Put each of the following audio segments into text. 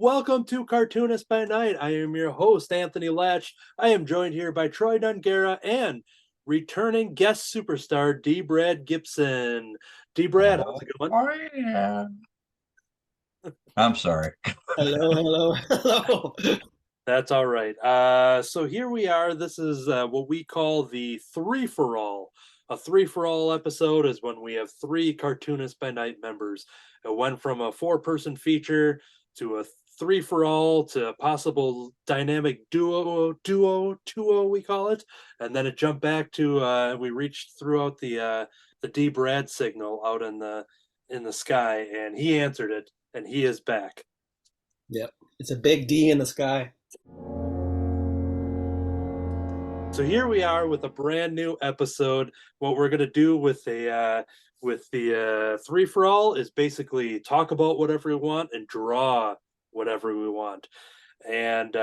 Welcome to Cartoonist by Night. I am your host, Anthony Latch. I am joined here by Troy Dungara and returning guest superstar D. Brad Gibson. D. Brad, how's Oh, it going? oh yeah. I'm sorry. Hello, hello, hello. That's all right. So here we are. This is what we call the three for all. A three for all episode is when we have three Cartoonist by Night members. It went from a four-person feature to a three for all to a possible dynamic duo, we call it, and then it jumped back to we reached throughout the D Brad signal out in the sky, and he answered it, and he is back. Yep, it's a big D in the sky. So here we are with a brand new episode. What we're gonna do with the three for all is basically talk about whatever we want and draw whatever we want. And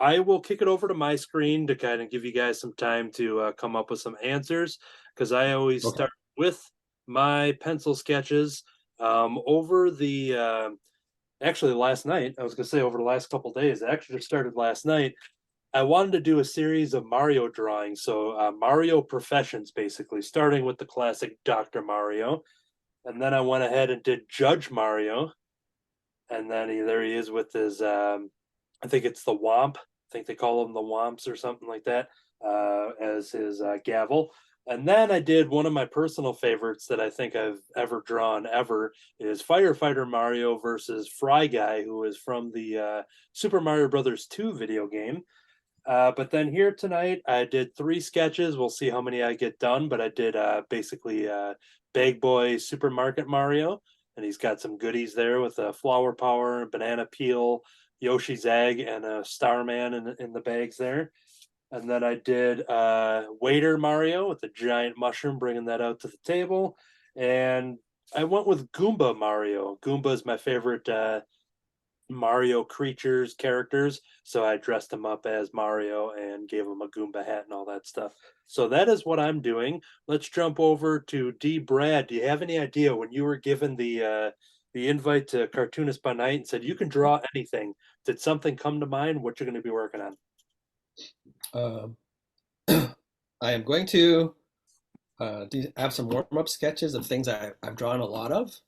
I will kick it over to my screen to kind of give you guys some time to come up with some answers because I always Okay. start with my pencil sketches over the actually last night. I was gonna say over the last couple days. It actually just started last night. I wanted to do a series of Mario drawings, so Mario professions, basically, starting with the classic Dr. Mario, and then I went ahead and did Judge Mario, and then there he is with his, I think it's the Womp, I think they call them the Womps or something like that, as his gavel. And then I did one of my personal favorites that I think I've ever drawn ever is Firefighter Mario versus Fry Guy, who is from the Super Mario Brothers 2 video game. But then here tonight, I did three sketches. We'll see how many I get done. But I did basically Big Boy Supermarket Mario, and he's got some goodies there with a flower power, banana peel, Yoshi's egg, and a Starman in the bags there. And then I did Waiter Mario with a giant mushroom, bringing that out to the table. And I went with Goomba Mario. Goomba is my favorite Mario creatures, characters. So I dressed him up as Mario and gave him a Goomba hat and all that stuff. So that is what I'm doing. Let's jump over to D. Brad. Do you have any idea when you were given the invite to Cartoonist by Night and said you can draw anything? Did something come to mind? What you're going to be working on? Um, I am going to have some warm-up sketches of things I've drawn a lot of,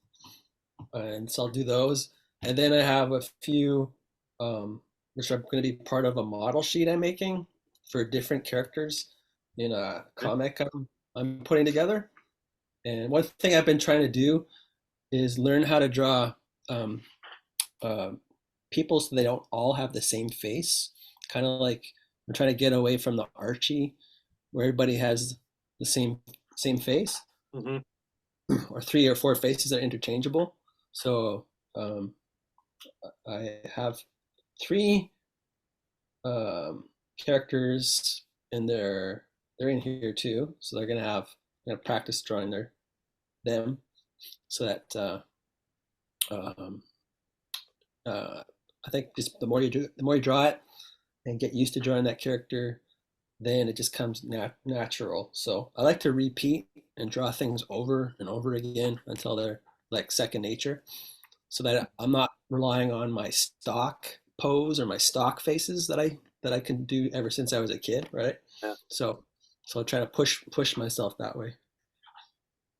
and so I'll do those. And then I have a few, which are going to be part of a model sheet I'm making for different characters in a comic I'm putting together. And one thing I've been trying to do is learn how to draw um, uh, people so they don't all have the same face. Kind of like I'm trying to get away from the Archie, where everybody has the same face, Mm-hmm. or three or four faces that are interchangeable. So um, I have three characters, and they're in here too. So they're gonna practice drawing them, so that um, I think just the more you draw it and get used to drawing that character, then it just comes natural. So I like to repeat and draw things over and over again until they're like second nature, so that I'm not relying on my stock pose or my stock faces that I can do ever since I was a kid, right? Yeah. So I try to push myself that way.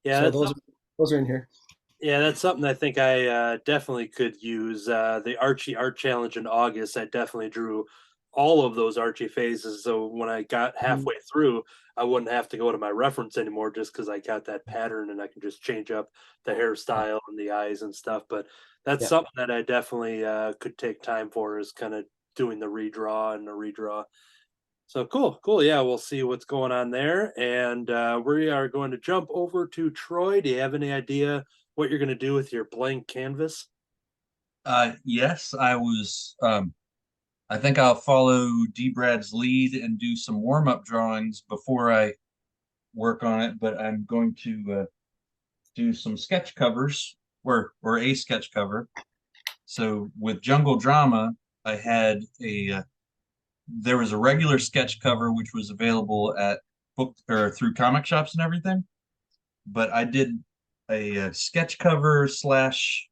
Yeah, So that's those are in here. Yeah, that's something I think I definitely could use. The Archie Art Challenge in August, I definitely drew all of those Archie phases. So when I got Mhm. halfway through, I wouldn't have to go to my reference anymore just because I got that pattern and I can just change up the hairstyle and the eyes and stuff. But that's Yeah. something that I definitely could take time for is kind of doing the redraw and the redraw. So cool, cool. Yeah, we'll see what's going on there. And we are going to jump over to Troy. Do you have any idea what you're going to do with your blank canvas? yes, I think I'll follow D Brad's lead and do some warm-up drawings before I work on it, but I'm going to do some sketch covers or a sketch cover. So with Jungle Drama, I had a there was a regular sketch cover which was available at book or through comic shops and everything, but I did a sketch cover slash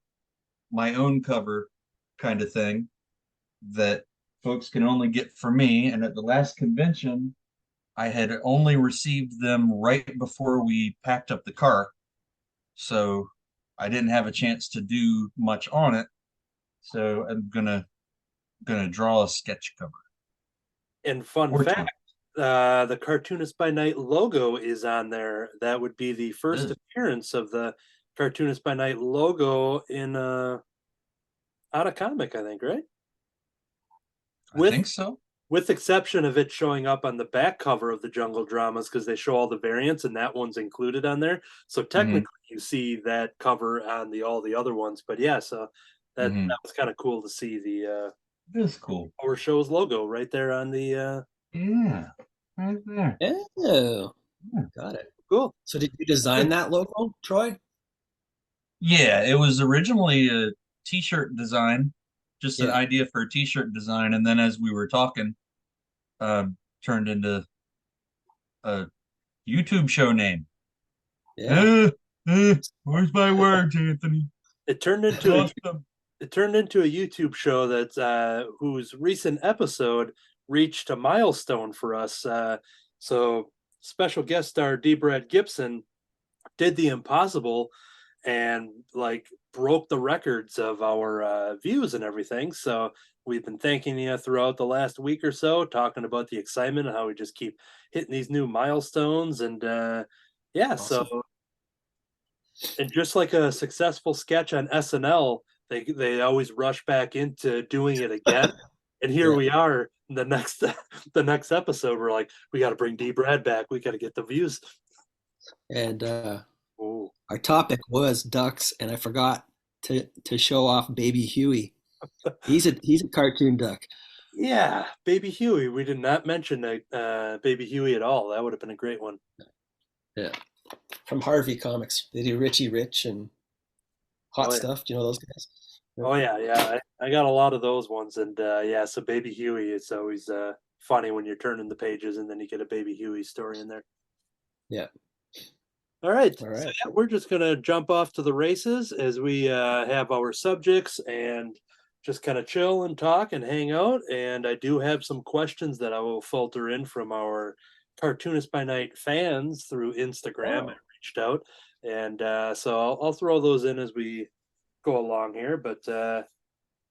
my own cover kind of thing that folks can only get from me. And at the last convention, I had only received them right before we packed up the car. So I didn't have a chance to do much on it. So I'm gonna draw a sketch cover. And fun Or fact, the Cartoonist by Night logo is on there. That would be the first Is. appearance of the Cartoonist by Night logo in out of comic, I think, right? I With think so. with exception of it showing up on the back cover of the Jungle Dramas because they show all the variants and that one's included on there. So Hmm. technically, you see that cover on the all the other ones. But yeah, so Hmm. that was kind of cool to see the It is cool. Power Show's logo right there on the. Yeah, right there. Oh, Yeah. got it. Cool. So did you design that logo, Troy? Yeah, it was originally a t-shirt design, just an Yeah, idea for a t-shirt design, and then as we were talking, uh, turned into a YouTube show name. yeah. Uh, where's my words, Anthony? It turned I into a lost them. it turned into a YouTube show that's whose recent episode reached a milestone for us. So special guest star D. Brad Gibson did the impossible and like broke the records of our views and everything. So we've been thanking you throughout the last week or so, talking about the excitement and how we just keep hitting these new milestones. And yeah, so Awesome. and just like a successful sketch on SNL, they always rush back into doing it again. And here Yeah. we are, the next the next episode. We're like, we got to bring D. Brad back. We got to get the views. And Oh, our topic was ducks, and I forgot to show off Baby Huey. He's a cartoon duck. yeah, Baby Huey. We did not mention Baby Huey at all. That would have been a great one. Yeah, from Harvey Comics. They do Richie Rich and Hot Oh yeah, Stuff. Do you know those guys? Yep. oh yeah, yeah. I got a lot of those ones, and yeah. So Baby Huey, it's always funny when you're turning the pages and then you get a Baby Huey story in there. Yeah. All right. All So right. yeah, we're just gonna jump off to the races as we have our subjects and just kind of chill and talk and hang out. And I do have some questions that I will filter in from our Cartoonist by Night fans through Instagram. I Oh, reached out, and so I'll throw those in as we go along here. But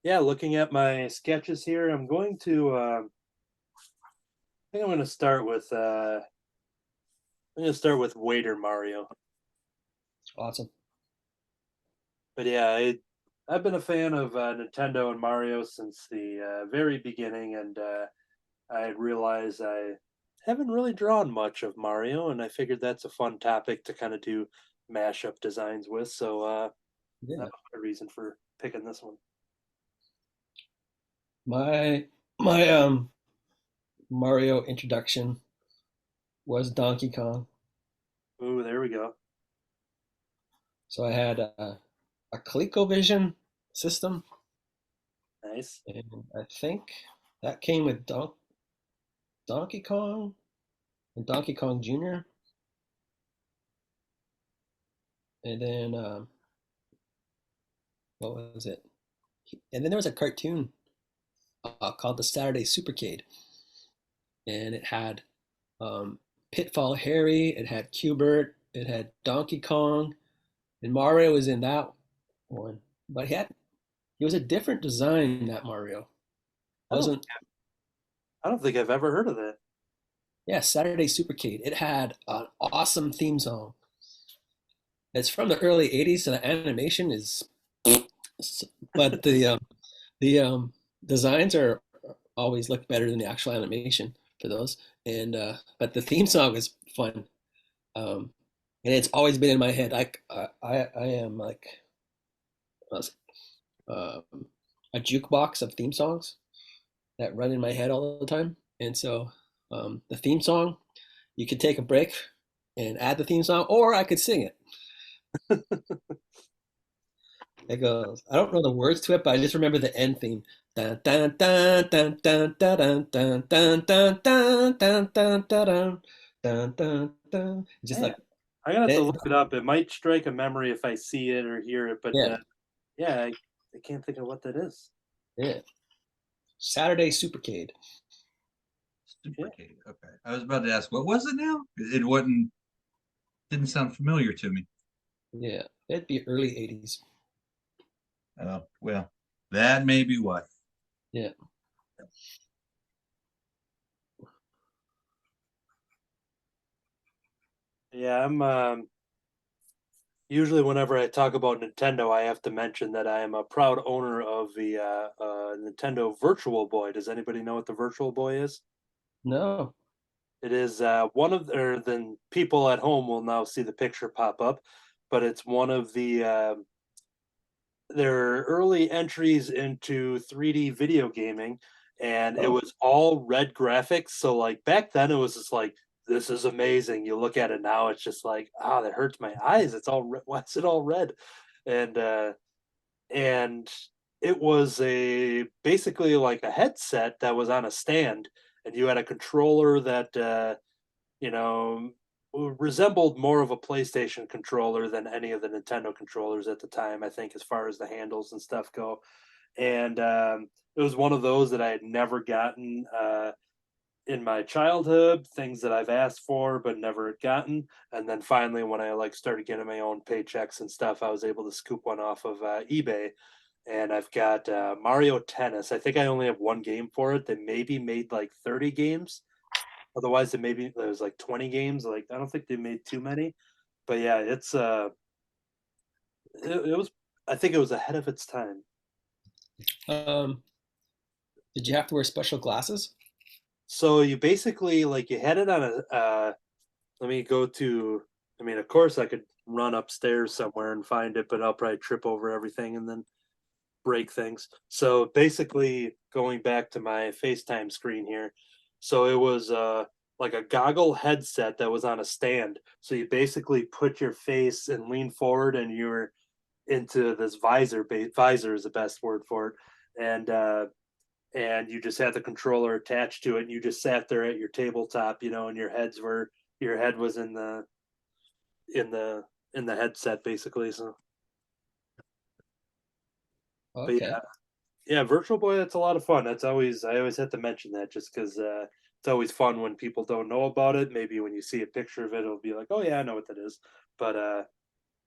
yeah, looking at my sketches here, I'm going to. I think I'm going to start with. I'm going to start with Waiter Mario. awesome. But yeah, I've been a fan of Nintendo and Mario since the very beginning, and I realized I haven't really drawn much of Mario, and I figured that's a fun topic to kind of do mashup designs with. So that Yeah. was my reason for picking this one. My Mario introduction was Donkey Kong. Ooh, there we go. So I had a ColecoVision system, Nice. and I think that came with Donkey Kong and Donkey Kong Jr. And then what was it? And then there was a cartoon called the Saturday Supercade, and it had um, Pitfall Harry, it had Cubert, it had Donkey Kong, and Mario was in that one. But he was a different design, that Mario. I don't Wasn't I don't think I've ever heard of that. Yeah, Saturday Supercade. It had an awesome theme song. It's from the early '80s, so the animation is, but the designs are always look better than the actual animation for those. And but the theme song is fun, um, and it's always been in my head. I am like um, a jukebox of theme songs that run in my head all the time. And so the theme song, you could take a break and add the theme song, or I could sing it. It goes, I don't know the words to it, but I just remember the end theme. Dun, dun, dun, dun, dun, dun, dun, dun, dun, dun, dun, dun, dun, dun, dun, dun, dun. Just Man, like I gotta have to it, look it up. It might strike a memory if I see it or hear it, but yeah. yeah, I can't think of what that is. Yeah. Saturday Supercade. Supercade. Okay. I was about to ask, what was it now? It wasn't, didn't sound familiar to me. Yeah. It'd be early 80s. Oh, well, that may be why. Yeah. Yeah, I'm usually whenever I talk about Nintendo, I have to mention that I am a proud owner of the Nintendo Virtual Boy. Does anybody know what the Virtual Boy is? No. It is one of, or then people at home will now see the picture pop up, but it's one of their early entries into 3D video gaming, and it Oh. was all red graphics. So like back then, it was just like this is amazing. You look at it now, it's just like that hurts my eyes. It's all red. Why is it all red? And and it was a basically like a headset that was on a stand, and you had a controller that you know resembled more of a PlayStation controller than any of the Nintendo controllers at the time. I think as far as the handles and stuff go, and it was one of those that I had never gotten in my childhood, things that I've asked for but never had gotten. And then finally, when I like started getting my own paychecks and stuff, I was able to scoop one off of eBay. And I've got Mario Tennis. I think I only have one game for it. They maybe made like 30 games. Otherwise, it maybe there was like 20 games. Like I don't think they made too many. But yeah, it was. I think it was ahead of its time. Um, did you have to wear special glasses? So you basically like you had it on a let me go to. I mean, of course, I could run upstairs somewhere and find it, but I'll probably trip over everything and then break things. So basically, going back to my FaceTime screen here, so it was like a goggle headset that was on a stand. So you basically put your face and lean forward, and you were into this visor. Visor is the best word for it, and you just had the controller attached to it, and you just sat there at your tabletop, and your head was in the in the headset basically. So, but Okay. yeah, yeah, Virtual Boy, that's a lot of fun. I always have to mention that just because it's always fun when people don't know about it. Maybe when you see a picture of it, it'll be like, oh yeah, I know what that is. But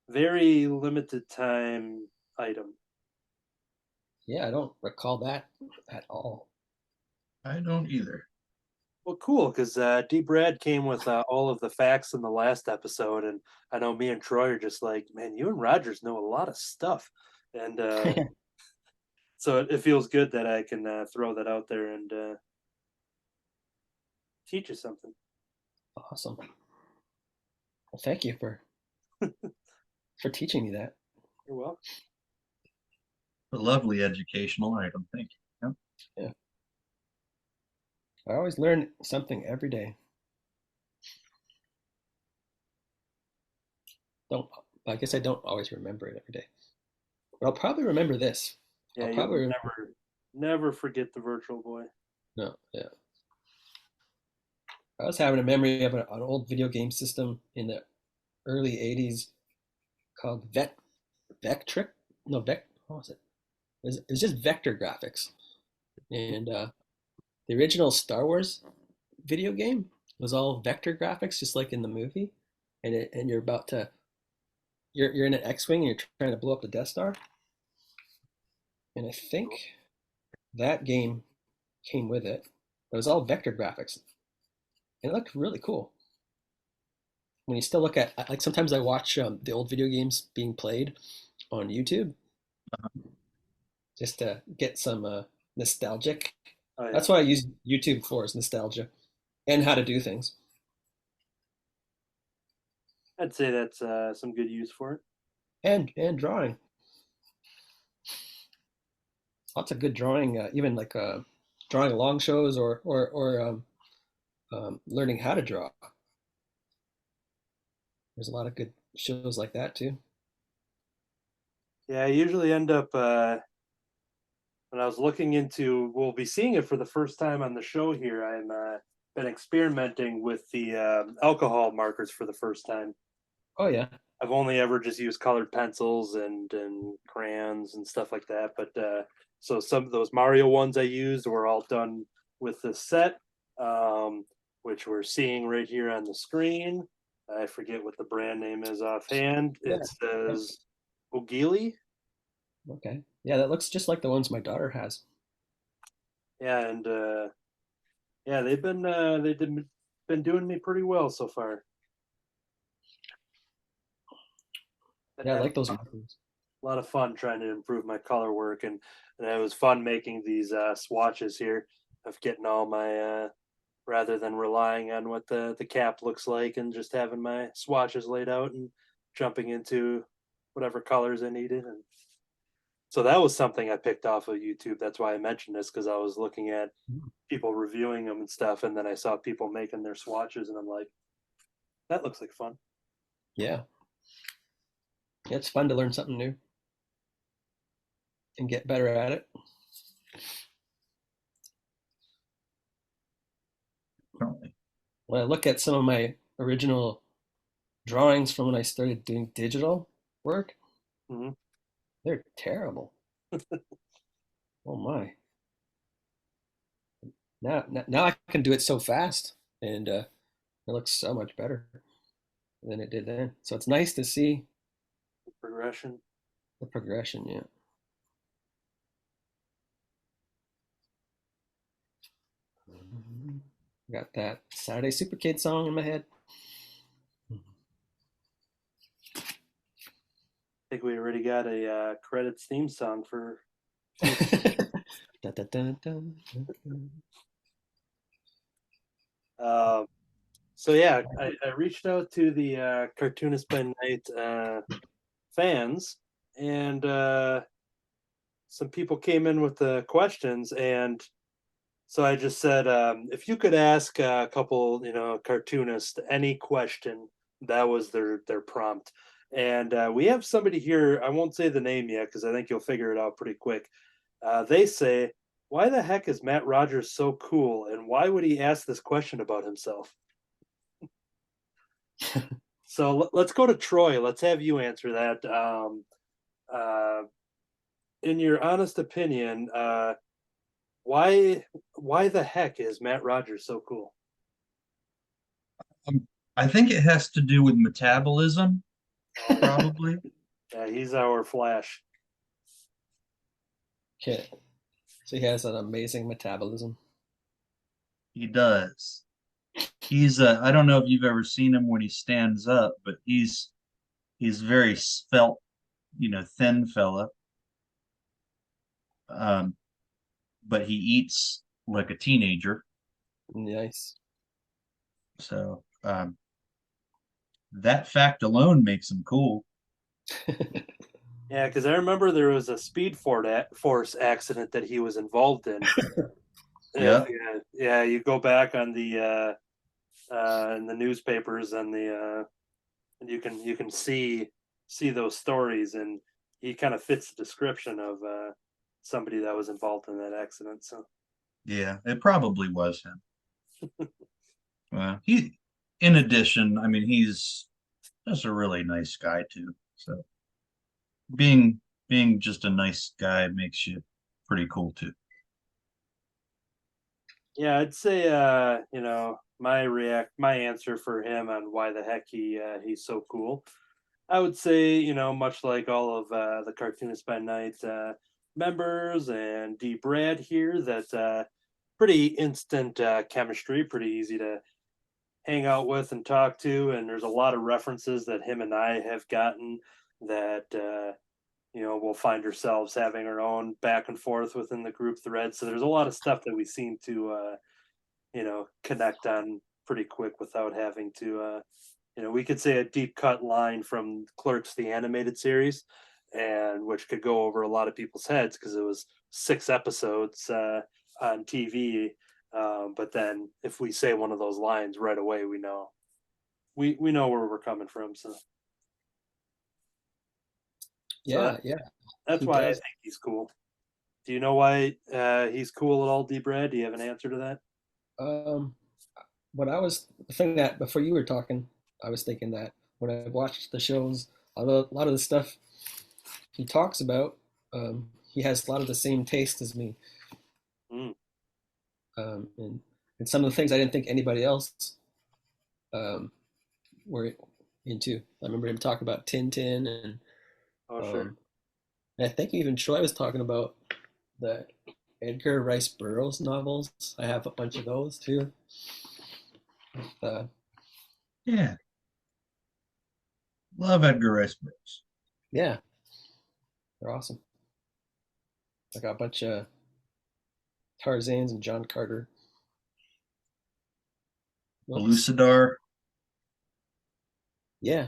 very limited time item. Yeah, I don't recall that at all. I don't either. Well, cool, because D. Brad came with all of the facts in the last episode, and I know me and Troy are just like, man, you and Rogers know a lot of stuff, and so it feels good that I can throw that out there and teach you something. Awesome. Well, thank you for teaching me that. You're welcome. A lovely educational item. Thank you. Yep. Yeah. I always learn something every day. Don't I guess I don't always remember it every day. But I'll probably remember this. Yeah, I'll you'll probably remember. never forget the Virtual Boy. No, yeah. I was having a memory of an old video game system in the early 80s called Vectric. No, what was it? It was just vector graphics. And the original Star Wars video game was all vector graphics, just like in the movie. And you're about to you're in an X-wing and you're trying to blow up the Death Star. And I think that game came with it. It was all vector graphics, and it looked really cool. When you still look at like sometimes I watch the old video games being played on YouTube just to get some nostalgic. Oh yeah, That's what I use YouTube for is nostalgia and how to do things. I'd say that's some good use for it. And drawing. Lots of good drawing, even like drawing long shows or learning how to draw. There's a lot of good shows like that too. Yeah, I usually end up when I was looking into. We'll be seeing it for the first time on the show here. I'm been experimenting with the alcohol markers for the first time. Oh yeah, I've only ever just used colored pencils and crayons and stuff like that. But so some of those Mario ones I used were all done with this set, um, which we're seeing right here on the screen. I forget what the brand name is offhand. Yeah. It says Ogili. Okay. Yeah, that looks just like the ones my daughter has. Yeah, and yeah, been doing me pretty well so far. Been Yeah, I having like those markers. a lot of fun trying to improve my color work, and it was fun making these swatches here of getting all my rather than relying on what the cap looks like and just having my swatches laid out and jumping into whatever colors I needed. And so that was something I picked off of YouTube. That's why I mentioned this, because I was looking at people reviewing them and stuff, and then I saw people making their swatches, and I'm like, that looks like fun. Yeah. Yeah, it's fun to learn something new and get better at it. Currently. When I look at some of my original drawings from when I started doing digital work, Hmm. they're terrible. Oh my. Now I can do it so fast, and it looks so much better than it did then. So it's nice to see Progression. the progression. Yeah. Got that Saturday Super Kid song in my head. I think we already got a credits theme song for. Dun, dun, dun, dun, dun. Um, so yeah, I reached out to the Cartoonist by Night fans, and some people came in with the questions, and so I just said, if you could ask a couple, cartoonists any question, that was their prompt. And we have somebody here. I won't say the name yet because I think you'll figure it out pretty quick. They say, "Why the heck is Matt Rogers so cool, and why would he ask this question about himself?" So let's go to Troy. Let's have you answer that. Uh, in your honest opinion, why why the heck is Matt Rogers so cool? I think it has to do with metabolism, Oh, probably. yeah, he's our Flash. Okay. So he has an amazing metabolism. He does. He's I don't know if you've ever seen him when he stands up, but he's very svelte, thin fella. Um, but he eats like a teenager. Nice. So that fact alone makes him cool. Yeah, because I remember there was a Force accident that he was involved in. Yeah. Yeah, you go back on the in the newspapers and and you can see those stories, and he kind of fits the description of somebody that was involved in that accident. So Yeah, it probably was him. He, in addition, I mean, he's just a really nice guy too. So being just a nice guy makes you pretty cool too. yeah, I'd say my answer for him on why the heck he's so cool. I would say, much like all of the Cartoonist by Night members and D. Brad here, that pretty instant chemistry, pretty easy to hang out with and talk to. And there's a lot of references that him and I have gotten that, we'll find ourselves having our own back and forth within the group thread. So there's a lot of stuff that we seem to, connect on pretty quick without having to, we could say a deep cut line from Clerks, the animated series, and which could go over a lot of people's heads because it was 6 episodes on TV. But then if we say one of those lines right away, we know where we're coming from. So Yeah, yeah, that's he why I does. think he's cool. Do you know why he's cool at all, D. Brad? Do you have an answer to that? Um, what I was the thing that before you were talking, I was thinking that when I've watched the shows, a lot of the stuff he talks about, he has a lot of the same taste as me. Mm. And some of the things I didn't think anybody else um, were into. I remember him talking about Tintin, and Oh, sure. um, I think even Troy was talking about the Edgar Rice Burroughs novels. I have a bunch of those too. Uh, Yeah, love Edgar Rice Burroughs. yeah, they're awesome. I got a bunch of Tarzans and John Carter. Whoops. Pellucidar. Yeah,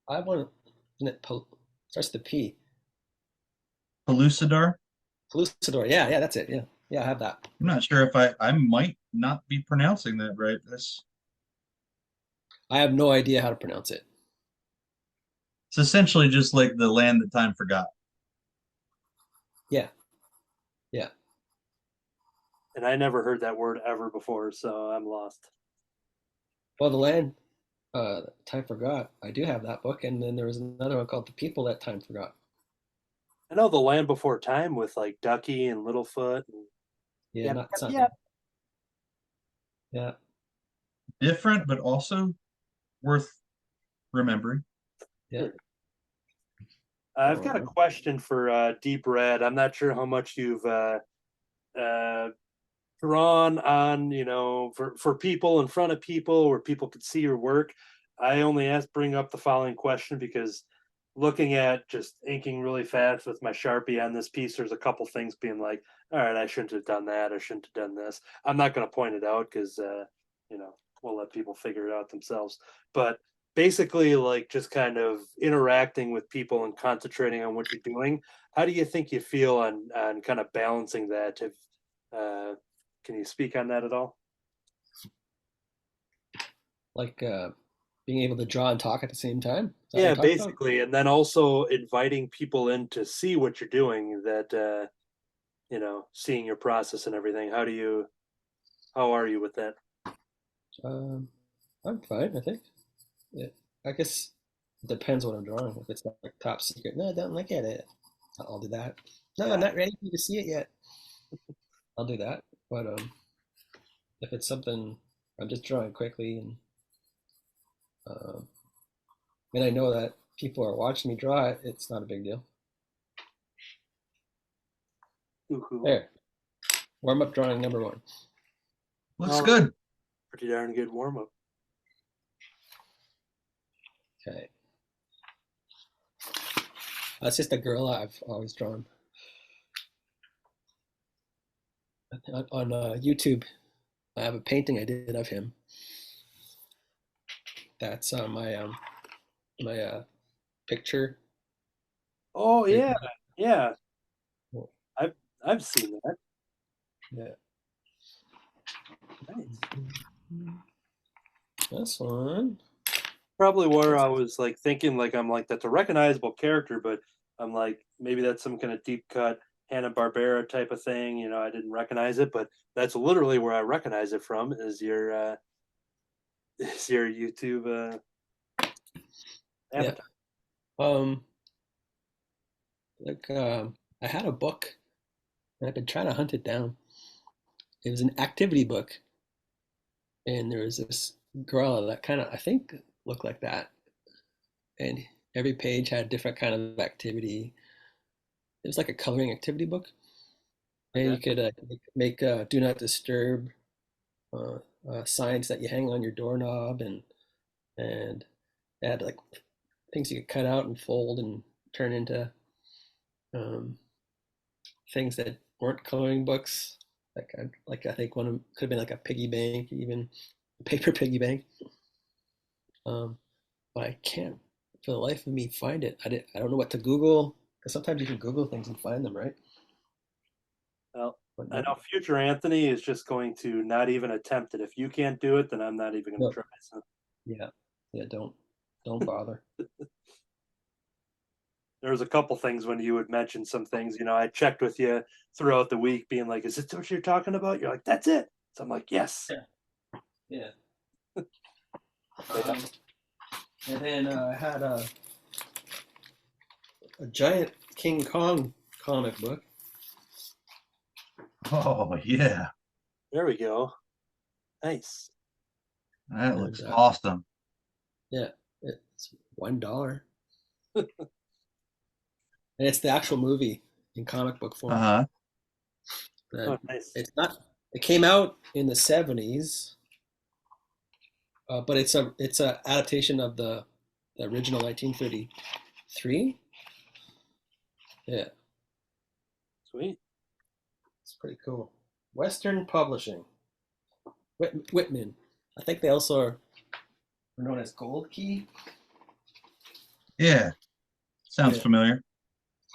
I want. Isn't it starts with the P? Pellucidar. Pellucidor. Yeah, yeah, that's it. Yeah, yeah, I have that. I'm not sure if I might not be pronouncing that right. This I have no idea how to pronounce it. it's essentially just like the land that time forgot. Yeah, yeah. And I never heard that word ever before, so I'm lost. Well, the land time forgot. I do have that book, and then there was another one called The People That Time Forgot. I know the Land Before Time with like Ducky and Littlefoot. And, Yeah, yep, not yep, some. yep. Yeah, Different, but also worth remembering. yeah. I've got a question for Deep Red. I'm not sure how much you've uh, drawn on, for people in front of people where people could see your work. I only bring up the following question because looking at just inking really fast with my Sharpie on this piece, there's a couple things being like, all right, I shouldn't have done that. I shouldn't have done this. I'm not going to point it out because, we'll let people figure it out themselves. But basically, like just kind of interacting with people and concentrating on what you're doing. How do you think you feel on kind of balancing that? If uh, can you speak on that at all? Like being able to draw and talk at the same time. Is that what you're Yeah, talking about? basically, and then also inviting people in to see what you're doing. That seeing your process and everything. How are you with that? Um, I'm fine, I think. Yeah, I guess it depends what I'm drawing. If it's not like top secret, no, don't look at it. I'll do that. No, I'm Yeah, not ready for you to see it yet. I'll do that. But if it's something I'm just drawing quickly, um, and I know that people are watching me draw it, it's not a big deal. Woohoo. There, warm up drawing number one. Looks All right, good. pretty darn good warm up. Okay, that's just a girl I've always drawn. On YouTube, I have a painting I did of him. That's my picture. Oh Right yeah, yeah. there. I've I've seen that. Yeah, Nice. this one. Probably where I was like thinking like I'm like that's a recognizable character, but I'm like maybe that's some kind of deep cut Hanna-Barbera type of thing. I didn't recognize it, but that's literally where I recognize it from is your is your YouTube Yeah. avatar. Um, like I had a book and I've been trying to hunt it down. It was an activity book, and there was this girl that kind of I think looked like that, and every page had a different kind of activity. It was like a coloring activity book, and Okay. you could make do not disturb uh, signs that you hang on your doorknob, and it had like things you could cut out and fold and turn into um, things that weren't coloring books. I think one of them could have been like a piggy bank, even a paper piggy bank. Um, but I can't for the life of me find it. I don't know what to Google because sometimes you can Google things and find them, right? Well, But I no, know future Anthony is just going to not even attempt it. If you can't do it, then I'm not even going to no, try. So yeah, yeah. Don't bother. there was a couple things when you would mention some things. I checked with you throughout the week, being like, "Is this what you're talking about?" You're like, "That's it." So I'm like, "Yes." Yeah, yeah. But, Um, And then I had a giant King Kong comic book. Oh yeah, There we go. Nice. that And looks awesome. yeah, it's $1. And it's the actual movie in comic book form. Uh-huh. Uh, Oh, nice. it's not. It came out in the '70s, but it's a adaptation of the original 1933. Yeah, Sweet. it's pretty cool. Western Publishing, Whitman. I think they also are known as Gold Key. Yeah, sounds Yeah, familiar.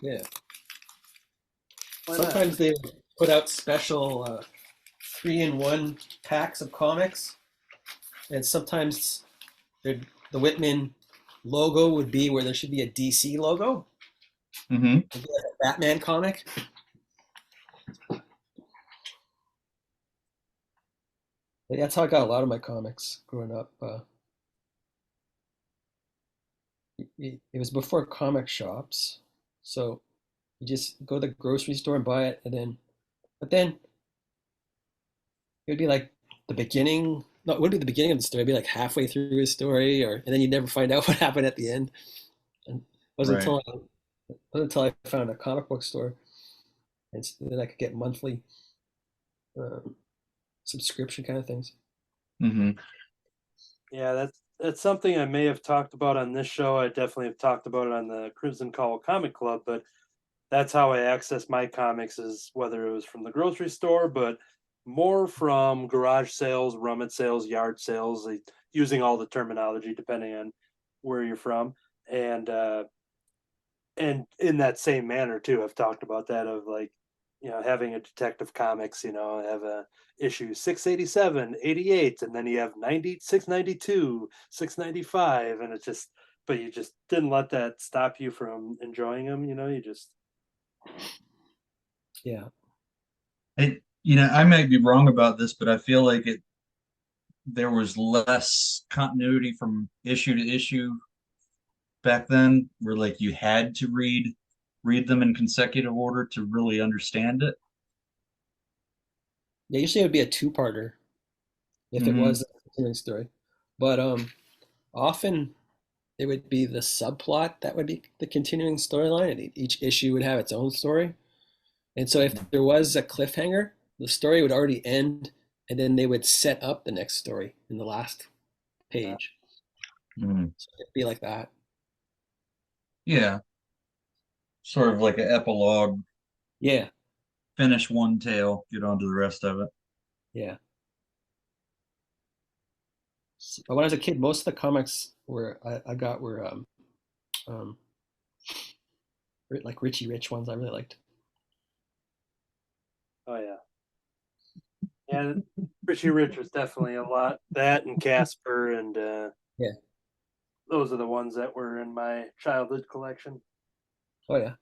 yeah. Why not? Sometimes they put out special 3-in-1 packs of comics, and sometimes the Whitman logo would be where there should be a DC logo. Mm-hmm. It'd be like a Batman comic. But that's how I got a lot of my comics growing up. It was before comic shops, so you just go to the grocery store and buy it, and then it would be like the beginning. No, it wouldn't be the beginning of the story. It'd be like halfway through a story, and then you never find out what happened at the end. And Right. it wasn't until I found a comic book store, and then I could get monthly um, subscription kind of things. Mm-hmm. Yeah, that's something I may have talked about on this show. I definitely have talked about it on the Crimson Cowl Comic Club, but that's how I access my comics is whether it was from the grocery store, but more from garage sales, rummage sales, yard sales, like, using all the terminology depending on where you're from. And and in that same manner too, I've talked about that of like, having a Detective Comics, have a issue 687, 88, and then you have 90, 692, 695, and it's just, but you just didn't let that stop you from enjoying them, you just, Yeah, I might be wrong about this, but I feel like there was less continuity from issue to issue back then, where like you had to read them in consecutive order to really understand it. yeah. Usually it would be a two-parter if it Mm-hmm. was a continuing story, but often it would be the subplot that would be the continuing storyline, and each issue would have its own story. And so if there was a cliffhanger, the story would already end, and then they would set up the next story in the last page. Mm-hmm. So it'd be like that. Yeah, sort of like an epilogue. Yeah, Finish one tale, get on to the rest of it. yeah. But when I was a kid, most of the comics I got were um, like Richie Rich ones. I really liked. oh yeah. And Richie Rich was definitely a lot. That and Casper, and Yeah. those are the ones that were in my childhood collection. Oh yeah.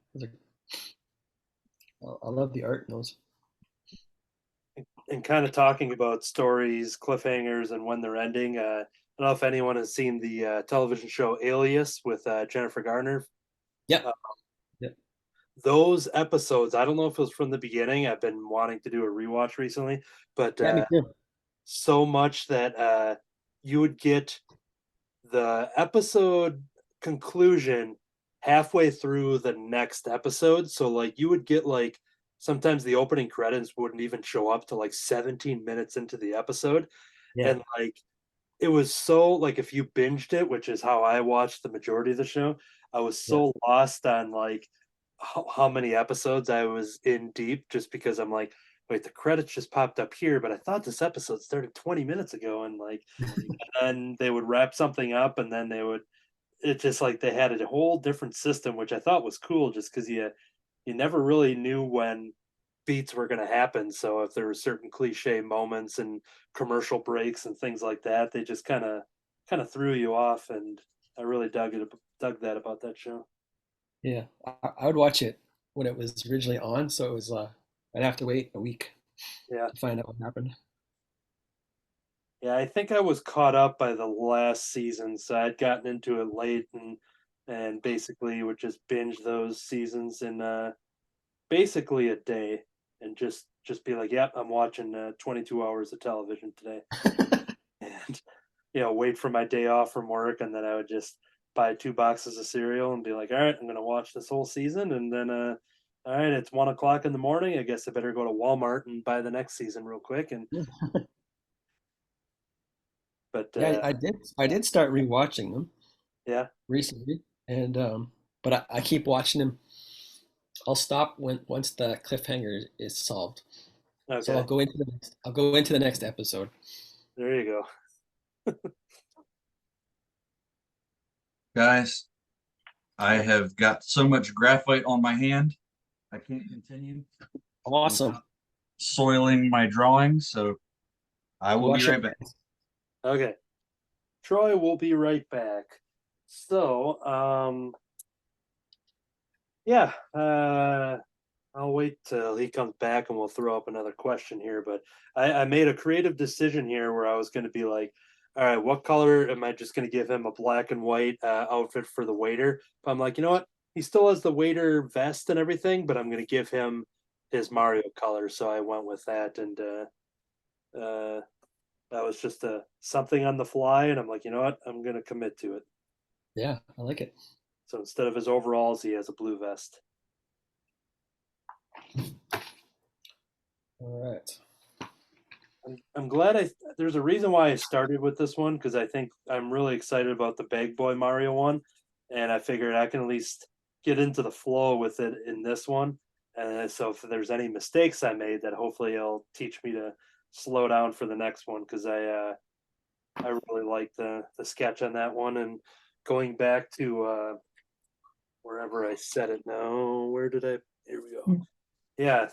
I love the art in those. And kind of talking about stories, cliffhangers, and when they're ending. I don't know if anyone has seen the television show Alias with Jennifer Garner. Yep. Uh, Yep. those episodes, I don't know if it was from the beginning. I've been wanting to do a rewatch recently, but Yeah, me too. so much that you would get the episode conclusion halfway through the next episode. So like you would get like sometimes the opening credits wouldn't even show up to like 17 minutes into the episode. Yeah. And like it was so like if you binged it, which is how I watched the majority of the show, I was Yeah. so lost on like how many episodes I was in deep just because I'm like, wait, the credits just popped up here, but I thought this episode started 20 minutes ago, and like and they would wrap something up and then they would, it just like they had a whole different system, which I thought was cool just because you never really knew when beats were going to happen. So if there were certain cliche moments and commercial breaks and things like that, they just kind of threw you off, and I really dug that about that show. Yeah. I would watch it when it was originally on, so it was I'd have to wait a week Yeah, to find out what happened. Yeah, I think I was caught up by the last season, so I'd gotten into it late and basically would just binge those seasons in basically a day and just be like, "Yep, I'm watching 22 hours of television today." And wait for my day off from work, and then I would just buy 2 boxes of cereal and be like, "All right, I'm gonna watch this whole season," and then all right, it's 1 o'clock in the morning. I guess I better go to Walmart and buy the next season real quick. And but Yeah, I did start rewatching them yeah, recently, and but I keep watching them. I'll stop once the cliffhanger is solved. So okay, I'll go into the next episode. there you go. Guys, I have got so much graphite on my hand, I can't continue Awesome. without soiling my drawing, so I will be Wash your right back. hands. Okay, Troy will be right back. So, yeah, I'll wait till he comes back and we'll throw up another question here. But I made a creative decision here where I was going to be like, all right, what color am I just going to give him a black and white outfit for the waiter? But I'm like, you know what? He still has the waiter vest and everything, but I'm going to give him his Mario color. So I went with that. And uh, that was just something on the fly. And I'm like, you know what? I'm going to commit to it. Yeah, I like it. So instead of his overalls, he has a blue vest. All right. I'm glad there's a reason why I started with this one because I think I'm really excited about the Bag Boy Mario one, and I figured I can at least get into the flow with it in this one. And so if there's any mistakes I made, that hopefully it'll teach me to slow down for the next one because I really like the sketch on that one. And going back to wherever I said it now, where did I? Here we go. Yeah,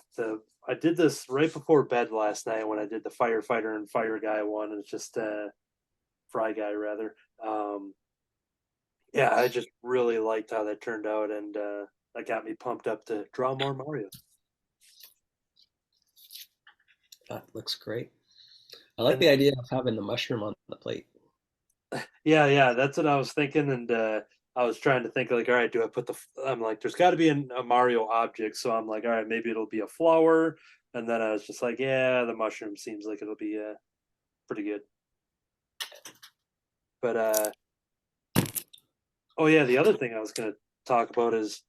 I did this right before bed last night when I did the firefighter and fire guy one. It's just fry guy rather. Yeah, I just really liked how that turned out, and that got me pumped up to draw more Mario. That looks great. I like And the idea of having the mushroom on the plate. yeah, that's what I was thinking, and I was trying to think like, all right, do I put I'm like, there's got to be a Mario object, so I'm like, all right, maybe it'll be a flower, and then I was just like, yeah, the mushroom seems like it'll be pretty good, but oh yeah, the other thing I was gonna talk about is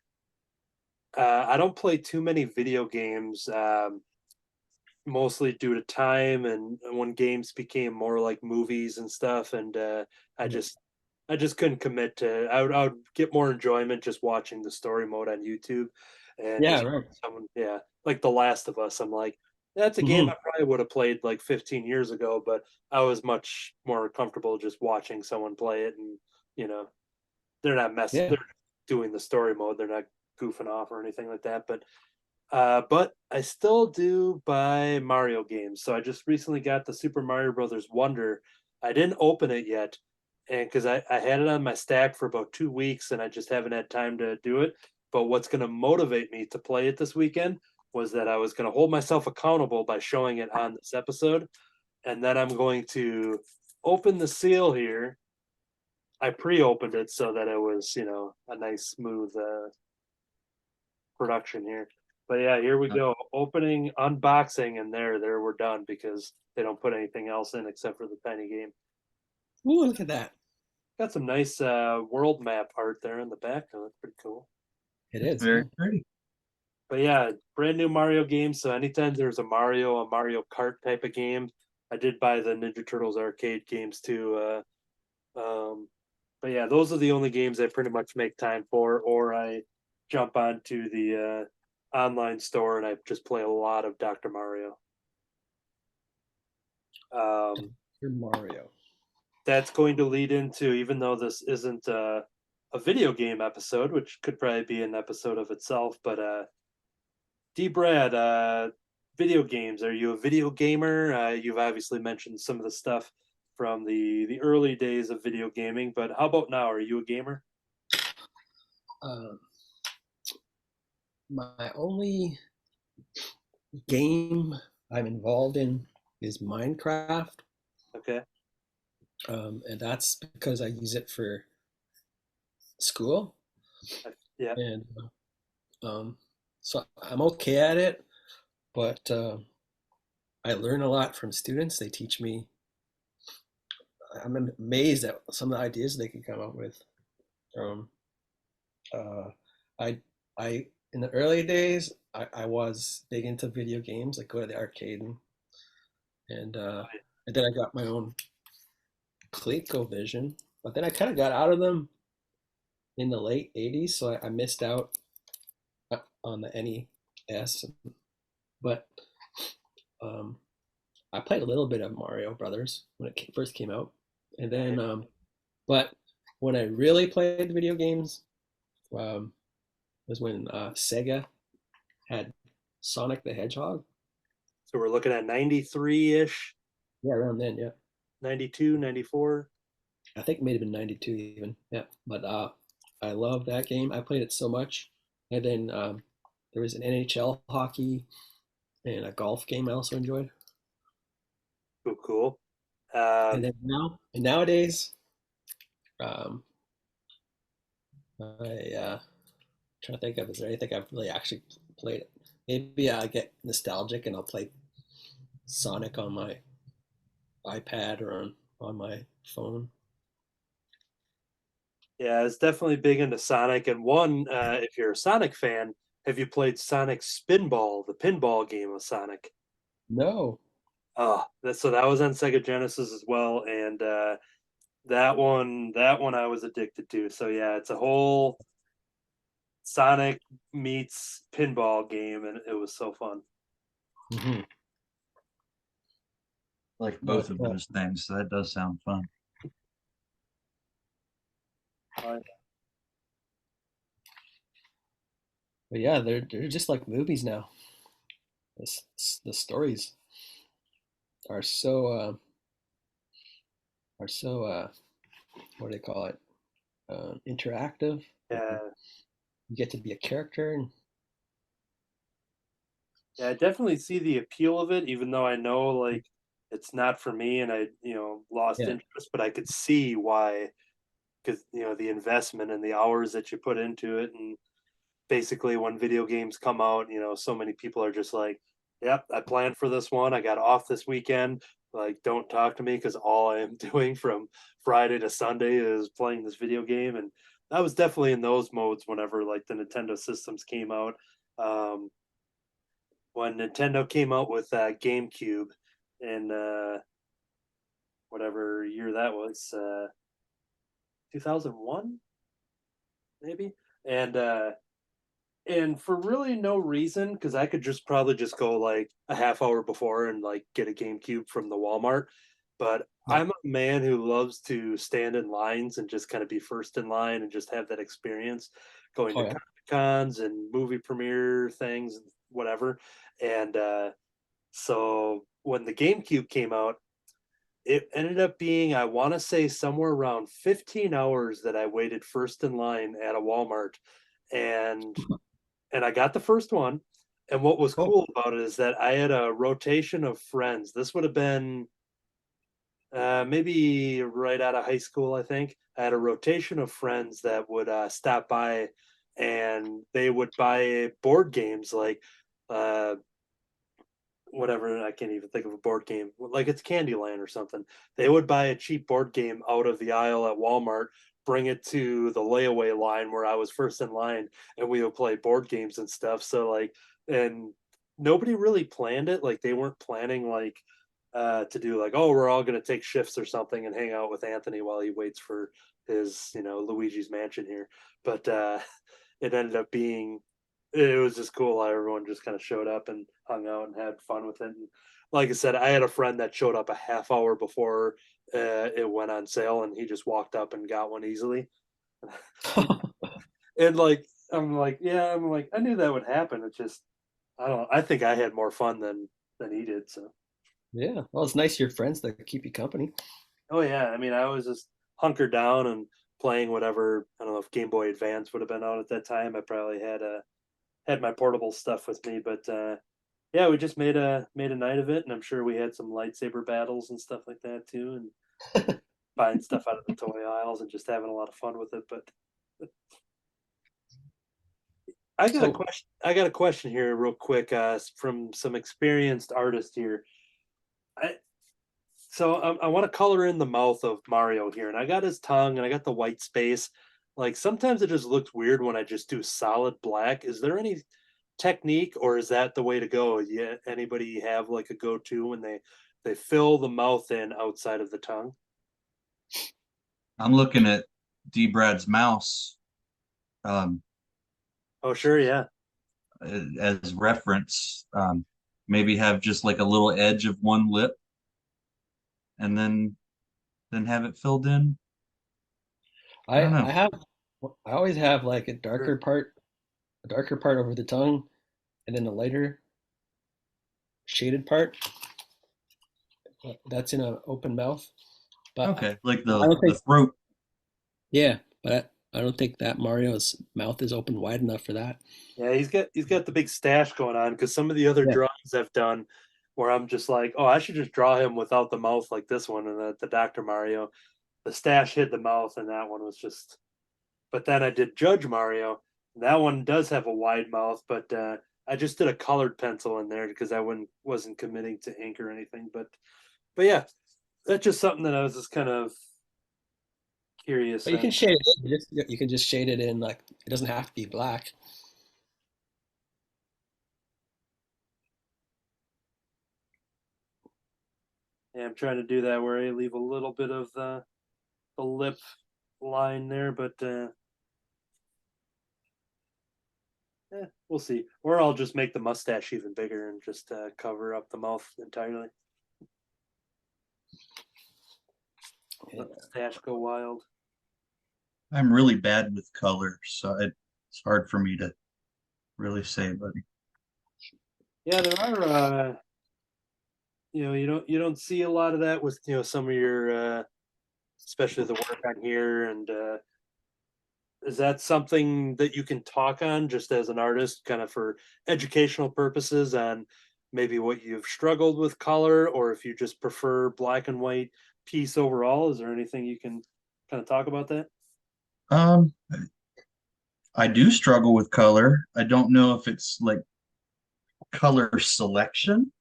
I don't play too many video games, mostly due to time and when games became more like movies and stuff, and I Yeah, just I just couldn't commit to. I would get more enjoyment just watching the story mode on YouTube, and yeah, just right. someone, yeah, like The Last of Us. I'm like, that's a game Hmm. I probably would have played like 15 years ago, but I was much more comfortable just watching someone play it, and you know, they're not messing. Yeah. They're doing the story mode. They're not goofing off or anything like that. But I still do buy Mario games. So I just recently got the Super Mario Brothers Wonder. I didn't open it yet, and because I had it on my stack for about 2 weeks, and I just haven't had time to do it. But what's going to motivate me to play it this weekend was that I was going to hold myself accountable by showing it on this episode, and then I'm going to open the seal here. I pre-opened it so that it was, a nice smooth production here. But yeah, here we go. Opening, unboxing, and there we're done because they don't put anything else in except for the tiny game. Ooh, look at that. Got some nice world map art there in the back. That looks pretty cool. It It's is, very yeah. pretty. But yeah, brand new Mario game. So anytime there's a Mario Kart type of game, I did buy the Ninja Turtles arcade games too. But yeah, those are the only games I pretty much make time for, or I jump onto the online store and I just play a lot of Dr. Mario. Your Mario. That's going to lead into, even though this isn't a video game episode, which could probably be an episode of itself, but D. Brad, video games. Are you a video gamer? You've obviously mentioned some of the stuff from the early days of video gaming, but how about now? Are you a gamer? Um, my only game I'm involved in is Minecraft. Okay. and that's because I use it for school, Yeah. and so I'm okay at it, but I learn a lot from students. They teach me. I'm amazed at some of the ideas they can come up with. Um, uh, I I in the early days I was big into video games, like go to the arcade and and then I got my own ColecoVision, but then I kind of got out of them in the late '80s, so I missed out on the NES. But um, I played a little bit of Mario Brothers when it first came out, and then but when I really played video games um, was when Sega had Sonic the Hedgehog. So we're looking at 93 ish, Yeah, around then, yeah. 92, 94. I think it may have been '92 even. Yeah, but I love that game. I played it so much, and then there was an NHL hockey and a golf game I also enjoyed. Cool, cool. And then nowadays, um, I trying to think of is there anything I've really actually played? Maybe I get nostalgic and I'll play Sonic on my iPad or on my phone. Yeah, it's definitely big into Sonic. And one, if you're a Sonic fan, have you played Sonic Spinball, the pinball game of Sonic? No. Oh, so that was on Sega Genesis as well, and that one I was addicted to. So yeah, it's a whole Sonic meets pinball game, and it was so fun. Hmm. Like But both of those things. So that does sound fun. Uh, but yeah, they're just like movies now. The stories are so what do they call it? Interactive. yeah, You get to be a character, and yeah, I definitely see the appeal of it, even though I know like it's not for me, and I lost yeah, interest, but I could see why, because the investment and the hours that you put into it, and basically when video games come out, so many people are just like, "Yep, I planned for this one. I got off this weekend. Like, don't talk to me because all I am doing from Friday to Sunday is playing this video game." And I was definitely in those modes whenever like the Nintendo systems came out. Um, when Nintendo came out with GameCube in whatever year that was, 2001 maybe, and for really no reason, because I could just probably just go like a half hour before and like get a GameCube from the Walmart. But yeah. I'm a man who loves to stand in lines and just kind of be first in line and just have that experience going Oh to yeah. Comic Cons and movie premiere things and whatever. And so when the GameCube came out, it ended up being, I want to say, somewhere around 15 hours that I waited first in line at a Walmart. And I got the first one. And what was Oh, cool about it is that I had a rotation of friends. This would have been maybe right out of high school, I think. I had a rotation of friends that would stop by, and they would buy board games like uh, whatever. I can't even think of a board game, like it's Candyland or something. They would buy a cheap board game out of the aisle at Walmart, bring it to the layaway line where I was first in line, and we would play board games and stuff. So like, and nobody really planned it. Like they weren't planning like to do like, oh, we're all going to take shifts or something and hang out with Anthony while he waits for his Luigi's Mansion here. But it ended up being, it was just cool how everyone just kind of showed up and hung out and had fun with it. And like I said, I had a friend that showed up a half hour before it went on sale, and he just walked up and got one easily. And like, I'm like, yeah, I'm like, I knew that would happen. It's just, I don't. I think I had more fun than he did. So, yeah. Well, it's nice your friends that keep you company. oh yeah, I mean, I was just hunkered down and playing whatever. I don't know if Game Boy Advance would have been out at that time. I probably had my portable stuff with me, but yeah, we just made a night of it, and I'm sure we had some lightsaber battles and stuff like that too. And buying stuff out of the toy aisles and just having a lot of fun with it. But I got a So question. I got a question here, real quick, from some experienced artist here. I I want to color in the mouth of Mario here, and I got his tongue and I got the white space. Like sometimes it just looks weird when I just do solid black. Is there any technique, or is that the way to go? Yeah, anybody have like a go-to when they fill the mouth in outside of the tongue? I'm looking at D. Brad's mouse um, Oh, sure, yeah. as reference. Maybe have just like a little edge of one lip, and then have it filled in. I don't know. I have I always have like Sure. a darker part over the tongue, and then a lighter shaded part that's in an open mouth. But Okay, like I don't the think, throat. yeah, but I don't think that Mario's mouth is open wide enough for that. Yeah, he's got the big stash going on because some of the other Yeah, drawings I've done where I'm just like, oh, I should just draw him without the mouth like this one, and the Dr. Mario, the stash hid the mouth, and that one was just. But then I did Judge Mario, and that one does have a wide mouth, but I just did a colored pencil in there because I wasn't committing to ink or anything. But yeah, that's just something that I was just kind of curious. but you can shade it. You can just shade it in, like it doesn't have to be black. Yeah, I'm trying to do that where I leave a little bit of the lip line there, but we'll see. Or I'll just make the mustache even bigger and just cover up the mouth entirely. Yeah. Let the stash go wild. I'm really bad with color, so it's hard for me to really say, buddy. Yeah, there are. You don't see a lot of that with some of your, especially the work on here. And is that something that you can talk on just as an artist, kind of for educational purposes, on maybe what you've struggled with color, or if you just prefer black and white piece overall? Is there anything you can kind of talk about that? Um, I do struggle with color. I don't know if it's like color selection,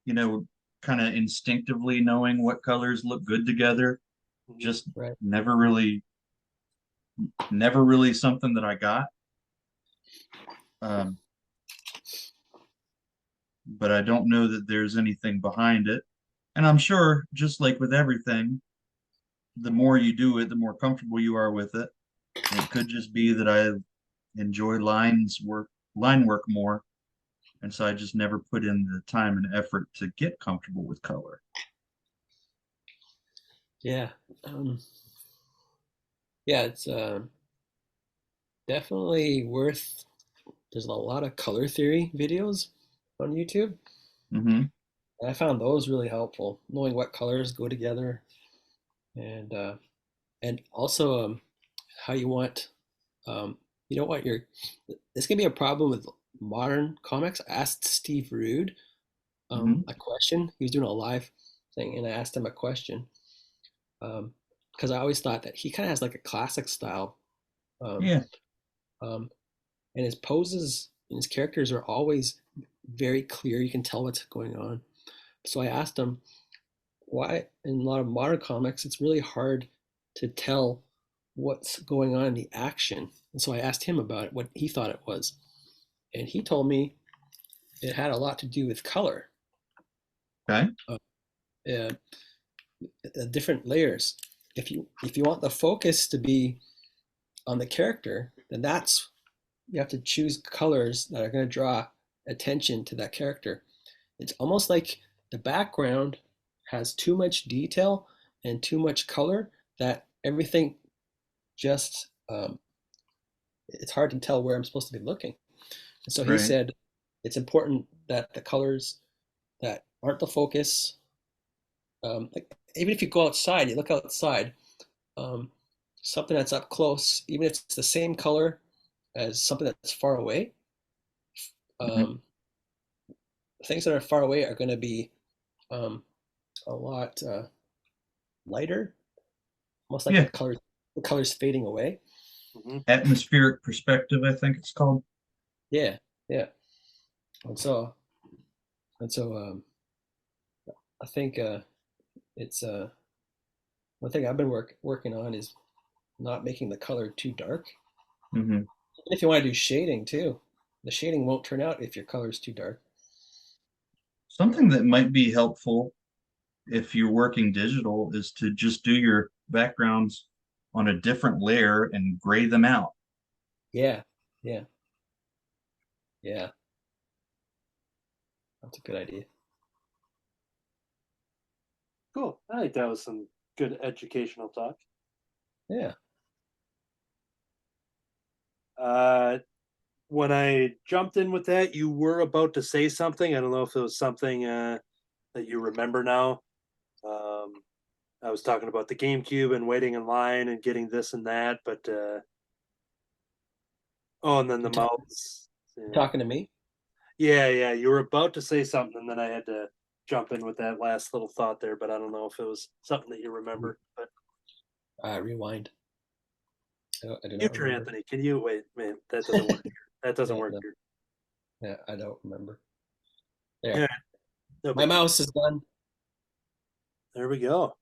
you know, kind of instinctively knowing what colors look good together. Mhm. Just Right. never really something that I got. Um, but I don't know that there's anything behind it. And I'm sure, just like with everything, the more you do it, the more comfortable you are with it. It could just be that I enjoy line work more, and so I just never put in the time and effort to get comfortable with color. Yeah. Yeah, it's definitely worth. There's a lot of color theory videos on YouTube. Hmm. And I found those really helpful, knowing what colors go together, and uh, and also how you don't want your. This can be a problem with modern comics. I asked Steve Rude Hmm. a question. He was doing a live thing, and I asked him a question because I always thought that he kind of has like a classic style, um, Yeah. um, and his poses and his characters are always very clear. You can tell what's going on. So I asked him why in a lot of modern comics it's really hard to tell what's going on in the action. And so I asked him about it, what he thought it was, and he told me it had a lot to do with color, Okay. uh, uh, different layers. If you want the focus to be on the character, then that's you have to choose colors that are going to draw attention to that character. It's almost like the background has too much detail and too much color that everything just it's hard to tell where I'm supposed to be looking. And so he Right. said it's important that the colors that aren't the focus, like even if you go outside, you look outside, um, something that's up close, even if it's the same color as something that's far away, Hmm. um, things that are far away are going to be um, a lot lighter almost like Yeah, the color's fading away. Hmm. atmospheric perspective, I think it's called. Yeah, yeah. And so and so I think it's one thing I've been working on is not making the color too dark. Hmm. And if you want to do shading too, the shading won't turn out if your color is too dark. Something that might be helpful if you're working digital is to just do your backgrounds on a different layer and gray them out. Yeah, yeah, yeah. That's a good idea. Cool. I think that was some good educational talk. Yeah. Uh, when I jumped in with that, you were about to say something. I don't know if it was something that you remember now. Um, I was talking about the GameCube and waiting in line and getting this and that, but oh, and then the You're, talk- mouse. you're Yeah. talking to me? Yeah, yeah. You were about to say something, and then I had to jump in with that last little thought there, but I don't know if it was something that you remember. But Rewind. I do not future remember. Anthony, can you wait? Man, that doesn't work here. That doesn't Yeah, work no, here. yeah, I don't remember. There. Yeah, no My big deal. mouse is done. There we go.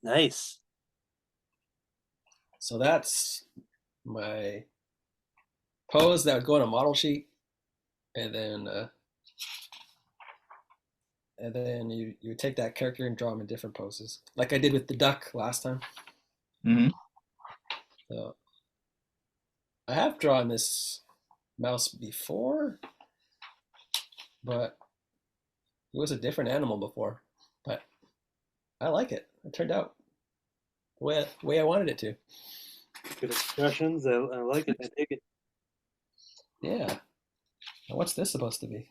Nice. So that's my pose that would go on a model sheet, and then you take that character and draw him in different poses, like I did with the duck last time. Hmm. So I have drawn this mouse before, but it was a different animal before. But I like it. It turned out the way I wanted it to. Good expressions. I like it. I dig it. Yeah. Now what's this supposed to be?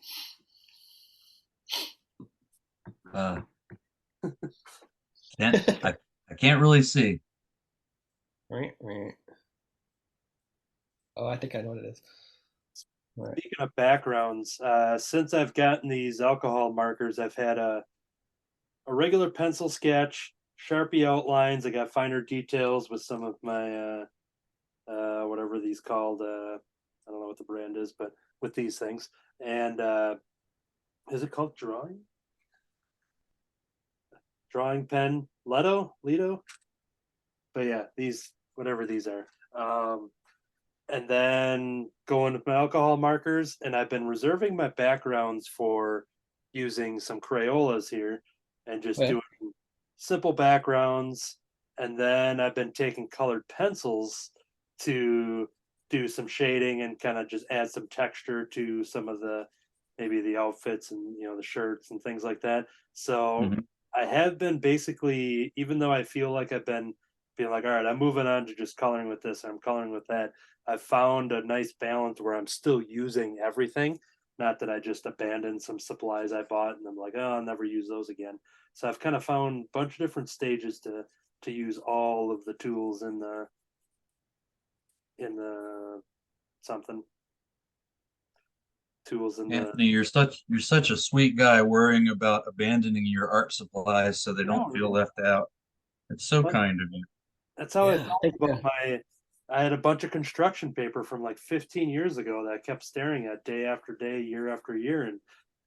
Uh, can't I can't really see. Right, right. Oh, I think I know what it is. All right. Speaking of backgrounds, since I've gotten these alcohol markers, I've had a regular pencil sketch, Sharpie outlines. I got finer details with some of my whatever these called. I don't know what the brand is, but with these things. And is it called drawing? Drawing pen, Lido. But yeah, these whatever these are. And then going with my alcohol markers, and I've been reserving my backgrounds for using some Crayolas here and just Okay. doing simple backgrounds. And then I've been taking colored pencils to do some shading and kind of just add some texture to some of the maybe the outfits and the shirts and things like that. So Hmm. I have been basically, even though I feel like I've been being like, all right, I'm moving on to just coloring with this, I'm coloring with that. I've found a nice balance where I'm still using everything. Not that I just abandoned some supplies I bought and I'm like, oh, I'll never use those again. So I've kind of found a bunch of different stages to use all of the tools in the something tools in the Anthony, you're such a sweet guy worrying about abandoning your art supplies so they don't no, feel left out. It's so but kind of you. that's how I Yeah, I felt think about my. I had a bunch of construction paper from like 15 years ago that I kept staring at day after day, year after year,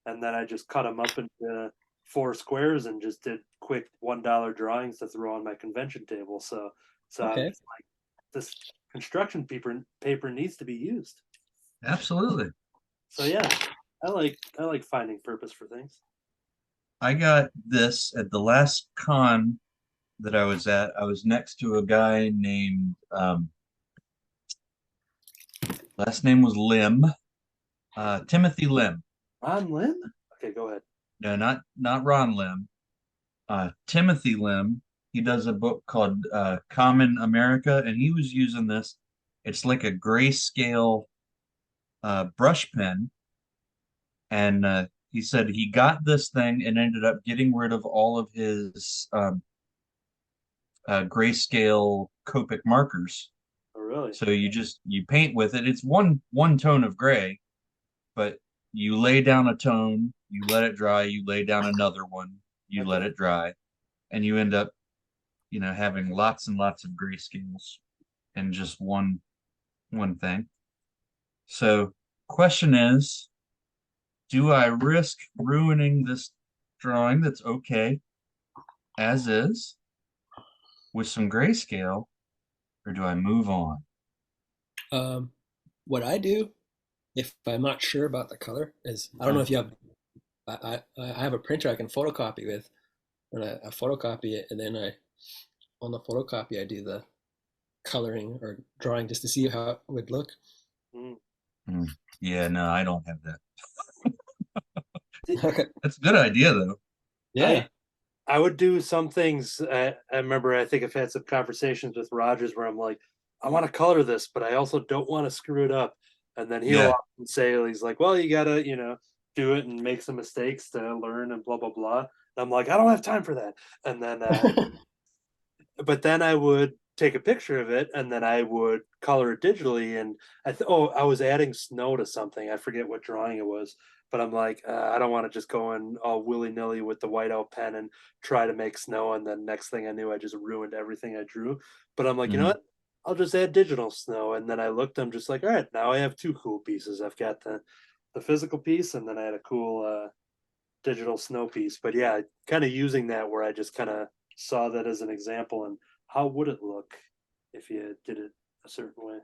and then I just cut them up into four squares and just did quick $1 drawings to throw on my convention table. So I'm okay. just like, this construction paper needs to be used. Absolutely. So yeah, I like finding purpose for things. I got this at the last con that I was at. I was next to a guy named last name was Lim, Timothy Lim. Ron Lim? Okay, go ahead. No, not Ron Lim. Timothy Lim. He does a book called Common America, and he was using this. It's like a grayscale brush pen, and he said he got this thing and ended up getting rid of all of his grayscale Copic markers. Oh, really? So you paint with it. It's one tone of gray, but you lay down a tone, you let it dry, you lay down another one, you let Okay. it dry, and you end up having lots and lots of grayscales in just one thing. So, question is, do I risk ruining this drawing that's okay as is with some grayscale, or do I move on? What I do, if I'm not sure about the color, is I don't know if you have. I have a printer I can photocopy with, and I photocopy it, and then on the photocopy I do the coloring or drawing just to see how it would look. Yeah, no, I don't have that. Okay. That's a good idea, though. Yeah. I would do some things. I remember, I think I've had some conversations with Rogers where I'm like, I want to color this, but I also don't want to screw it up. And then he'll Yeah. often say, he's like, well, you gotta, do it and make some mistakes to learn and blah blah blah. And I'm like, I don't have time for that. And then, but then I would take a picture of it and then I would color it digitally. And I was adding snow to something. I forget what drawing it was, but I'm like, I don't want to just go in all willy nilly with the whiteout pen and try to make snow. And then next thing I knew, I just ruined everything I drew. But I'm like, you know what? I'll just add digital snow. And then I looked, I'm just like, all right, now I have two cool pieces. I've got the physical piece, and then I had a cool digital snow piece. But yeah, kind of using that where I just kind of saw that as an example and how would it look if you did it a certain way.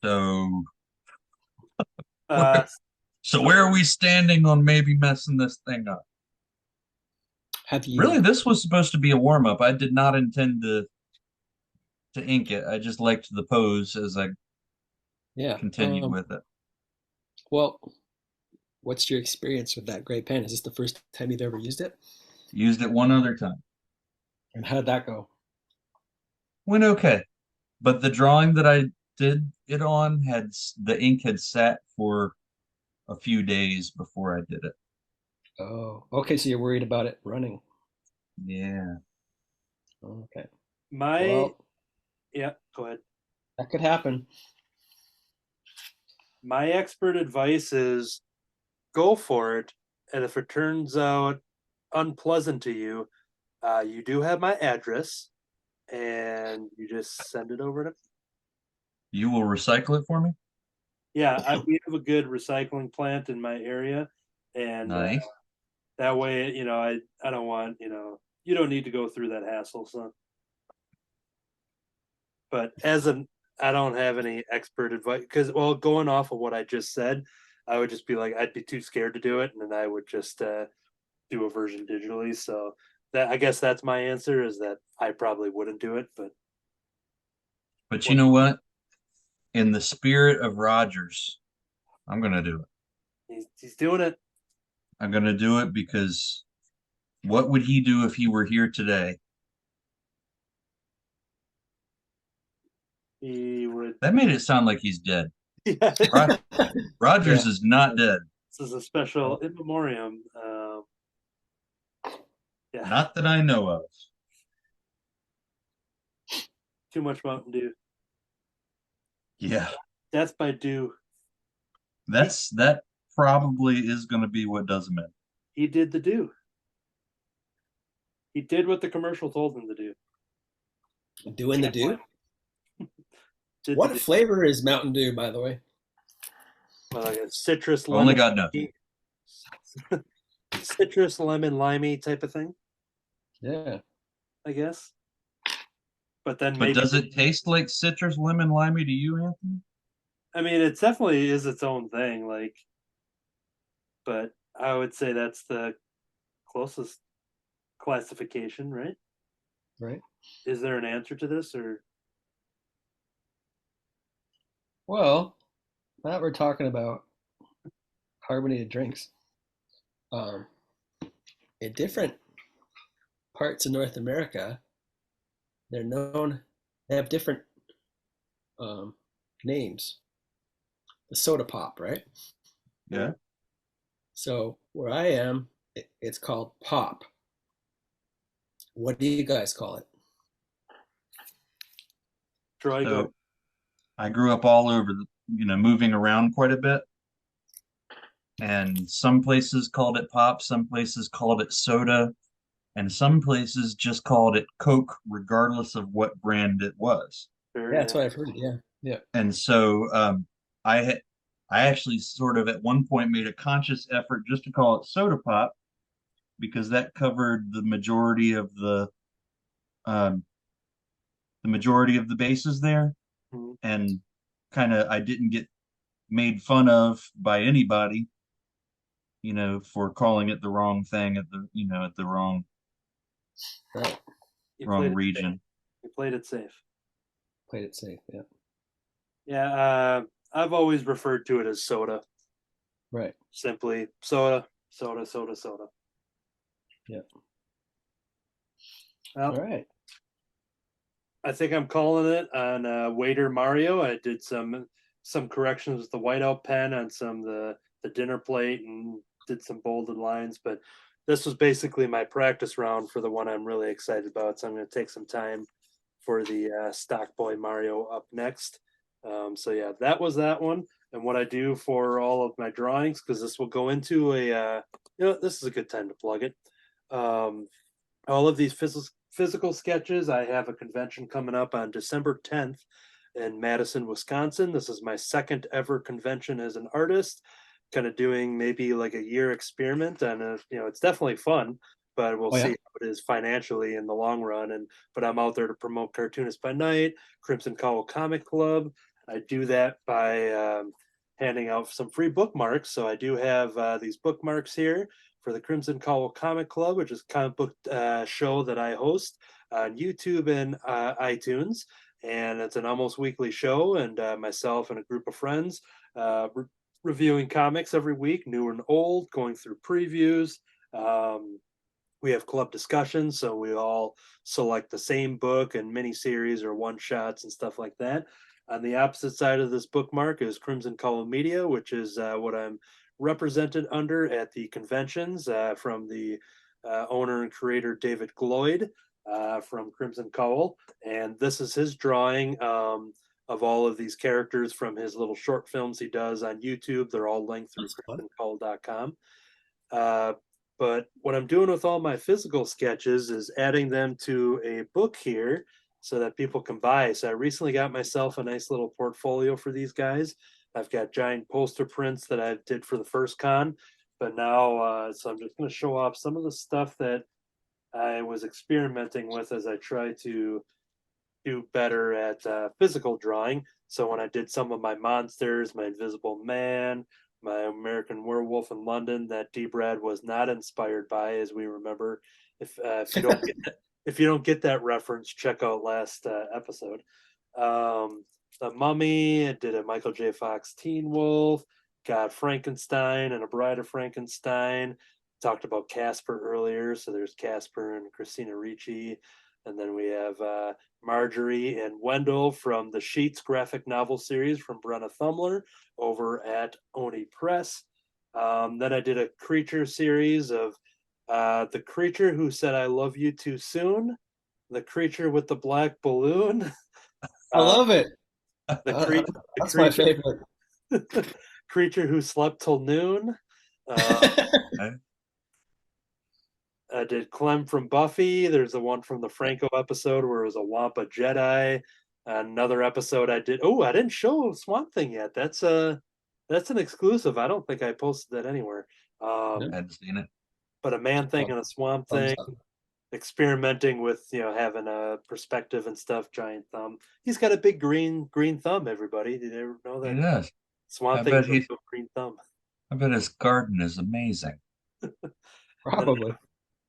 So, Uh, so where are we standing on maybe messing this thing up? Have you? Really, this was supposed to be a warm up. I did not intend to ink it. I just liked the pose as I Yeah. continued with it. Well, what's your experience with that gray pen? Is this the first time you've ever used it? Used it one other time. And how did that go? Went okay. But the drawing that I did it on the ink had sat for a few days before I did it. Oh, okay. So you're worried about it running. Yeah. Okay. Well, go ahead. That could happen. My expert advice is go for it. And if it turns out unpleasant to you, you do have my address and you just send it over to me. You will recycle it for me? Yeah, we have a good recycling plant in my area. And Nice. that way, I don't want, you don't need to go through that hassle, son. But I don't have any expert advice because, well, going off of what I just said, I would just be like, I'd be too scared to do it, and then I would just do a version digitally. So I guess that's my answer is that I probably wouldn't do it. But you know what? In the spirit of Rogers, I'm gonna do it. He's doing it. I'm gonna do it because what would he do if he were here today? He would. That made it sound like he's dead. Yeah. Rogers is not dead. This is a special in memoriam. Yeah. Not that I know of. Too much Mountain Dew. Yeah. Death by Dew. That probably is going to be what does him in. He did the do. He did what the commercial told him to do. Doing the do? What flavor is Mountain Dew, by the way? Well, like a citrus lemon. Only got nothing. Citrus lemon limey type of thing. Yeah. I guess. But then But does it taste like citrus lemon limey to you, Anthony? I mean, it definitely is its own thing, but I would say that's the closest classification, right? Right. Is there an answer to this, or? Well, now that we're talking about carbonated drinks, in different parts of North America, they have different names. The soda pop, right? Yeah. So where I am, it's called pop. What do you guys call it? Troy, go. I grew up all over, moving around quite a bit. And some places called it pop, some places called it soda. and some places just called it Coke, regardless of what brand it was. Sure, Yeah, yeah. that's what I've heard. Yeah, yeah. And so I actually sort of at one point made a conscious effort just to call it soda pop because that covered um, the majority of the bases there, Mhm. and kind of I didn't get made fun of by anybody, for calling it the wrong thing at the Right. You wrong played it safe. region. You played it safe. Played it safe. Yeah. Yeah, I've always referred to it as soda. Right. Simply soda, soda, soda, soda. Yeah. Well, All right. I think I'm calling it on Waiter Mario. I did some corrections with the whiteout pen on some of the dinner plate and did some bolded lines, but this was basically my practice round for the one I'm really excited about. So I'm going to take some time for the Stock Boy Mario up next. So yeah, that was that one. And what I do for all of my drawings, because this will go into this is a good time to plug it. Um, all of these physical sketches. I have a convention coming up on December 10th in Madison, Wisconsin. This is my second ever convention as an artist, kind of doing maybe like a year experiment. And, it's definitely fun, but we'll Oh see yeah. how it is financially in the long run. But I'm out there to promote Cartoonist by Night, Crimson Cowl Comic Club. I do that by handing out some free bookmarks. So I do have these bookmarks here for the Crimson Cowl Comic Club, which is a comic book show that I host on YouTube and iTunes. And it's an almost weekly show, and myself and a group of friends reviewing comics every week, new and old, going through previews. Um, we have club discussions, so we all select the same book and miniseries or one shots and stuff like that. On the opposite side of this bookmark is Crimson Column Media, which is what I'm represented under at the conventions from the owner and creator David Gloyd from Crimson Cowl. And this is his drawing of all of these characters from his little short films he does on YouTube. They're all linked through That's fun. crimsoncowl.com. Uh, but what I'm doing with all my physical sketches is adding them to a book here so that people can buy. So I recently got myself a nice little portfolio for these guys. I've got giant poster prints that I did for the first con, but now, so I'm just going to show off some of the stuff that I was experimenting with as I try to do better at physical drawing. So when I did some of my monsters, my Invisible Man, my American Werewolf in London, that D. Brad was not inspired by, as we remember. If you don't if you don't get that reference, check out last episode. The Mummy, I did a Michael J. Fox Teen Wolf, got Frankenstein and a Bride of Frankenstein. Talked about Casper earlier, so there's Casper and Christina Ricci, and then we have Marjorie and Wendell from the Sheets graphic novel series from Brenna Thumler over at Oni Press. Then I did a creature series of the creature who said I love you too soon, the creature with the black balloon, I uh, love it. the, Uh, cre- the that's my creature favorite. creature who slept till noon. Uh, Okay. I did Clem from Buffy. There's the one from the Franco episode where it was a Wampa Jedi. Another episode I did. Oh, I didn't show Swamp Thing yet. That's an exclusive. I don't think I posted that anywhere. Yeah. I hadn't seen it. But a Man Thing Well, and a Swamp thumbs Thing, up. experimenting with having a perspective and stuff. Giant thumb. He's got a big green thumb. Everybody, did you ever know He that does. Swamp I Thing bet has a he. real green thumb? I bet his garden is amazing. Then Probably.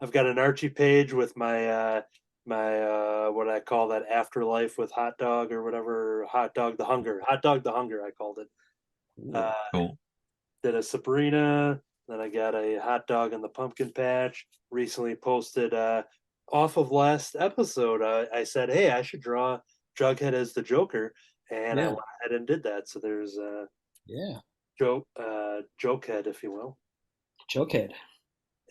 I've got an Archie page with my what I call that afterlife with hot dog or whatever, hot dog the hunger I called it. Ooh. Uh, Cool. did a Sabrina, then I got a hot dog in the pumpkin patch. Recently posted off of last episode. I said, hey, I should draw Jughead as the Joker, and I Yeah. went ahead and did that. So there's Yeah. Jokehead, if you will. Jokehead.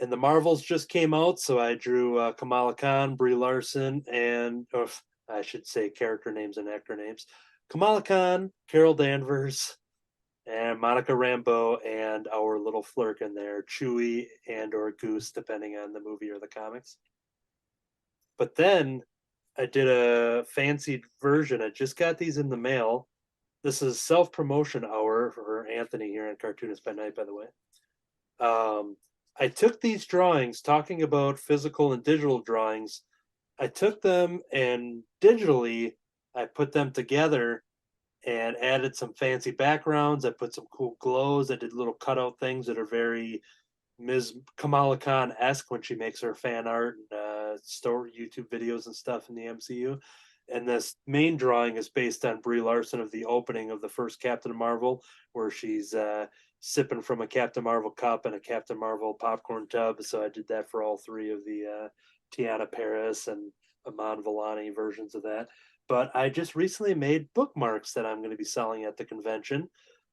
And the Marvels just came out, so I drew Kamala Khan, Brie Larson, and or I should say character names and actor names. Kamala Khan, Carol Danvers, and Monica Rambeau, and our little flirt in there, Chewie and or Goose, depending on the movie or the comics. But then I did a fancied version. I just got these in the mail. This is self-promotion hour for Anthony here on Cartoonist by Night, by the way. I took these drawings, talking about physical and digital drawings. I took them and digitally I put them together and added some fancy backgrounds. I put some cool glows. I did little cutout things that are very Ms. Kamala Khan esque when she makes her fan art and store YouTube videos and stuff in the MCU. And this main drawing is based on Brie Larson of the opening of the first Captain Marvel, where she's sipping from a Captain Marvel cup and a Captain Marvel popcorn tub. So I did that for all three of the Tiana Paris and Iman Vellani versions of that. But I just recently made bookmarks that I'm going to be selling at the convention.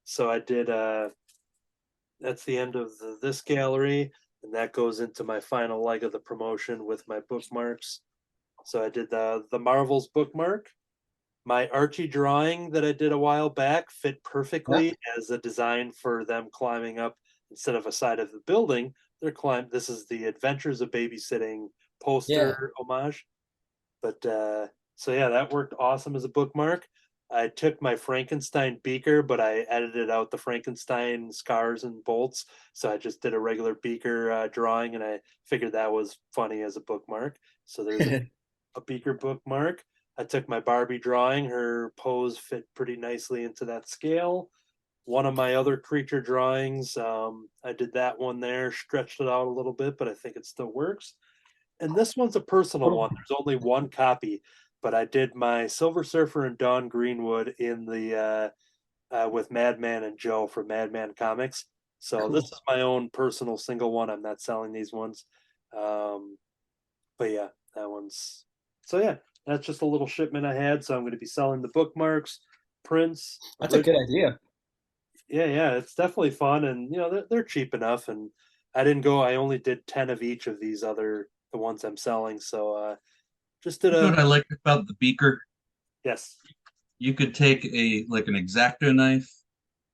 So I did that's the end of this gallery, and that goes into my final leg of the promotion with my bookmarks. So I did the Marvels bookmark. My Archie drawing that I did a while back fit perfectly as a design for them climbing up instead of a side of the building. They're This is the Adventures of Babysitting poster homage. But so yeah, that worked awesome as a bookmark. I took my Frankenstein beaker, but I edited out the Frankenstein scars and bolts. So I just did a regular beaker drawing, and I figured that was funny as a bookmark. So there's a beaker bookmark. I took my Barbie drawing. Her pose fit pretty nicely into that scale. One of my other creature drawings, I did that one there, stretched it out a little bit, but I think it still works. And this one's a personal one. There's only one copy, but I did my Silver Surfer and Dawn Greenwood in the with Madman and Joe from Madman Comics. So Cool. this is my own personal single one. I'm not selling these ones. But yeah, that one's so yeah, that's just a little shipment I had. So I'm going to be selling the bookmarks, prints. That's a good idea. Yeah, it's definitely fun, and they're cheap enough. And I didn't go. I only did 10 of each of these the ones I'm selling. So just did You know a what I like about the beaker? yes. You could take an X-Acto knife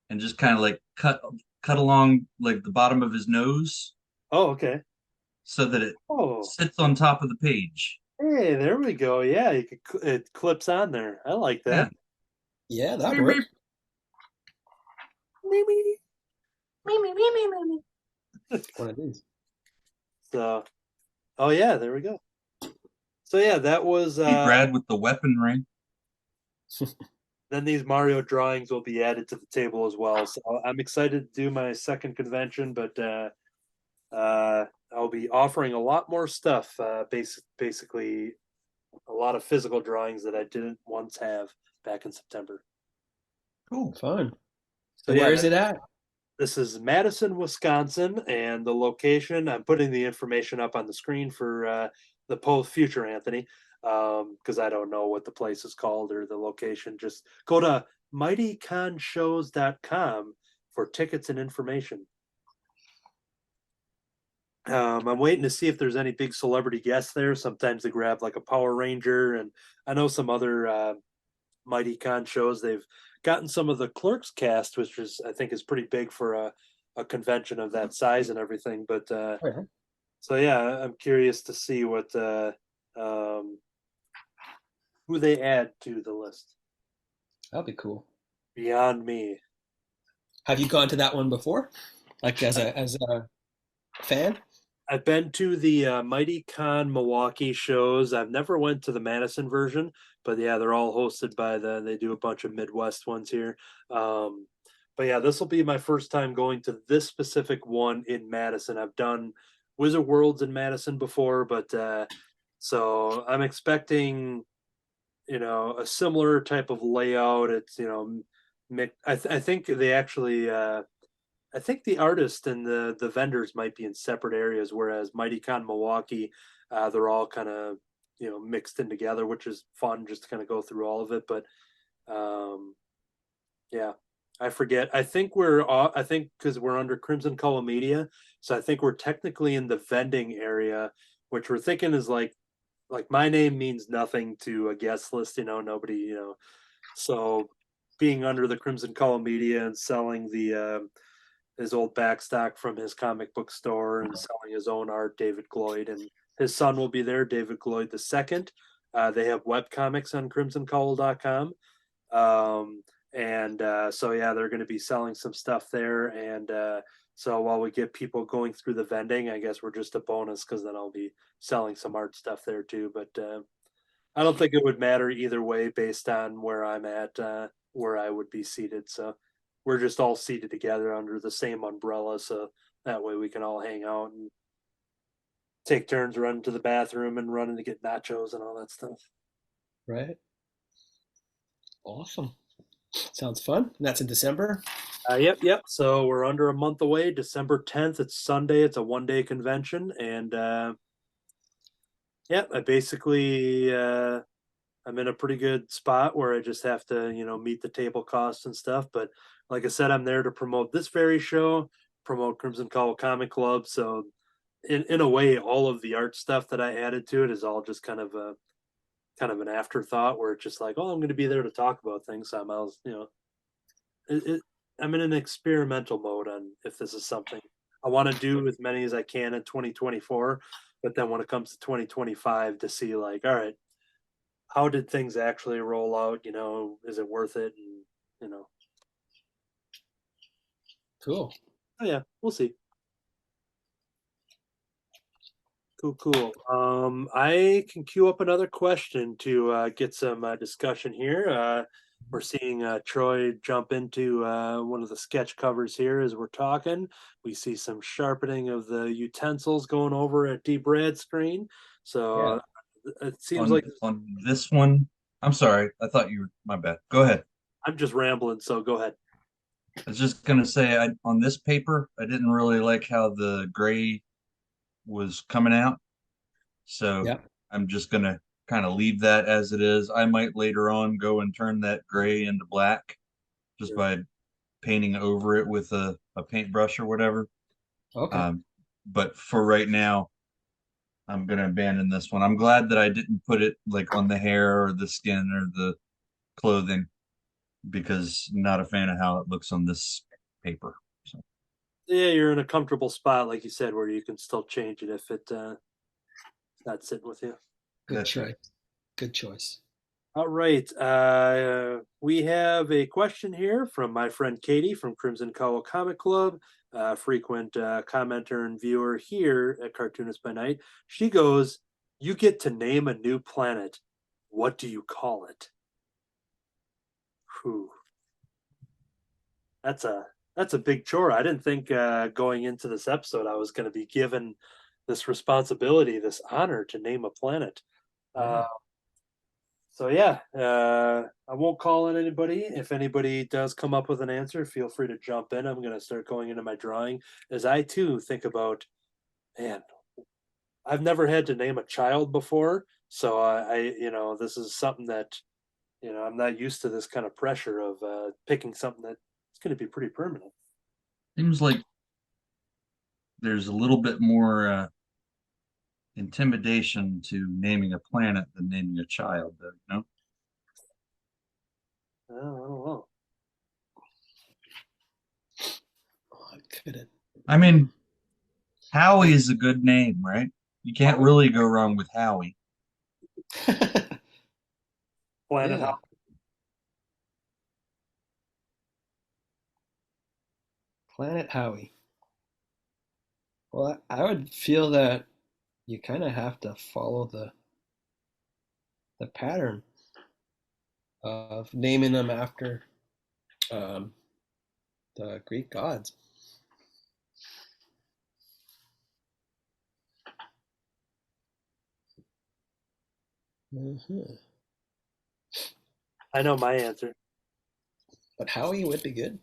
and just kind of like cut along like the bottom of his nose Oh, okay. so that it Oh, sits on top of the page. hey, there we go. Yeah, it clips on there. I like Yeah. that. Yeah, that Beep, works. beep. One of these. So, oh yeah, there we go. So yeah, that was Beat Brad with the weaponry. then these Mario drawings will be added to the table as well. So I'm excited to do my second convention, but I'll be offering a lot more stuff. Basically, a lot of physical drawings that I didn't once have back in September. Cool. Fun. So And yeah, where is it at? this is Madison, Wisconsin, and the location. I'm putting the information up on the screen for the post future, Anthony, because I don't know what the place is called or the location. Just go to mightyconshows.com for tickets and information. I'm waiting to see if there's any big celebrity guests there. Sometimes they grab like a Power Ranger, and I know some other Mighty Con shows. They've gotten some of the Clerks cast, which is I think is pretty big for a convention of that size and everything. But Oh, yeah. so yeah, I'm curious to see what who they add to the list. That'll be cool. Beyond me. Have you gone to that one before? Like as a fan? I've been to the Mighty Con Milwaukee shows. I've never went to the Madison version, but yeah, they're all hosted by they do a bunch of Midwest ones here. But yeah, this will be my first time going to this specific one in Madison. I've done Wizard Worlds in Madison before, but so I'm expecting, a similar type of layout. It's, I think they actually, I think the artist and the vendors might be in separate areas, whereas MightyCon Milwaukee, they're all kind of mixed in together, which is fun just to kind of go through all of it. But yeah, I forget. I think because we're under Crimson Color Media, so I think we're technically in the vending area, which we're thinking is like my name means nothing to a guest list. Nobody. So being under the Crimson Color Media and selling the his old backstock from his comic book store and selling his own art, David Gloyd, and his son will be there, David Gloyd II. They have webcomics on crimsoncowl.com. So yeah, they're going to be selling some stuff there. And so while we get people going through the vending, I guess we're just a bonus because then I'll be selling some art stuff there too. But I don't think it would matter either way based on where I'm at, where I would be seated. So we're just all seated together under the same umbrella. So that way we can all hang out and take turns running to the bathroom and running to get nachos and all that stuff. Right. Awesome. Sounds fun. And that's in December. Yep. So we're under a month away. December 10th. It's Sunday. It's a 1-day convention, and yeah, I basically I'm in a pretty good spot where I just have to meet the table costs and stuff. But like I said, I'm there to promote this very show, promote Crimson Cowl Comic Club. So in a way, all of the art stuff that I added to it is all just kind of an afterthought where it's just like, oh, I'm going to be there to talk about things. So I'm in an experimental mode on if this is something I want to do as many as I can in 2024. But then when it comes to 2025, to see like, all right, how did things actually roll out? Is it worth it? And Cool. oh yeah, we'll see. Cool. I can queue up another question to get some discussion here. We're seeing Troy jump into one of the sketch covers here as we're talking. We see some sharpening of the utensils going over at D. Brad's screen. So Yeah. it seems like On this one, I'm sorry. I thought you were my bad. Go ahead. I'm just rambling. So go ahead. I was just gonna say on this paper, I didn't really like how the gray was coming out. So Yeah. I'm just gonna kind of leave that as it is. I might later on go and turn that gray into black just Sure. by painting over it with a paintbrush or whatever. Okay. But for right now, I'm gonna abandon this one. I'm glad that I didn't put it like on the hair or the skin or the clothing because I'm not a fan of how it looks on this paper. So Yeah, you're in a comfortable spot, like you said, where you can still change it if it's not sitting with you. Good that's choice. right. Good choice. All right. We have a question here from my friend Katie from Crimson Cowl Comic Club, frequent commenter and viewer here at Cartoonist by Night. She goes, "You get to name a new planet. What do you call it?" Whew. That's a big chore. I didn't think going into this episode I was going to be given this responsibility, this honor to name a planet. Uh, Yeah. So yeah, I won't call on anybody. If anybody does come up with an answer, feel free to jump in. I'm gonna start going into my drawing as I too think about, man, I've never had to name a child before, so this is something that I'm not used to this kind of pressure of picking something that's going to be pretty permanent. Seems like there's a little bit more intimidation to naming a planet than naming a child, though, you know? I don't know. Oh, I couldn't. I mean, Howie is a good name, right? You can't really go wrong with Howie. Planet Yeah. Planet Howie. Well, I would feel that you kind of have to follow the pattern of naming them after um, the Greek gods. Mhm. I know my answer. But Howie would be good.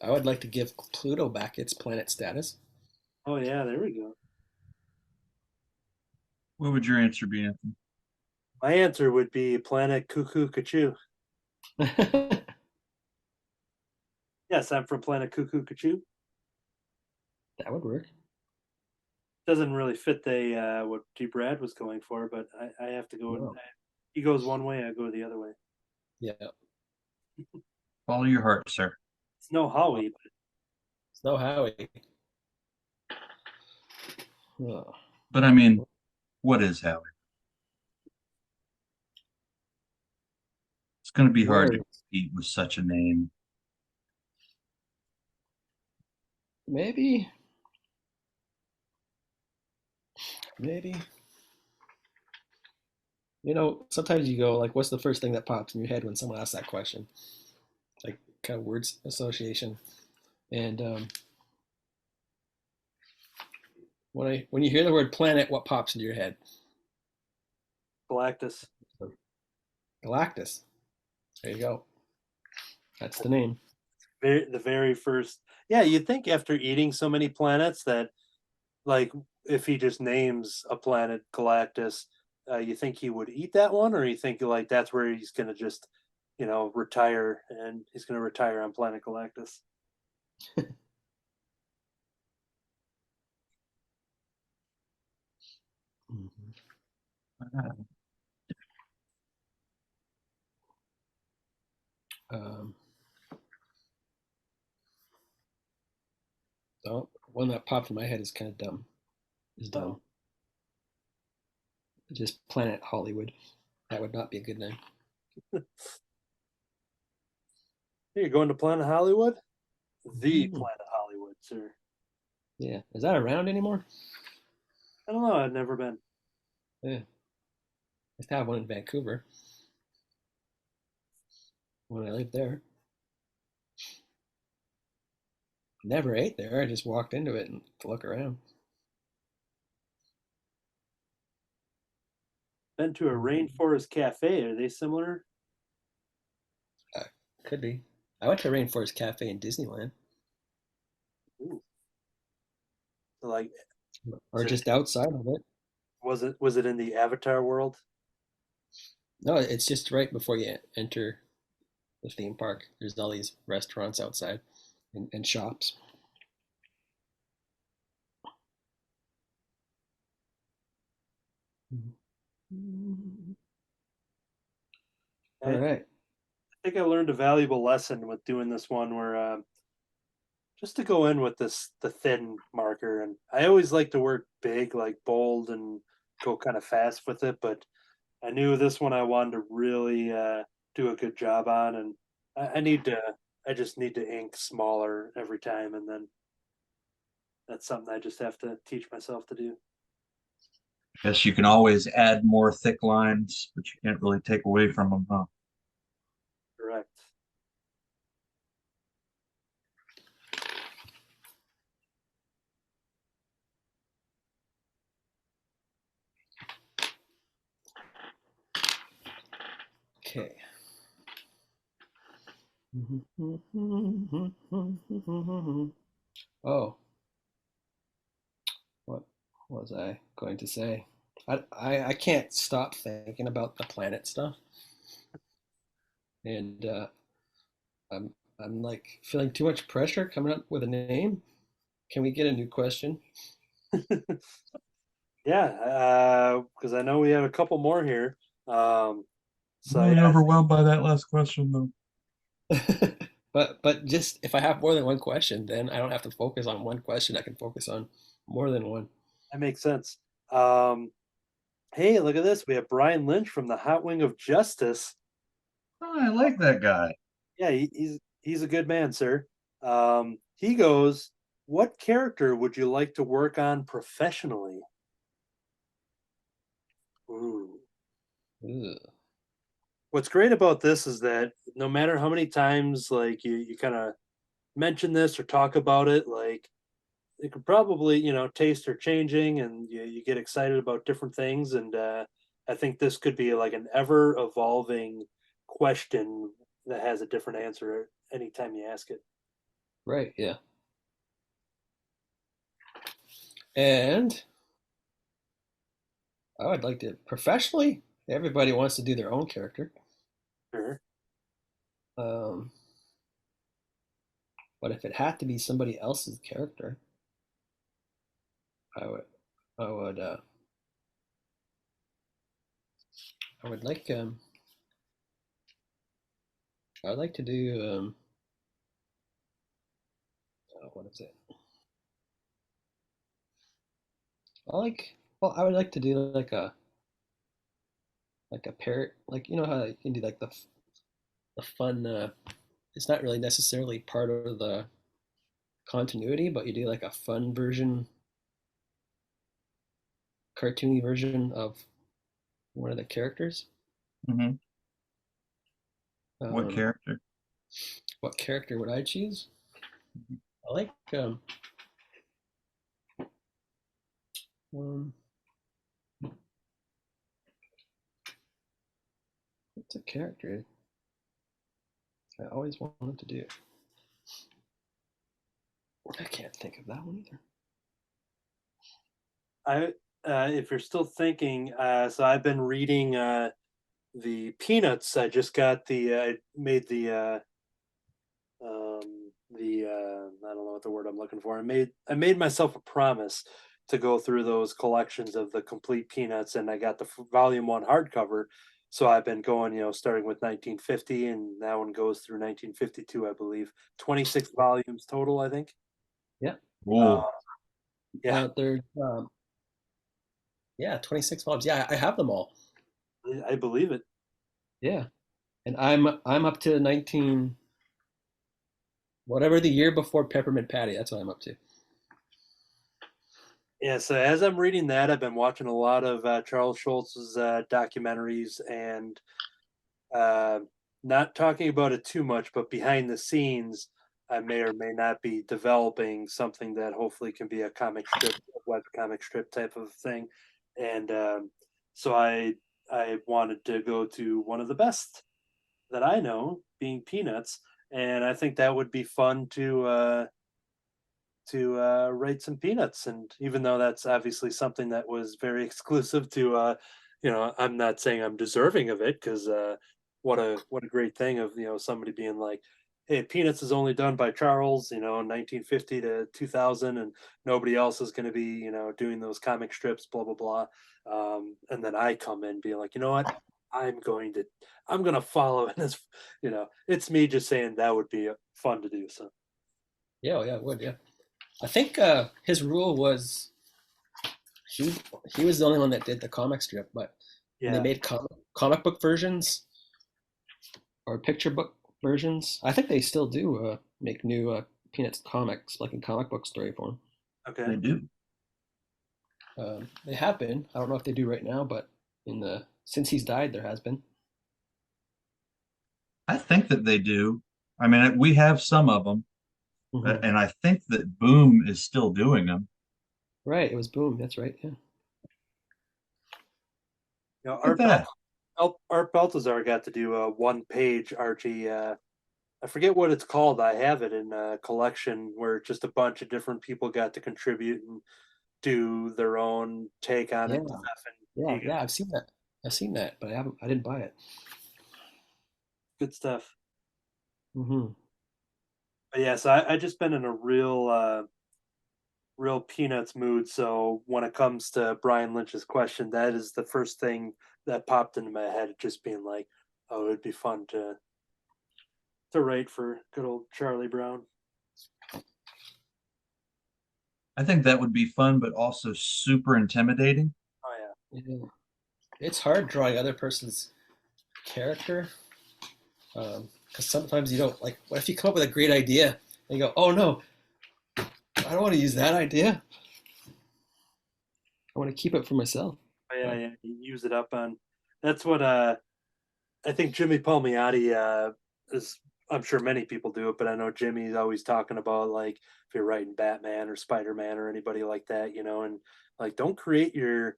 I would like to give Pluto back its planet status. Oh yeah, there we go. What would your answer be, Anthony? My answer would be Planet Cuckoo Cachoo. Yes, I'm from Planet Cuckoo Cachoo. That would work. Doesn't really fit the what G. Brad was going for, but I have to go. No. He goes one way, I go the other way. Yeah. Follow your heart, sir. It's no Howie, but Snow Howie. Oh. But I mean, What is Howie? It's going to be hard to Words. compete with such a name. Maybe. Maybe. Sometimes you go like, what's the first thing that pops in your head when someone asks that question? Like kind of words association. And when you hear the word planet, what pops into your head? Galactus. Galactus. There you go. That's the name. The very first. Yeah, you'd think after eating so many planets that, like, if he just names a planet Galactus, you think he would eat that one, or you think like that's where he's gonna just, retire, and he's gonna retire on planet Galactus. Mhm. Um, one that popped in my head is kind of dumb. Is Oh, dumb. Just Planet Hollywood. That would not be a good name. you're going to Planet Hollywood, the Mhm. Planet Hollywood, sir. Yeah. Is that around anymore? I don't know. I've never been. Yeah. I used to have one in Vancouver when I lived there. Never ate there. I just walked into it and to look around. Been to a Mhm. rainforest cafe. Are they similar? Uh, could be. I went to Rainforest Cafe in Disneyland, Ooh. So, like, or is it just outside of it. was it in the Avatar world? No, it's just right before you enter the theme park. There's all these restaurants outside and shops. Mhm. All I right. think I learned a valuable lesson with doing this one, where just to go in with the thin marker, and I always like to work big, like bold, and go kind of fast with it. But I knew this one I wanted to really do a good job on, and I need to. I just need to ink smaller every time, and then that's something I just have to teach myself to do. Guess you can always add more thick lines, but you can't really take away from them, huh? Correct. Okay. Oh, what was I going to say? I can't stop thinking about the planet stuff, and I'm I'm like feeling too much pressure coming up with a name. Can we get a new question? Yeah, because I know we have a couple more here. Um, I'm so really yeah, overwhelmed by that last question, though. But just if I have more than one question, then I don't have to focus on one question. I can focus on more than one. that makes sense. Um, hey, look at this. We have Brian Lynch from the Hot Wing of Justice. Oh, I like that guy. Yeah, he's a good man, sir. He goes, "What character would you like to work on professionally?" Ooh. Ugh. What's great about this is that no matter how many times like you kind of mention this or talk about it, like it could probably taste are changing, and you get excited about different things, and I think this could be like an ever evolving question that has a different answer anytime you ask it. Right, yeah. And I would like to professionally, everybody wants to do their own character. Sure. Um, but if it had to be somebody else's character, I would I would I would like I would like to do what is it? I like Well, I would like to do like a parrot, like you know how you can do like the fun. It's not really necessarily part of the continuity, but you do like a fun version, cartoony version of one of the characters. Hmm. What Um, character? what character would I choose? I like um, what's a character I always wanted to do. I can't think of that one either. I if you're still thinking, so I've been reading the Peanuts. I just got I made I don't know what the word I'm looking for. I made myself a promise to go through those collections of the complete Peanuts, and I got the volume one hardcover. So I've been going, starting with 1950, and that one goes through 1952, I believe. 26 volumes total, I think. Yeah, Uh, Oh, yeah, there's yeah, 26 volumes. Yeah, I have them all. I believe it. Yeah, and I'm up to 19 whatever the year before Peppermint Patty. That's what I'm up to. Yeah, so as I'm reading that, I've been watching a lot of Charles Schultz's documentaries and uh, not talking about it too much, but behind the scenes, I may or may not be developing something that hopefully can be a comic strip, a web comic strip type of thing. And so I wanted to go to one of the best that I know, being Peanuts, and I think that would be fun to rate some peanuts. And even though that's obviously something that was very exclusive to, I'm not saying I'm deserving of it because what a great thing of somebody being like, hey, Peanuts is only done by Charles, 1950 to 2000, and nobody else is going to be doing those comic strips, blah blah blah. And then I come in being like, you know what? I'm going to I'm going to follow in this. It's me just saying that would be fun to do. So Yeah, yeah, it would. Yeah, I think his rule was he he was the only one that did the comic strip, but when they yeah. made comic book versions or picture book versions, I think they still do make new Peanuts comics, like in comic book story form. Okay. they do. They have been. I don't know if they do right now, but in the since he's died, there has been. I think that they do. I mean, we have some of them, Hmm. and I think that Boom is still doing them. Right, it was Boom. That's right. Yeah. Look at that. Art Baltazar got to do a one page Archie. I forget what it's called. I have it in a collection where just a bunch of different people got to contribute and do their own take on it Yeah. and stuff. And Yeah. he got Yeah. I've seen that. I've seen that, but I haven't. I didn't buy it. good stuff. Hmm. But yeah, so I just been in a real Peanuts mood. So when it comes to Brian Lynch's question, that is the first thing that popped into my head, just being like, oh, it'd be fun to write for good old Charlie Brown. I think that would be fun, but also super intimidating. Oh yeah. Yeah. It's hard drawing other person's character because sometimes you don't like. What if you come up with a great idea and you go, "Oh no, I don't want to use that idea. I want to keep it for myself." Yeah, But yeah, you use it up on. That's what I think Jimmy Palmiotti is. I'm sure many people do it, but I know Jimmy's always talking about like if you're writing Batman or Spider Man or anybody like that, and like don't create your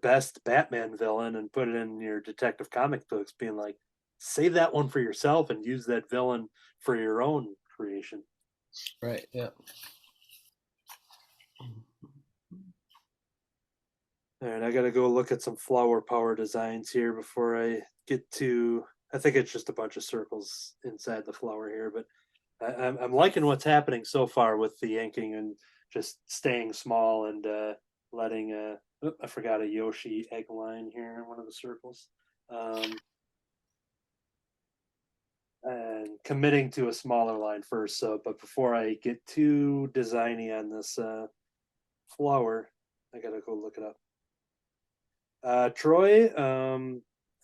best Batman villain and put it in your Detective Comic books, being like save that one for yourself and use that villain for your own creation. right, yeah. All right, I gotta go look at some flower power designs here before I get to. I think it's just a bunch of circles inside the flower here, but I'm liking what's happening so far with the inking and just staying small and letting. I forgot a Yoshi egg line here in one of the circles, um, and committing to a smaller line first. So, but before I get too designy on this flower, I gotta go look it up. Troy,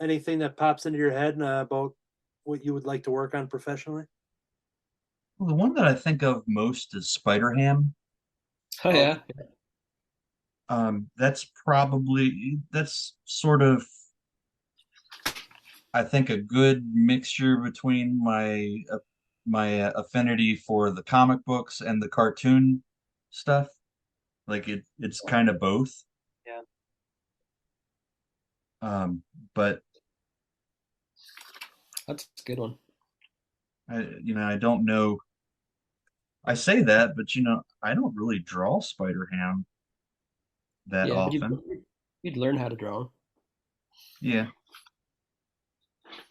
anything that pops into your head about what you would like to work on professionally? Well, the one that I think of most is Spider Ham. Oh Oh, yeah. That's sort of, I think, a good mixture between my affinity for the comic books and the cartoon stuff. Like it's kind of both. yeah. Um, but That's a good one. I don't know. I say that, but I don't really draw Spider Ham that Yeah, but often. you'd learn how to draw 'em. Yeah.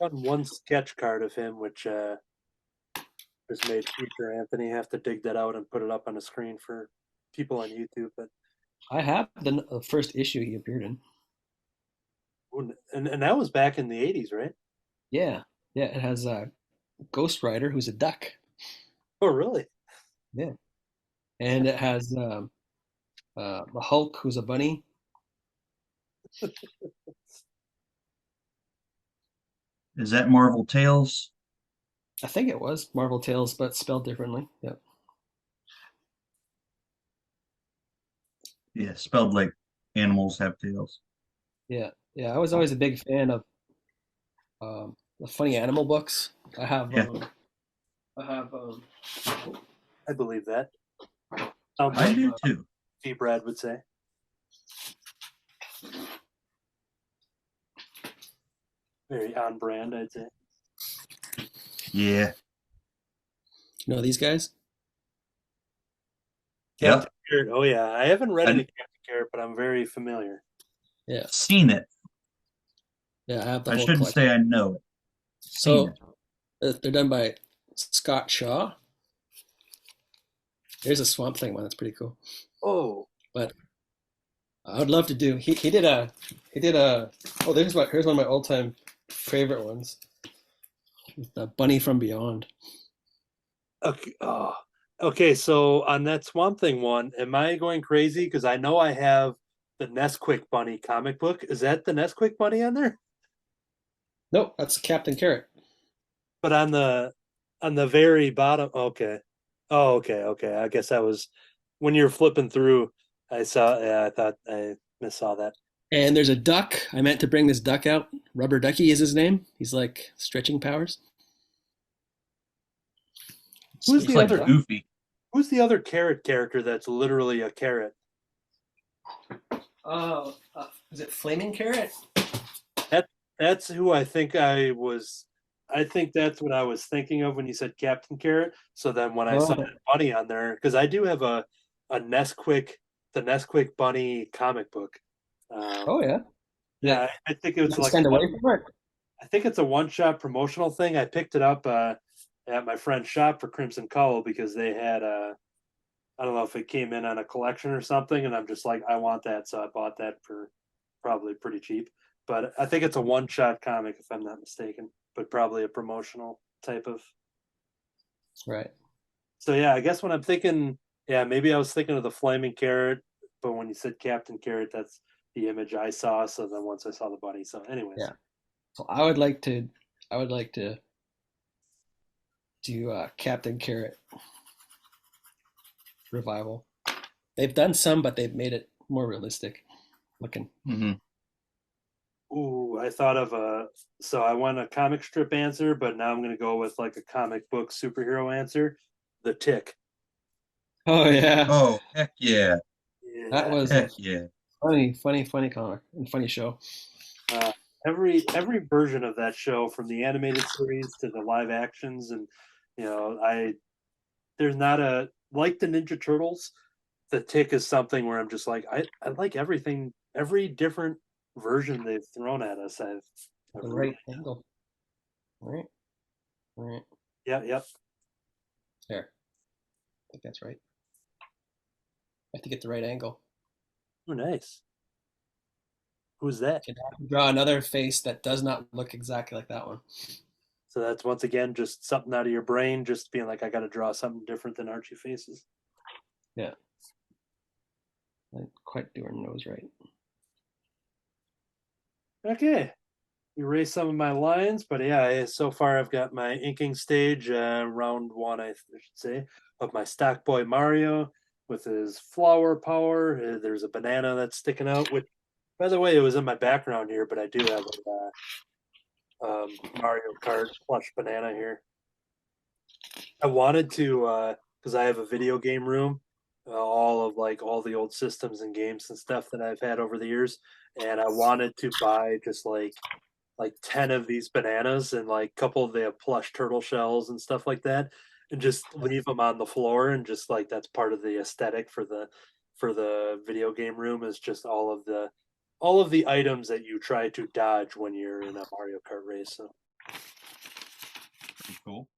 Done one sketch card of him, which just made future Anthony have to dig that out and put it up on the screen for people on YouTube. But I have the first issue he appeared in. and that was back in the '80s, right? Yeah, yeah. It has Ghost Rider, who's a duck. Oh, really? Yeah, and it has the Hulk, who's a bunny. Is that Marvel Tales? I think it was Marvel Tales, but spelled differently. Yep. Yeah, spelled like animals have tails. Yeah, yeah. I was always a big fan of the funny animal books. I have Yeah, I have I believe that. Sounds I like do too. T. Brad would say. Very on brand, I'd say. Yeah. these guys. Yep. Captain Carrot. Oh yeah, I haven't read any I've Captain Carrot, but I'm very familiar. Yeah, seen it. yeah. I have the I whole shouldn't collection. say I know it. Seen So it. they're done by Scott Shaw. There's a Swamp Thing one that's pretty cool. Oh, But I would love to do. He did a. Oh, here's one of my all time favorite ones. The Bunny from Beyond. okay. Oh, okay. So on that Swamp Thing one, am I going crazy? Because I know I have the Nesquik Bunny comic book. Is that the Nesquik Bunny on there? Nope, that's Captain Carrot. But on the very bottom. Okay. Oh, okay, okay. I guess that was when you were flipping through. I saw. Yeah, I thought I missaw that. And there's a duck. I meant to bring this duck out. Rubber Ducky is his name. He's like stretching powers. Who's Looks the like other? Duck. Goofy. Who's the other carrot character that's literally a carrot? Oh, is it Flaming Carrot? That that's who I think I was. I think that's what I was thinking of when you said Captain Carrot. So then when I saw Oh, that bunny on there, because I do have a Nesquik, the Nesquik bunny comic book. Um, oh yeah. yeah, Yeah. I think You it's can like stand away from it. I think it's a one-shot promotional thing. I picked it up at my friend's shop for Crimson Cowl because they had I don't know if it came in on a collection or something, and I'm just like, I want that, so I bought that for probably pretty cheap. But I think it's a one-shot comic, if I'm not mistaken, but probably a promotional type of. Right. So yeah, I guess when I'm thinking, yeah, maybe I was thinking of the flaming carrot, but when you said Captain Carrot, that's the image I saw. So then once I saw the bunny, so anyways, Yeah. So I would like to do Captain Carrot revival. They've done some, but they've made it more realistic looking. Hmm. ooh, I thought of a. So I want a comic strip answer, but now I'm gonna go with like a comic book superhero answer. The Tick. Oh yeah, Oh, heck yeah. that Yeah. was a Heck yeah. funny comic and funny show. Uh, every version of that show, from the animated series to the live actions, and I there's not a like the Ninja Turtles. The Tick is something where I'm just like I like everything, every different version they've thrown at us. I've The really right angle. Right, right yep. there. I think that's right. I have to get the right angle. Oh, nice. Who's that? Can draw another face that does not look exactly like that one. So that's once again just something out of your brain, just being like, I got to draw something different than Archie faces. Yeah. I didn't quite do her nose right. Okay. Erase some of my lines, but yeah, so far I've got my inking stage, round one, I should say, of my stock boy Mario with his flower power. There's a banana that's sticking out, which, by the way, it was in my background here, but I do have a Mario Kart plush banana here. I wanted to, because I have a video game room, all of like all the old systems and games and stuff that I've had over the years, and I wanted to buy just like 10 of these bananas and like a couple of the plush turtle shells and stuff like that, and just leave them on the floor, and just like that's part of the aesthetic for the video game room, is just all of the items that you try to dodge when you're in a Mario Kart race. So. Pretty cool.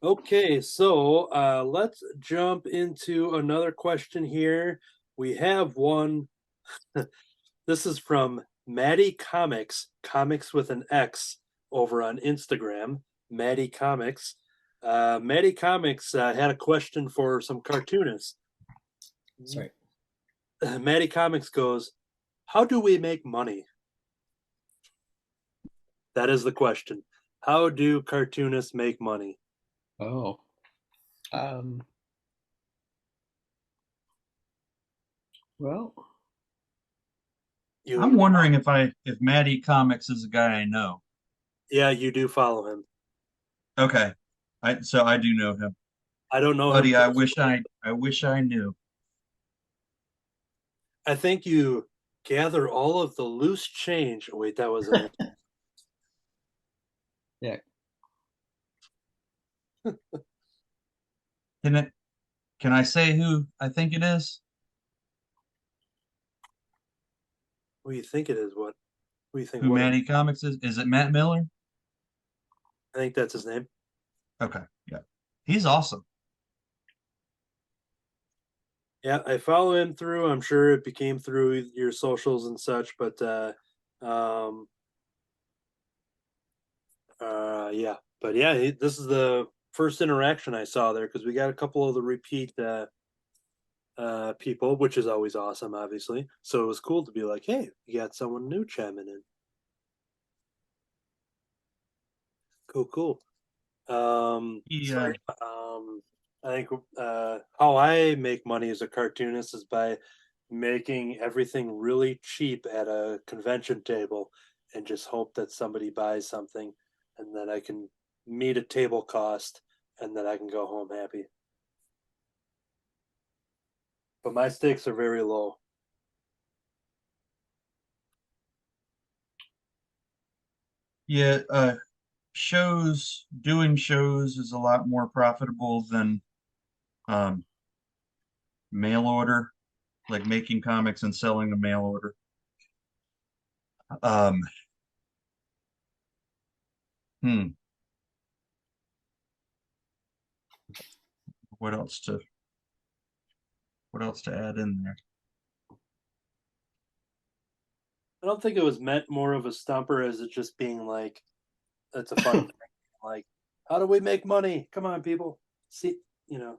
Okay, so let's jump into another question here. We have one. This is from Maddie Comics, comics with an X, over on Instagram. Maddie Comics. Maddie Comics had a question for some cartoonists. Sorry. Maddie Comics goes, "How do we make money?" That is the question. How do cartoonists make money? Oh. Um, well, I'm wondering if Maddie Comics is a guy I know. Yeah, you do follow him. Okay. So I do know him. I don't know him Buddy, personally. I wish I knew. I think you gather all of the loose change. Oh, wait, that was a. yeah. Can I say who I think it is? What do you think it is? What? What do you think? Who What? Maddie Comics is? Is it Matt Miller? I think that's his name. Okay. Yeah. He's awesome. Yeah, I follow him through. I'm sure it became through your socials and such, but um, yeah, but yeah, this is the first interaction I saw there, because we got a couple of the repeat people, which is always awesome, obviously. So it was cool to be like, hey, you got someone new chiming in. Cool, cool. He So I think how I make money as a cartoonist is by making everything really cheap at a convention table, and just hope that somebody buys something, and then I can meet a table cost, and then I can go home happy. But my stakes are very low. yeah, doing shows is a lot more profitable than um mail order, like making comics and selling a mail order. Um, hmm, what else to what else to add in there? I don't think it was meant more of a stumper as it just being like, it's a fun thing. Like, how do we make money? Come on, people. See, you know,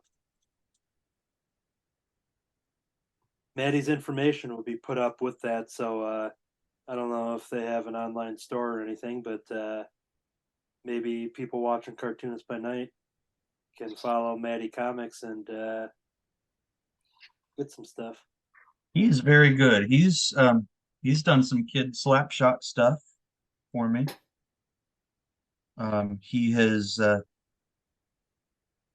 Maddie's information will be put up with that. So I don't know if they have an online store or anything, but maybe people watching Cartoonist by Night can follow Maddie Comics and get some stuff. He's very good. He's done some kid slapshot stuff for me. He has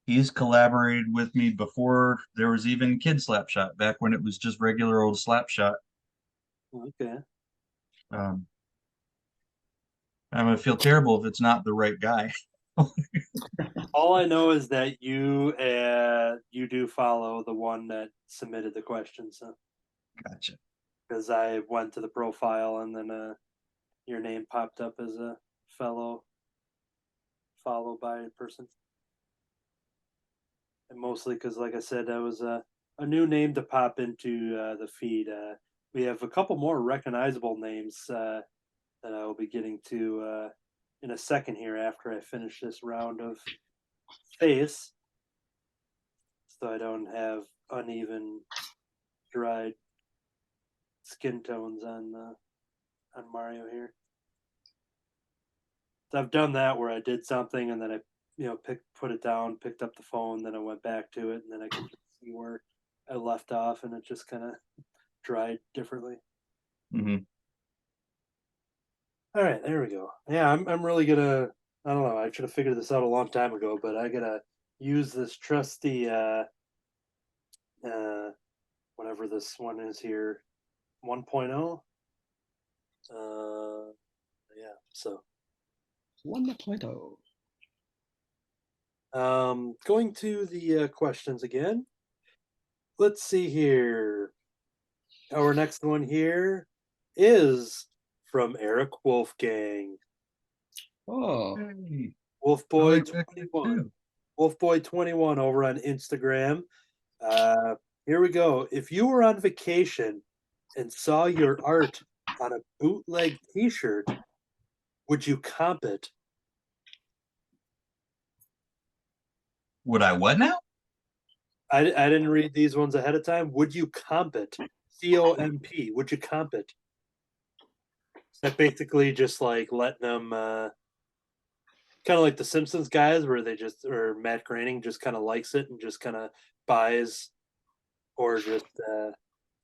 he's collaborated with me before there was even kid slapshot, back when it was just regular old slapshot. Okay. Um, I'm gonna feel terrible if it's not the right guy. All I know is that you do follow the one that submitted the question, so Gotcha. because I went to the profile, and then your name popped up as a fellow followed by person, and mostly because, like I said, that was a new name to pop into the feed. We have a couple more recognizable names that I will be getting to in a second here after I finish this round of face, so I don't have uneven dried skin tones on Mario here. So I've done that where I did something and then I put it down, picked up the phone, then I went back to it, and then I could just see where I left off, and it just kind of dried differently. Mhm. All right, there we go. Yeah, I'm really gonna. I don't know. I should have figured this out a long time ago, but I gotta use this trusty uh whatever this one is here, 1.0. Yeah. So 1.0. going to the questions again. Let's see here. Our next one here is from Eric Wolfgang. Oh, Hey, I Wolfboy like that kid 21. too. Wolfboy21 over on Instagram. Uh, Here we go. If you were on vacation and saw your art on a bootleg T-shirt, would you comp it? Would I what now? I didn't read these ones ahead of time. Would you comp it? COMP. Would you comp it? Is that basically just like letting them, kind of like the Simpsons guys, where they just, or Matt Groening just kind of likes it and just kind of buys, or just,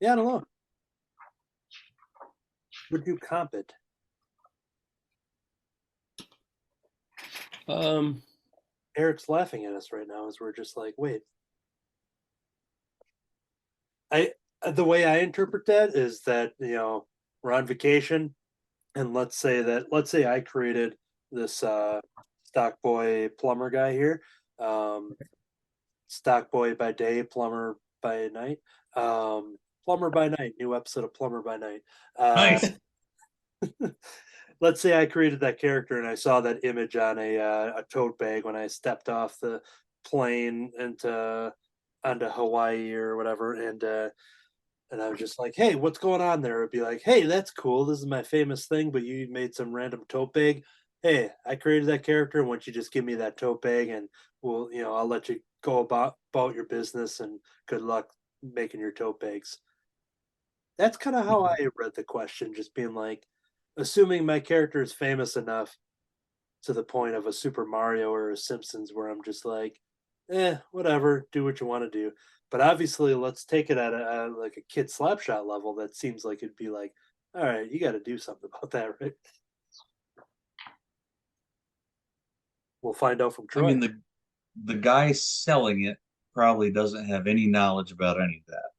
yeah, I don't know. Would you comp it? um, Eric's laughing at us right now as we're just like, wait. I The way I interpret that is that we're on vacation, and let's say I created this stock boy plumber guy here, um, stock boy by day, plumber by night, plumber by night. New episode of Plumber by Night. Uh, Nice. let's say I created that character and I saw that image on a tote bag when I stepped off the plane into onto Hawaii or whatever, and I was just like, "Hey, what's going on there?" It'd be like, "Hey, that's cool. This is my famous thing, but you made some random tote bag. Hey, I created that character. Why don't you just give me that tote bag, and I'll let you go about your business, and good luck making your tote bags." That's kind of how I read the question, just being like, assuming my character is famous enough to the point of a Super Mario or a Simpsons, where I'm just like, whatever, do what you want to do. But obviously, let's take it at like a kid slapshot level. That seems like it'd be like, all right, you got to do something about that, right? We'll find out from I Troy. mean, the guy selling it probably doesn't have any knowledge about any of that.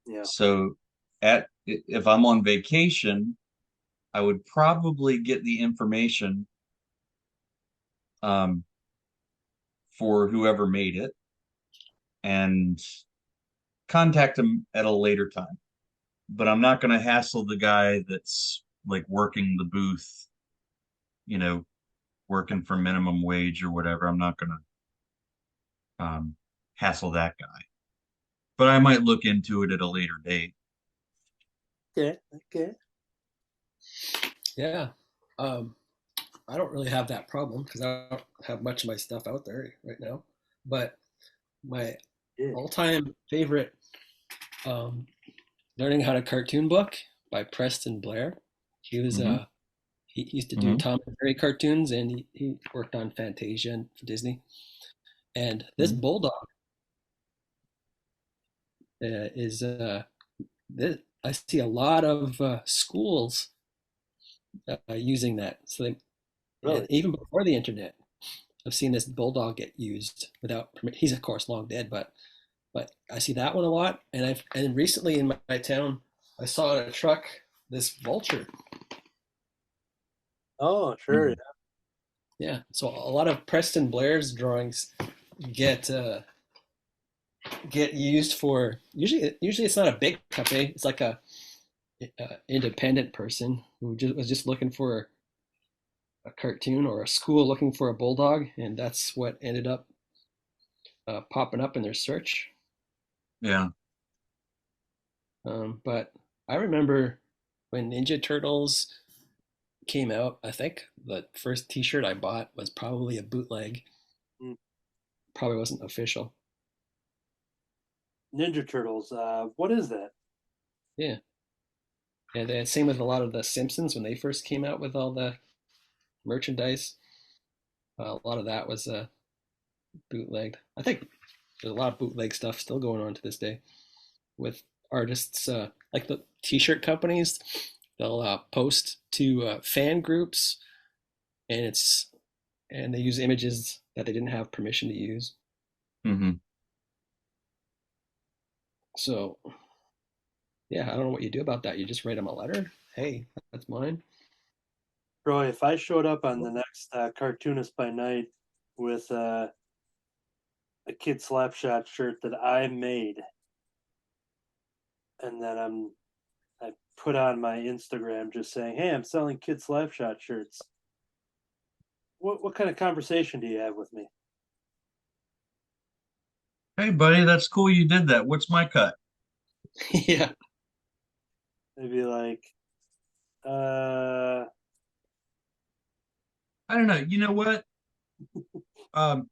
Yeah. So if I'm on vacation, I would probably get the information um, for whoever made it and contact him at a later time. But I'm not going to hassle the guy that's like working the booth, you know, working for minimum wage or whatever. I'm not going to hassle that guy. But I might look into it at a later date. Okay. Okay. yeah. Um, I don't really have that problem because I don't have much of my stuff out there right now. But my Yeah. all-time favorite um, learning how to cartoon book by Preston Blair. He was Hmm. he used to do Hmm. Tom and Jerry cartoons, and he worked on Fantasia and for Disney. And this Hmm. bulldog is this, I see a lot of schools using that. So they, and Really? even before the internet, I've seen this bulldog get used without permit. He's of course long dead, but I see that one a lot. And recently in my town, I saw in a truck this vulture. Oh, sure. Yeah, so a lot of Preston Blair's drawings get get used for usually it's not a big company. It's like a independent person who was just looking for a cartoon or a school looking for a bulldog, and that's what ended up popping up in their search. Yeah. But I remember when Ninja Turtles came out, I think the first T-shirt I bought was probably a bootleg. Mm. Probably wasn't official. Ninja Turtles. What is that? Yeah. And then same with a lot of the Simpsons when they first came out with all the merchandise. A lot of that was bootlegged. I think there's a lot of bootleg stuff still going on to this day with artists like the t-shirt companies. They'll post to fan groups, and they use images that they didn't have permission to use. Hmm. So yeah, I don't know what you do about that. You just write them a letter. Hey, that's mine. Troy, if I showed up on the next Cartoonist by Night with a Kid Slapshot shirt that I made, and then I put on my Instagram just saying, "Hey, I'm selling Kid Slapshot shirts." What kind of conversation do you have with me? Hey, buddy, that's cool you did that. What's my cut? Yeah. They'd be like, uh, I don't know. You know what? Um,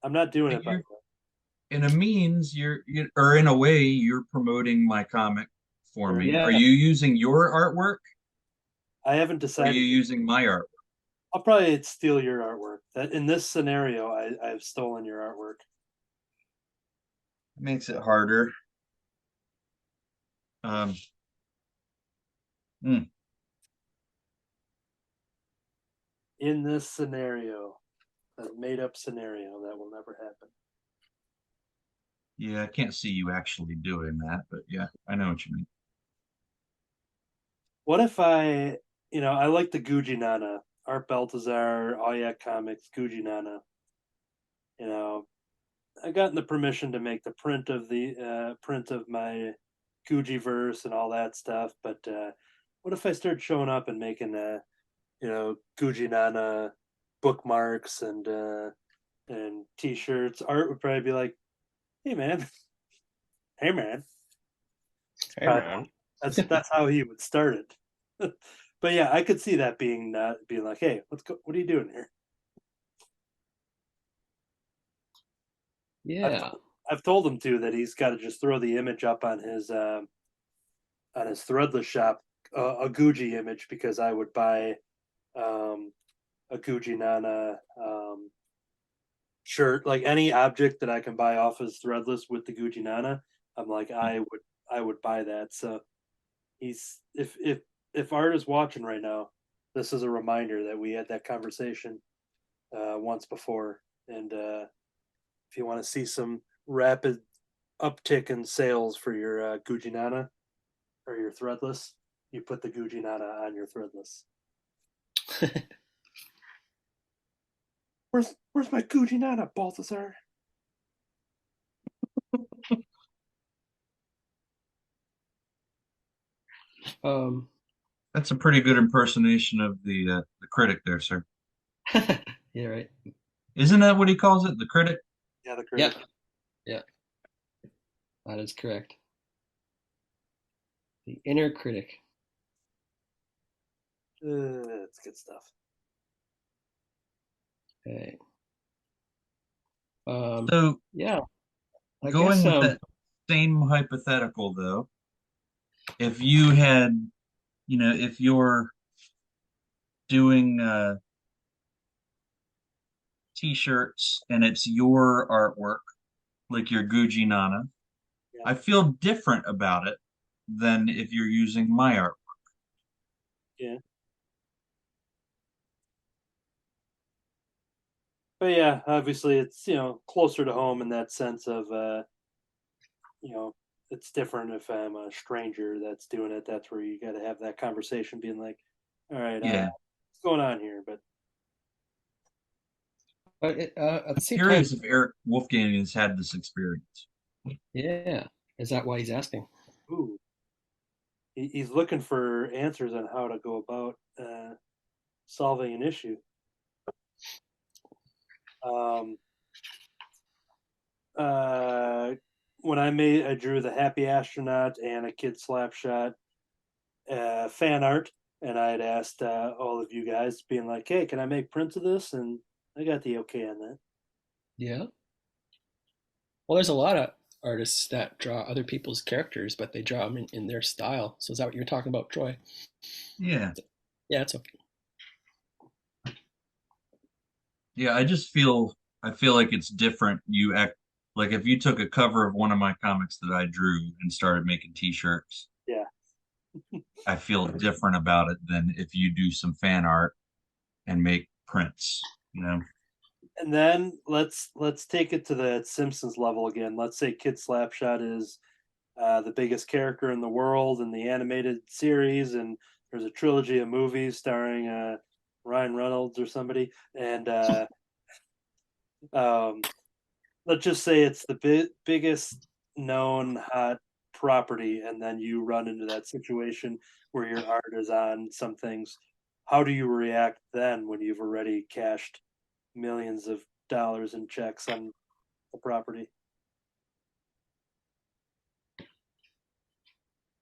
"I'm not doing it by you're in a means or in a way you're promoting my comic for sure." me. Are Yeah. you using your artwork? I haven't Or are you decided yet. using my artwork? I'll probably steal your artwork. That in this scenario, I've stolen your artwork. It makes it harder. Um, hmm, In this scenario, a made up scenario that will never happen. yeah, I can't see you actually doing that, but yeah, I know what you mean. What if I like the Gucci Nana, Art Baltazar, All Yeah Comics, Gucci Nana. You know, I gotten the permission to make the print of my Gucci verse and all that stuff. But what if I start showing up and making Gucci Nana bookmarks and T-shirts? Art would probably be like, "Hey man, hey man." Hey Probably man. that's how he would start it. But yeah, I could see that being not being like, "Hey, let's go. What are you doing here?" I've Yeah. I've told him to that he's got to just throw the image up on his Threadless shop, a Gucci image, because I would buy um, a Gucci Nana shirt, like any object that I can buy off his Threadless with the Gucci Nana. I'm like, I would buy that. So he's if Art is watching right now, this is a reminder that we had that conversation once before, and if you want to see some rapid uptick in sales for your Gucci Nana or your Threadless, you put the Gucci Nana on your Threadless. Where's my Gucci Nana, Balthazar? um, That's a pretty good impersonation of the critic there, sir. yeah, right. Isn't that what he calls it? The critic? Yeah, the Yeah, critic. yeah, that is correct. The inner critic. It's good stuff. Okay. Um, So yeah, I going guess with that same hypothetical though, if you had, if you're doing t-shirts and it's your artwork, like your Gucci Nana, Yeah, I feel different about it than if you're using my art. yeah. But yeah, obviously it's closer to home in that sense of you know it's different if I'm a stranger that's doing it. That's where you got to have that conversation, being like, all right, Yeah. what's going on here? But but at the I'm same time, curious if Eric Wolfgang has had this experience. yeah, is that why he's asking? ooh, he's looking for answers on how to go about solving an issue. Um, uh, when I drew the Happy Astronaut and a Kid Slapshot fan art, and I had asked all of you guys, being like, "Hey, can I make prints of this?" And I got the okay on that. Yeah. Well, there's a lot of artists that draw other people's characters, but they draw them in their style. So is that what you're talking about, Troy? Yeah. Yeah, it's okay. Yeah, I feel like it's different. You act like if you took a cover of one of my comics that I drew and started making t-shirts, Yeah. I feel different about it than if you do some fan art and make prints, you know? And then let's take it to the Simpsons level again. Let's say Kid Slapshot is the biggest character in the world in the animated series, and there's a trilogy of movies starring Ryan Reynolds or somebody. And um, let's just say it's the biggest known hot property, and then you run into that situation where your art is on some things. How do you react then when you've already cashed millions of dollars in checks on the property?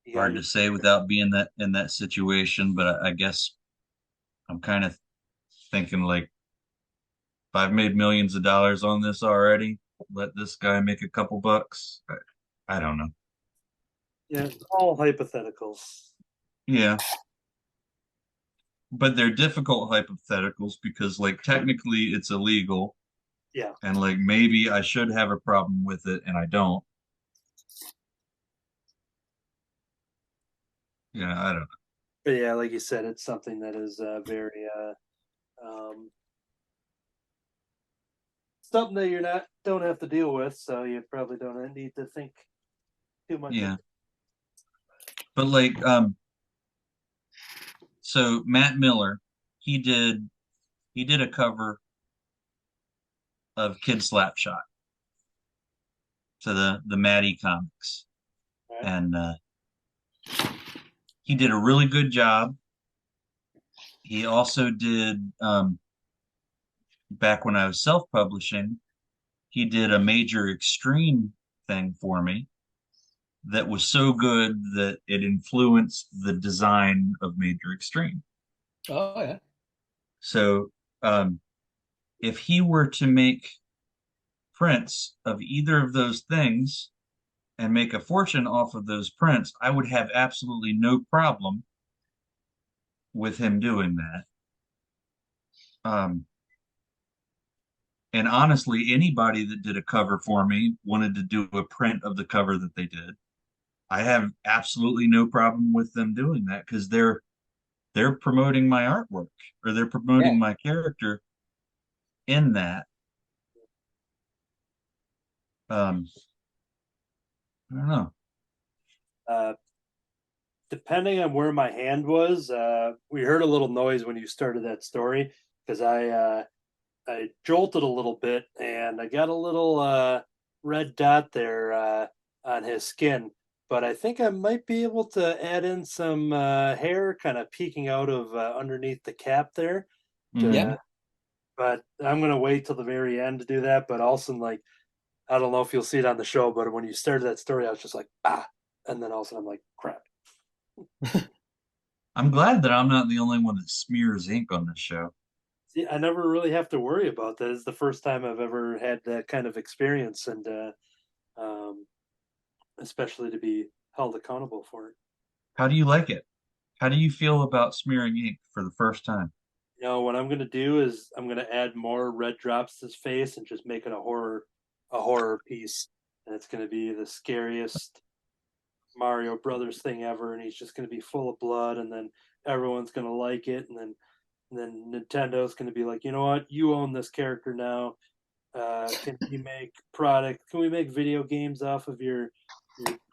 You got Hard your to say without being that in that situation, but I guess I'm kind of thinking like if I've made millions of dollars on this already, let this guy make a couple bucks. I don't know. yeah, it's all hypotheticals. Yeah, but they're difficult hypotheticals because like technically it's illegal Yeah, and like maybe I should have a problem with it and I don't. Yeah, I don't know. but yeah, like you said, it's something that is very um, something that you're not don't have to deal with, so you probably don't need to think too much Yeah, into. but like so Matt Miller, he did he did a cover of Kid Slapshot to the Maddie comics, Right? and he did a really good job. He also did back when I was self-publishing, he did a major extreme thing for me that was so good that it influenced the design of Major Extreme. Oh yeah. So um, if he were to make prints of either of those things and make a fortune off of those prints, I would have absolutely no problem with him doing that. Um, and honestly, anybody that did a cover for me wanted to do a print of the cover that they did. I have absolutely no problem with them doing that because they're promoting my artwork or they're Yeah. promoting my character in that. Um, I don't know. Uh, Depending on where my hand was, we heard a little noise when you started that story because I jolted a little bit and I got a little red dot there on his skin. But I think I might be able to add in some hair kind of peeking out of underneath the cap there. Yeah. Hmm. To, but I'm gonna wait till the very end to do that. But also, like, I don't know if you'll see it on the show, but when you started that story, I was just like, ah, and then all of a sudden I'm like, crap. I'm glad that I'm not the only one that smears ink on this show. See, I never really have to worry about that. It's the first time I've ever had that kind of experience, and um, especially to be held accountable for it. How do you like it? How do you feel about smearing ink for the first time? You know, what I'm gonna do is I'm gonna add more red drops to his face and just make it a horror piece, and it's gonna be the scariest Mario Brothers thing ever, and he's just gonna be full of blood, and then everyone's gonna like it, and then Nintendo's gonna be like, you know what, you own this character now. Can we make product? Can we make video games off of your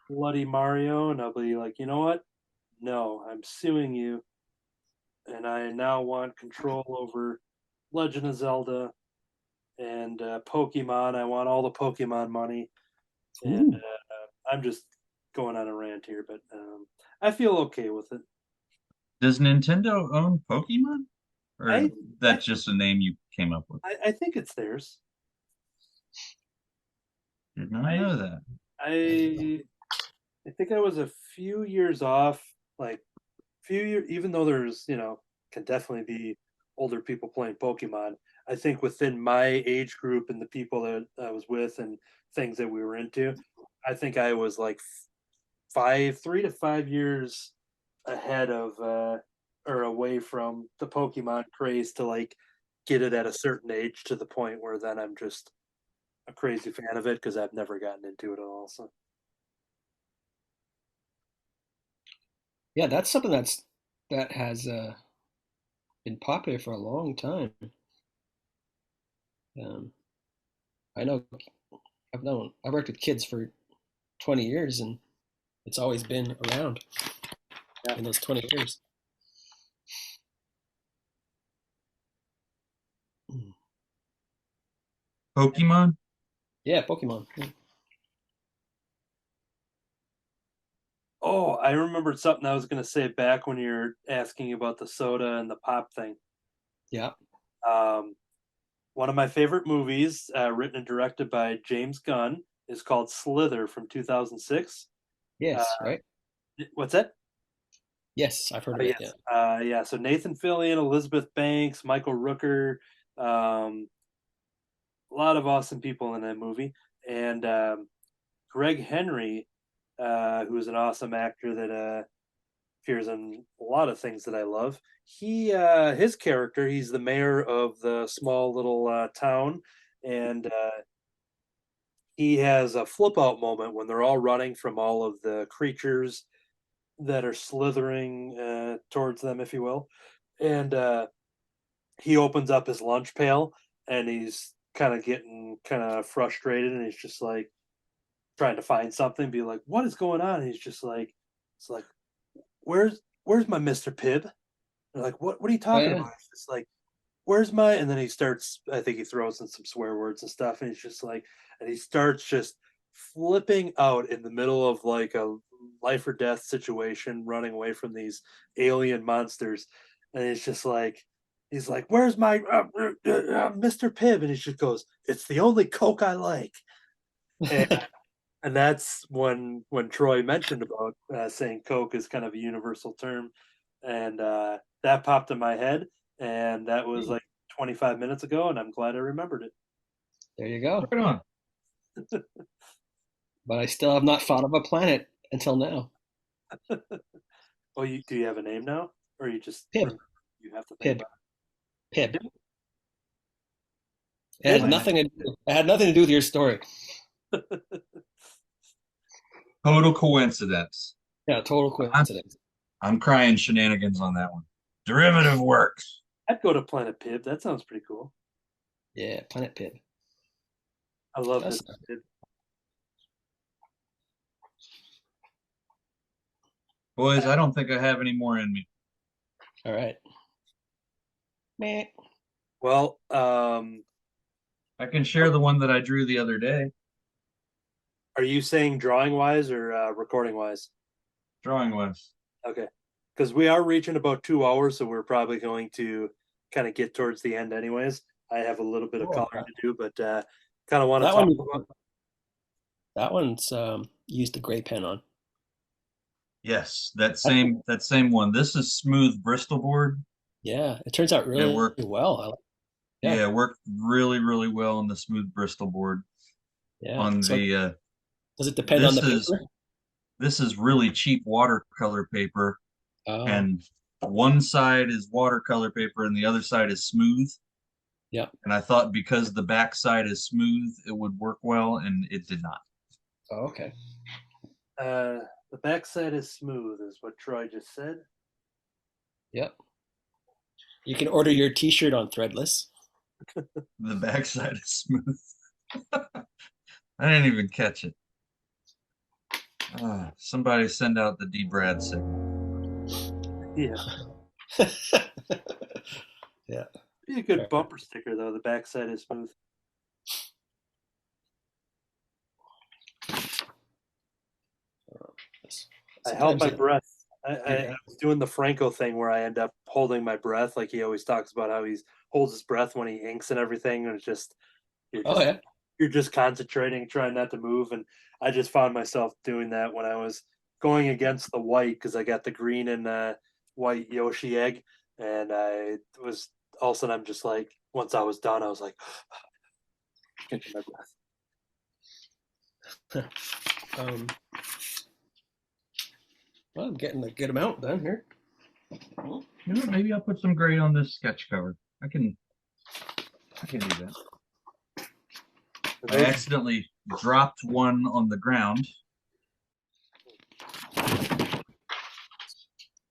bloody Mario? And I'll be like, you know what? No, I'm suing you, and I now want control over Legend of Zelda and Pokemon. I want all the Pokemon money, and Ooh. I'm just going on a rant here, but I feel okay with it. Does Nintendo own Pokemon? Or I I that's just a name you came up with? I think it's theirs. Did not I know that. I I think I was a few years off, like few years, even though there's, can definitely be older people playing Pokemon. I think within my age group and the people that I was with and things that we were into, I think I was like 3 to 5 years ahead of or away from the Pokemon craze to like get it at a certain age to the point where then I'm just a crazy fan of it because I've never gotten into it at all. So Yeah, that's something that has been popular for a long time. Um, I know I've worked with kids for 20 years, and it's always been around yeah. in those 20 years. Pokemon? Yeah, Pokemon. Oh, I remembered something I was going to say back when you're asking about the soda and the pop thing. Yeah. Um, One of my favorite movies, written and directed by James Gunn, is called Slither from 2006. Uh, Yes, right? what's that? Yes, I've heard Oh, of it. Yeah. yes. Yeah. So Nathan Fillion, Elizabeth Banks, Michael Rooker, um, a lot of awesome people in that movie, and Greg Henry, who is an awesome actor that appears in a lot of things that I love. His character, he's the mayor of the small little town, and he has a flip out moment when they're all running from all of the creatures that are slithering towards them, if you will. And he opens up his lunch pail and he's kind of getting kind of frustrated and he's just like trying to find something, be like, what is going on? And he's just like, it's like, where's my Mr. Pibb? They're like, what are you Oh talking yeah. about? It's like, where's my, and then he starts, I think he throws in some swear words and stuff, and he's just like, and he starts just flipping out in the middle of like a life or death situation, running away from these alien monsters. And it's just like, he's like, where's my Mr. Pibb? And he just goes, it's the only Coke I like. And and that's when Troy mentioned about saying Coke is kind of a universal term, and that popped in my head, and that was Hmm. like 25 minutes ago, and I'm glad I remembered There you go. Right on. it. But I still have not thought of a planet until now. Oh, do you have a name now, or you just Pib. remember you have to think Pib. about Pib. it? It had Pib? Planet. nothing to do, it had nothing to do with your story. Total coincidence. Yeah, total I'm, coincidence. I'm crying shenanigans on that one. Derivative works. I'd go to Planet Pib. That sounds pretty cool. Yeah, Planet Pib. I love That's Mr. Pib. Boys, I don't think I have any more in me. all right. Meh. Well, I can share the one that I drew the other day, are you saying drawing wise or recording wise? drawing was. Okay. Because we are reaching about 2 hours, so we're probably going to kind of get towards the end, anyways. I have a little bit of Cool. coloring to do, but kind of want to That talk one, about. that one's used a gray pen on. Yes, that same one. This is smooth Bristol board. Yeah, it turns out It really worked. well. Yeah, Yeah, it worked really, really well on the smooth Bristol board. yeah. On So the does it depend on this the is paper? this is really cheap watercolor paper, Oh, and one side is watercolor paper and the other side is smooth. yeah. And I thought because the back side is smooth, it would work well, and it did not. Oh, okay. The backside is smooth, is what Troy just said. Yep. You can order your T-shirt on Threadless. The back side is smooth. I didn't even catch it. Somebody send out the D Brad signal. Yeah. Yeah. Be a good Perfect. bumper sticker, though. The backside is smooth. I held Sometimes my it, breath. yeah. I was doing the Franco thing where I end up holding my breath, like he always talks about how he holds his breath when he inks and everything, and it's just you're Oh just yeah. you're just concentrating, trying not to move. And I just found myself doing that when I was going against the white because I got the green and white Yoshi egg, and I was all of a sudden I'm just like once I was done, I was like, catching my breath. Um, well, I'm getting a good amount done here. You know, maybe I'll put some gray on this sketch cover. I can do that. For I those, accidentally dropped one on the ground.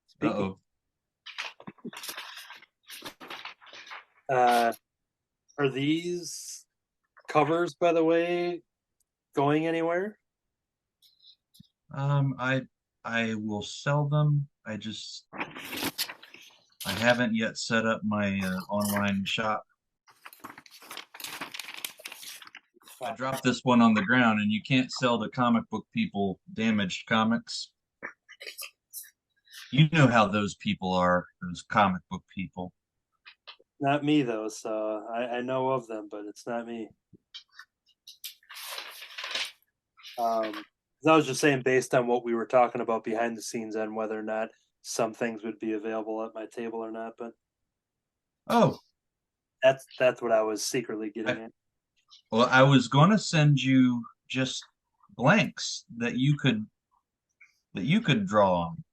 speaking, Uh-oh. are these covers, by the way, going anywhere? I will sell them. I haven't yet set up my online shop. I dropped this one on the ground, and you can't sell to comic book people damaged comics. You know how those people are, those comic book people. Not me though, so I know of them, but it's not me. 'Cause I was just saying, based on what we were talking about behind the scenes, and whether or not some things would be available at my table or not. But Oh, that's what I was secretly getting I, at. well, I was going to send you just blanks that you could draw on.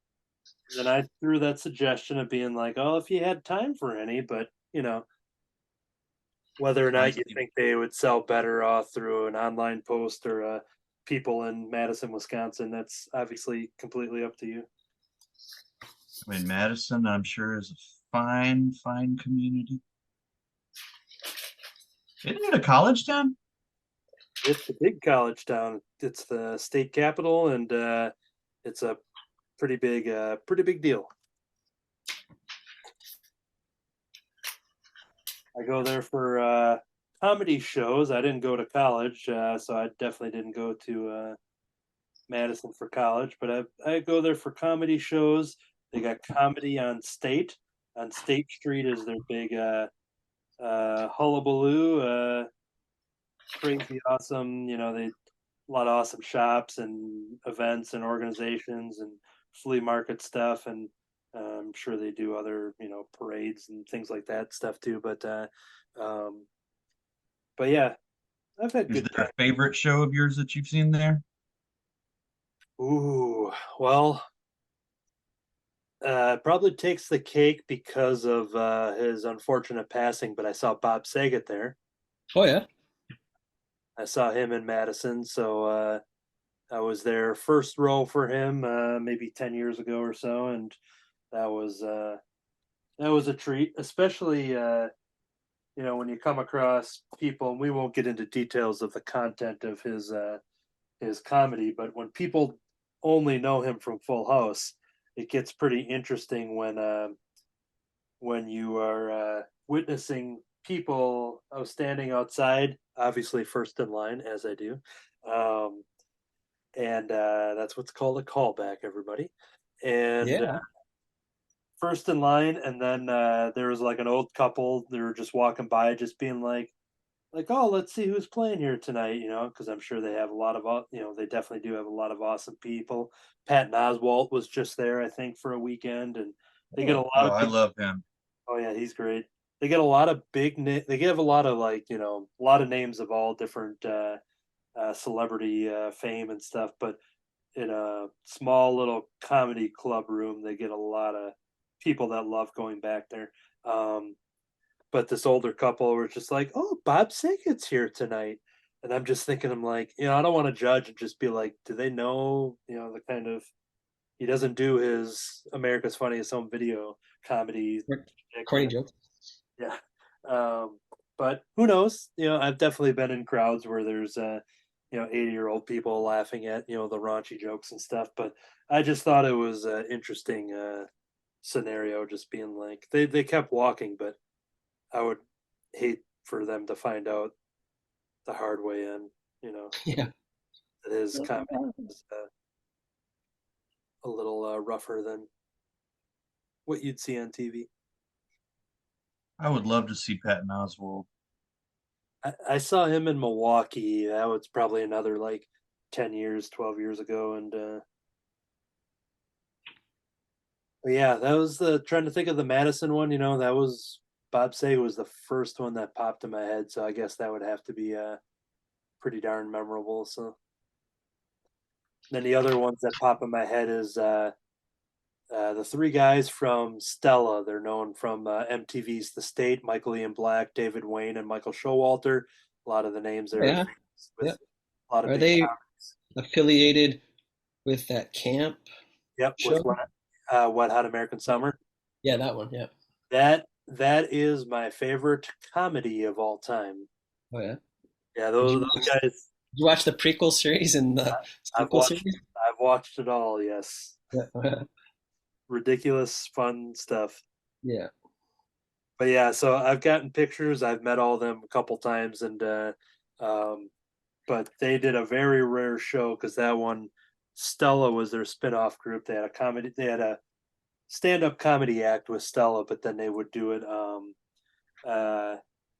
And I threw that suggestion of being like, "Oh, if you had time for any," but whether or I not you think they would sell better through an online post or people in Madison, Wisconsin, that's obviously completely up to you. mean, Madison, I'm sure, is a fine, fine community. Isn't it a college town? It's a big college town. It's the state capital, and it's a pretty big deal. I go there for comedy shows. I didn't go to college, so I definitely didn't go to Madison for college. But I go there for comedy shows. They got comedy on State. On State Street is their big hullabaloo, crazy awesome. They a lot of awesome shops and events and organizations and flea market stuff, and I'm sure they do other parades and things like that stuff too. Um, but yeah, I've had Is good there time. a favorite show of yours that you've seen there? Ooh, well, probably takes the cake because of his unfortunate passing. But I saw Bob Saget there. Oh yeah. I saw him in Madison, so I was there first row for him maybe 10 years ago or so, and that was uh, that was a treat, especially when you come across people. And we won't get into details of the content of his comedy, but when people only know him from Full House, it gets pretty interesting when you are witnessing people. I was standing outside, obviously first in line, as I do, um, and that's what's called a callback, everybody. And Yeah. first in line, and then there was like an old couple. They were just walking by, just being like, oh, let's see who's playing here tonight, because I'm sure they have a lot of, they definitely do have a lot of awesome people. Patton Oswalt was just there, I think, for a weekend, and they get a Oh, lot Oh, of I big. love him. Oh yeah, he's great. They get a lot of they give a lot of a lot of names of all different celebrity fame and stuff, but in a small little comedy club room, they get a lot of people that love going back there. Um, but this older couple were just like, "Oh, Bob Saget's here tonight," and I'm just thinking, I'm like, I don't want to judge and just be like, do they know, the kind of he doesn't do his America's Funniest Home Video comedy, shtick, corny joke. yeah. But who knows? I've definitely been in crowds where there's 80-year-old people laughing at the raunchy jokes and stuff. But I just thought it was an interesting scenario, just being like they kept walking, but I would hate for them to find out the hard way in, Yeah. that his comedy is a little rougher than what you'd see on TV. I would love to see Patton Oswalt. I saw him in Milwaukee. That was probably another like 10 years, 12 years ago. And but yeah, that was the trying to think of the Madison one, that was Bob Saget was the first one that popped in my head, so I guess that would have to be pretty darn memorable. So then the other ones that pop in my head is the three guys from Stella. They're known from MTV's The State: Michael Ian Black, David Wayne, and Michael Showalter. A lot of the names there Yeah, with yeah. a lot of Are big they comedies. affiliated with that camp Yep, with show? Wet Hot American Summer. Yeah, that one. Yeah. That is my favorite comedy of all time. Oh yeah. Yeah, Did you those guys. did you watch the prequel series and the I've sequel watched series? I've watched it all. Yes, Yeah. ridiculous fun stuff. Yeah. But yeah, so I've gotten pictures. I've met all of them a couple times, and um, but they did a very rare show because that one, Stella was their spin-off group. They had a comedy. They had a stand-up comedy act with Stella, but then they would do it. Uh,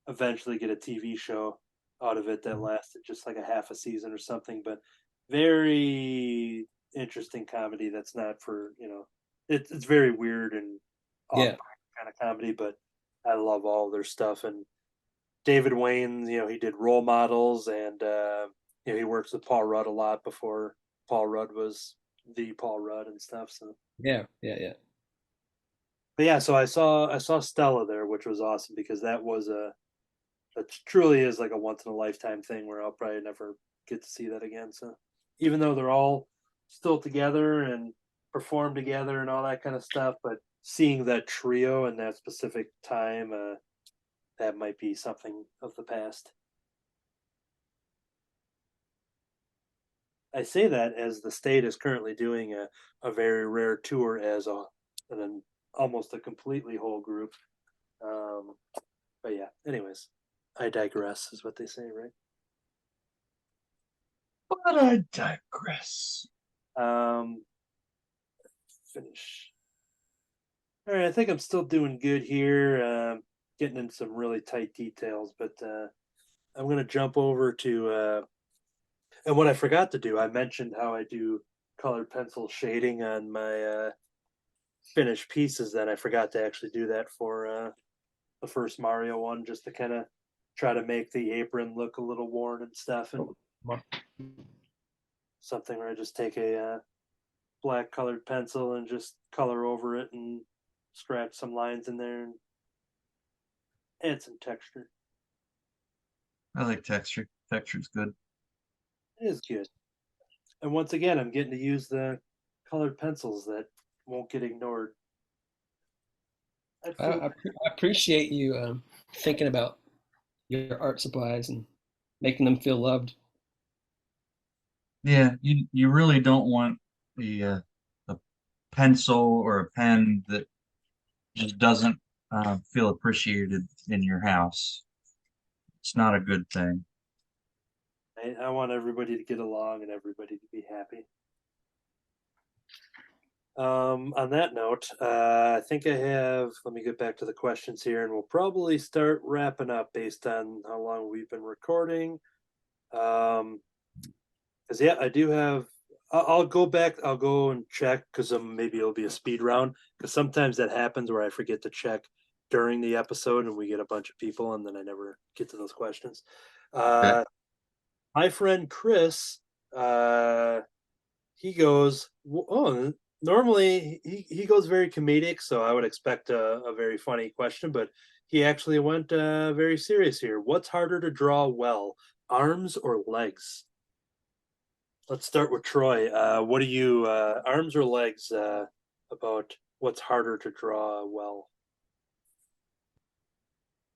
Eventually get a TV show out of it that lasted just like a half a season or something. But very interesting comedy. That's not for it's very weird and off Yeah. kind of comedy, but I love all their stuff. And David Wayne, he did Role Models, and he works with Paul Rudd a lot before Paul Rudd was the Paul Rudd and stuff. So, Yeah. Yeah. Yeah. but yeah, so I saw Stella there, which was awesome because that truly is like a once in a lifetime thing where I'll probably never get to see that again. So even though they're all still together and perform together and all that kind of stuff, but seeing that trio in that specific time, that might be something of the past. I say that as the state is currently doing a very rare tour as an almost a completely whole group. Um, but yeah, anyways, I digress, is what they say, right? But I digress. Um, Finish. All right, I think I'm still doing good here. Getting into some really tight details, but I'm gonna jump over to and what I forgot to do. I mentioned how I do colored pencil shading on my finished pieces. That I forgot to actually do that for the first Mario one, just to kind of try to make the apron look a little worn and stuff, and something where I just take a black colored pencil and just color over it and scratch some lines in there and add some texture. I like texture. Texture's good. It is good. And once again, I'm getting to use the colored pencils that won't get ignored. I'd I, feel I, I appreciate you thinking about your art supplies and making them feel loved. Yeah, you really don't want a pencil or a pen that just doesn't feel appreciated in your house. It's not a good thing. I want everybody to get along and everybody to be happy. On that note, I think I have. Let me get back to the questions here, and we'll probably start wrapping up based on how long we've been recording. Because yeah, I do have. I'll go back. I'll go and check because maybe it'll be a speed round. Because sometimes that happens where I forget to check during the episode, and we get a bunch of people, and then I never get to those questions. Okay. My friend Chris, he goes, oh, normally he goes very comedic, so I would expect a very funny question, but he actually went very serious here. What's harder to draw well, arms or legs? Let's start with Troy. What do you, arms or legs, about what's harder to draw well?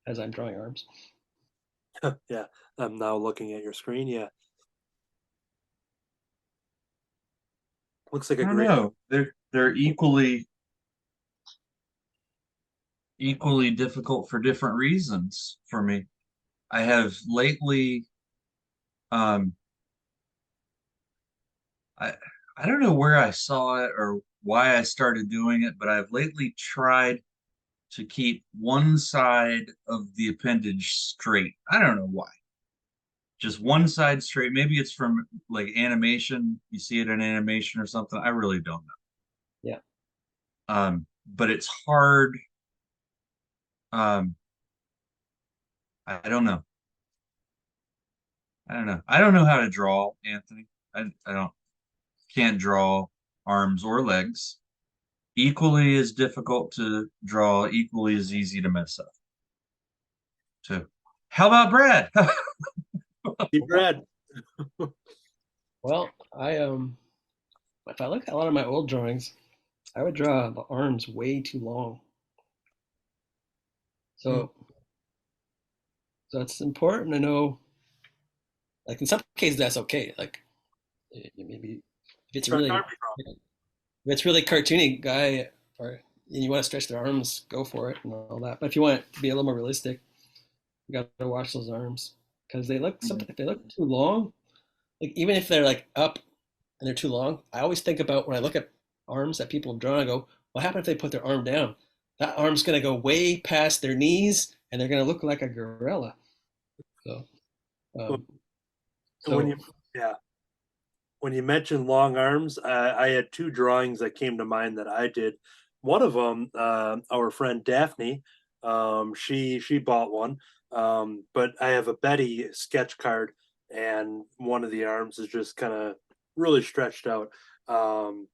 As I'm drawing arms. Yeah, I'm now looking at your screen. Yeah, looks like a I don't great. know. They're equally difficult for different reasons for me. I have lately um I I don't know where I saw it or why I started doing it, but I've lately tried to keep one side of the appendage straight. I don't know why. Just one side straight. Maybe it's from like animation. You see it in animation or something. I really don't Yeah. know. But it's hard. Um, I don't know. I don't know. I don't know how to draw, Anthony. I don't can't draw arms or legs. Equally as difficult to draw, equally as easy to mess up. So, how about Brad? Hey, Brad. Well, if I look at a lot of my old drawings, I would draw the arms way too long. So, so it's important to know. Like in some cases, that's okay. Like maybe if it's Start really army from. if it's really cartoony guy, or you want to stretch their arms, go for it and all that. But if you want it to be a little more realistic, you got to watch those arms because they look sometimes if they look too long. Like even if they're like up and they're too long, I always think about when I look at arms that people have drawn. I go, what happens if they put their arm down? That arm's gonna go way past their knees, and they're gonna look like a gorilla. So, Well, um, and when so you, yeah, when you mentioned long arms, I had two drawings that came to mind that I did. One of them, our friend Daphne, she bought one, but I have a Betty sketch card, and one of the arms is just kind of really stretched out. Um,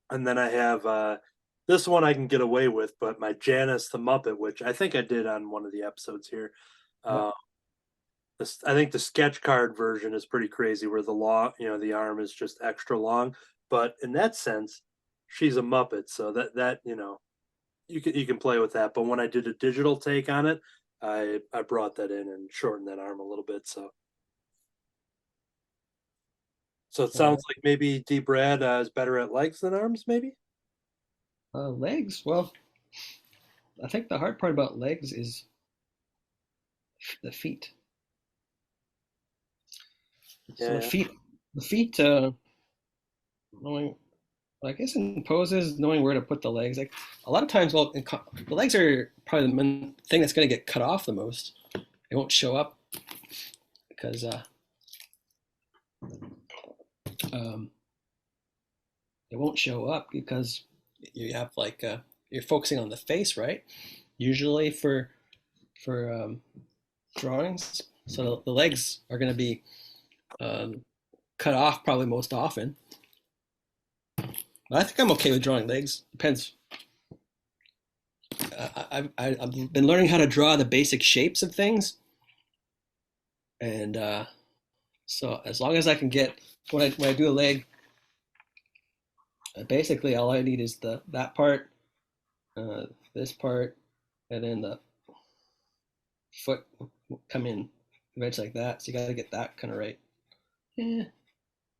and then I have this one I can get away with, but my Janice the Muppet, which I think I did on one of the episodes here. yeah, Uh, I think the sketch card version is pretty crazy, where the long, the arm is just extra long. But in that sense, she's a Muppet, so that you can play with that. But when I did a digital take on it, I brought that in and shortened that arm a little bit. So it uh, sounds like maybe D. Brad is better at legs than arms, maybe. legs. Well, I think the hard part about legs is the feet. So Yeah. the feet, knowing, I guess in poses, knowing where to put the legs. Like a lot of times, well, the legs are probably the thing that's going to get cut off the most. It won't show up because um, it won't show up because you have like you're focusing on the face, right? Usually for drawings, so the legs are going to be um, cut off probably most often. But I think I'm okay with drawing legs. Depends. I've been learning how to draw the basic shapes of things, and so as long as I can get when I do a leg, basically all I need is the that part, uh, this part, and then the foot come in eventually like that. So you got to get that kind of right. Yeah.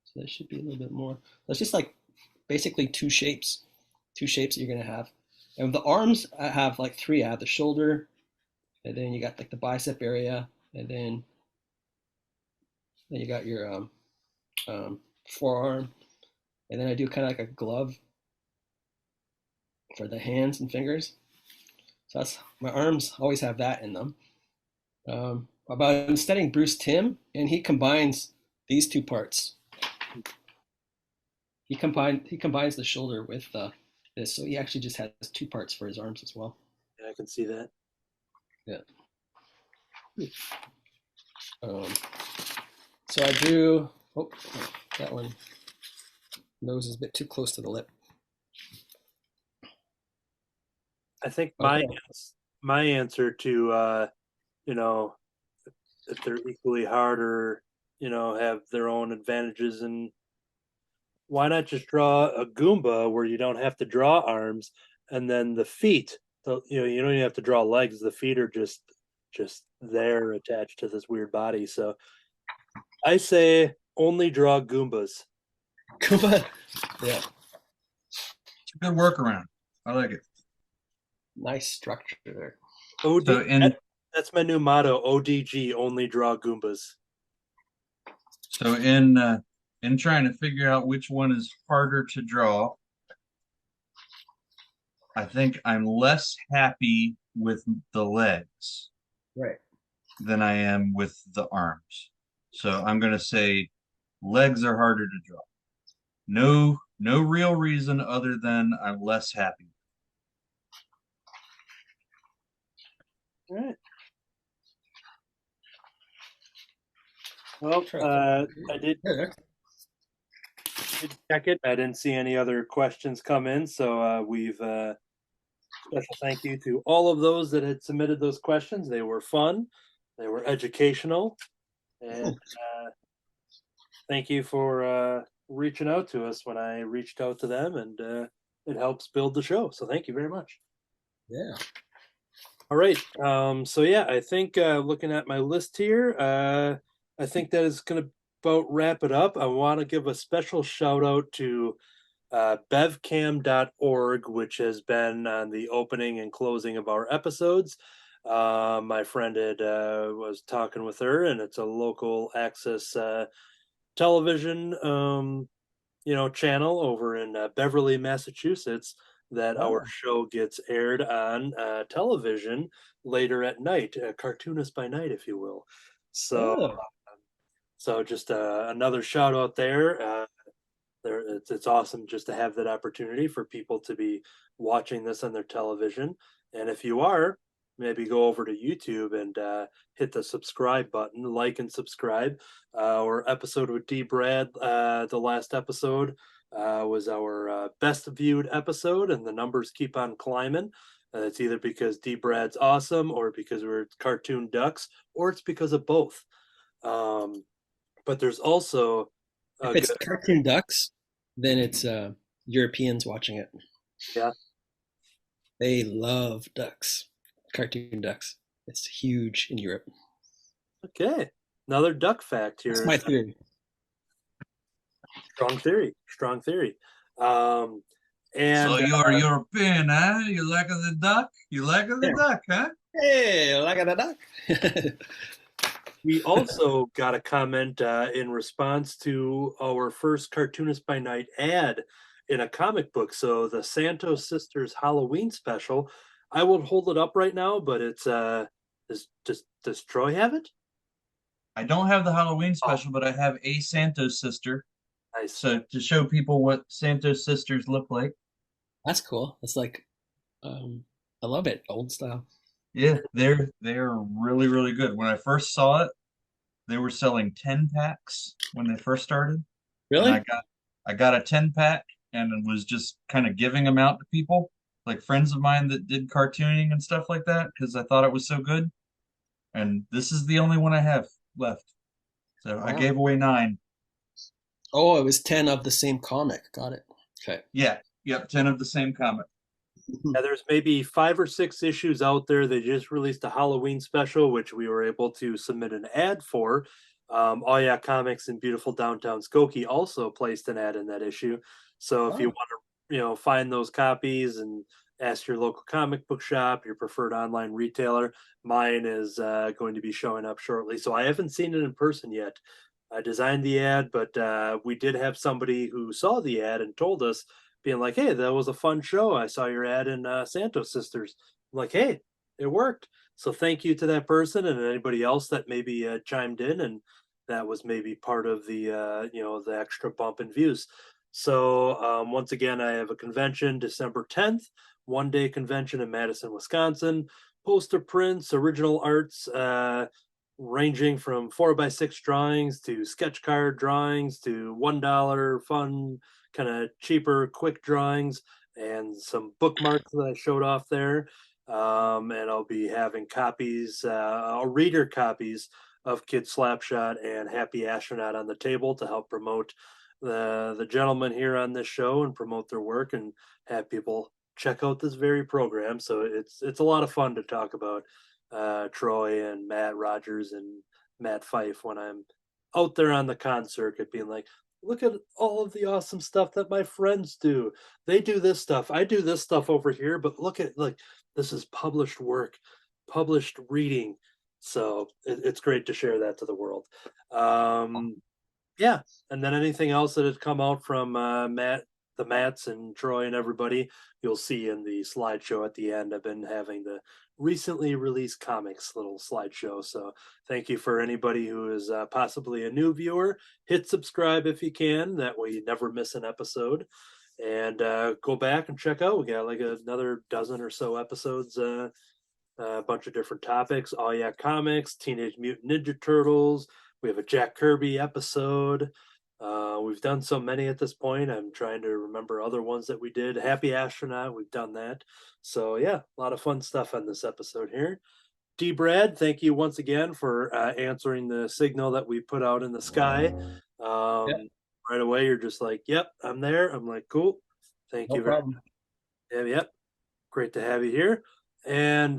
So there should be a little bit more. It's just like basically two shapes that you're gonna have. And the arms, I have like three. I have the shoulder, and then you got like the bicep area, and then you got your forearm, and then I do kind of like a glove for the hands and fingers. So that's my arms always have that in them. About I'm studying Bruce Timm, and he combines these two parts. He combines the shoulder with this, so he actually just has two parts for his arms as well. Yeah, I can see that. Yeah. Um, so I drew. Oh, that one nose is a bit too close to the lip. I think Okay. my answer to you know if they're equally hard or have their own advantages, and why not just draw a Goomba where you don't have to draw arms, and then the feet, you don't even have to draw legs. The feet are just there attached to this weird body. So I say only draw Goombas. Goomba. Yeah. It's a good workaround. I like it. Nice structure there. OD So that's my new motto. ODG, only draw Goombas. so in trying to figure out which one is harder to draw, I think I'm less happy with the legs Right. than I am with the arms. So I'm going to say legs are harder to draw. No real reason other than I'm less happy. All right. Well, Try to find I did it. check it. I didn't see any other questions come in, so we've special thank you to all of those that had submitted those questions. They were fun, they were educational, and thank you for reaching out to us when I reached out to them, and it helps build the show. So thank you very much. Yeah. All right. So yeah, I think looking at my list here, I think that is going to about wrap it up. I want to give a special shout out to bevcam.org, which has been on the opening and closing of our episodes. My friend had was talking with her, and it's a local access television channel over in Beverly, Massachusetts, that our Oh, show gets aired on television later at night, cartoonist by night, if you will. So, oh, so just another shout out there. It's awesome just to have that opportunity for people to be watching this on their television. And if you are, maybe go over to YouTube and hit the subscribe button, like and subscribe. Our episode with D. Brad, the last episode, was our best viewed episode, and the numbers keep on climbing. It's either because D. Brad's awesome, or because we're cartoon ducks, or it's because of both. Um, but there's also if a it's good, cartoon ducks, then it's Europeans watching it. yeah. They love ducks, cartoon ducks. It's huge in Europe. Okay, another duck fact That's here. my theory. Strong theory. Strong theory. Um, So and you're European, huh? You like the duck? You like the Yeah. duck, huh? Hey, like a duck. we also got a comment in response to our first Cartoonist by Night ad in a comic book. So the Santos Sisters Halloween special. I will hold it up right now, but it's does Troy have it? I don't have the Halloween Oh, special, but I have a Santos sister. nice. So to show people what Santos sisters look like. That's cool. It's like, um, I love it, old style. Yeah, they're really, really good. When I first saw it, they were selling 10 packs when they first started. And Really? I got a 10 pack and was just kind of giving them out to people, like friends of mine that did cartooning and stuff like that, because I thought it was so good. And this is the only one I have left. So I Wow. gave away 9. Oh, it was 10 of the same comic. Got it. Okay. Yeah, yep, 10 of the same comic. Yeah, there's maybe 5 or 6 issues out there. They just released a Halloween special, which we were able to submit an ad for. Oh yeah, Comics in beautiful downtown Skokie also placed an ad in that issue. So if you Oh, want to, find those copies and ask your local comic book shop, your preferred online retailer, mine is going to be showing up shortly. So I haven't seen it in person yet. I designed the ad, but we did have somebody who saw the ad and told us, being like, "Hey, that was a fun show. I saw your ad in Santos Sisters." I'm like, "Hey, it worked." So thank you to that person and anybody else that maybe chimed in, and that was maybe part of the the extra bump in views. So once again, I have a convention December 10th, 1 day convention in Madison, Wisconsin. Poster prints, original arts, ranging from 4x6 drawings to sketch card drawings to $1 fun kind of cheaper, quick drawings, and some bookmarks that I showed off there. And I'll be having copies, reader copies of Kid Slapshot and Happy Astronaut on the table to help promote the gentlemen here on this show and promote their work and have people check out this very program. So it's a lot of fun to talk about Troy and Matt Rogers and Matt Fife when I'm out there on the con circuit, being like, look at all of the awesome stuff that my friends do. They do this stuff. I do this stuff over here, but look at, like, this is published work, published reading. So it's great to share that to the world. Yeah, and then anything else that had come out from the Mats and Troy and everybody, you'll see in the slideshow at the end. I've been having the recently released comics little slideshow. So thank you for anybody who is possibly a new viewer. Hit subscribe if you can. That way you never miss an episode. And go back and check out. We got like another dozen or so episodes. A bunch of different topics. Oh yeah, comics, Teenage Mutant Ninja Turtles. We have a Jack Kirby episode. We've done so many at this point. I'm trying to remember other ones that we did. Happy Astronaut, we've done that. So yeah, a lot of fun stuff on this episode here. D. Brad, thank you once again for answering the signal that we put out in the sky. Yeah, Right away, you're just like, "Yep, I'm there." I'm like, "Cool, thank no you very problem. much." Yep, great to have you here. And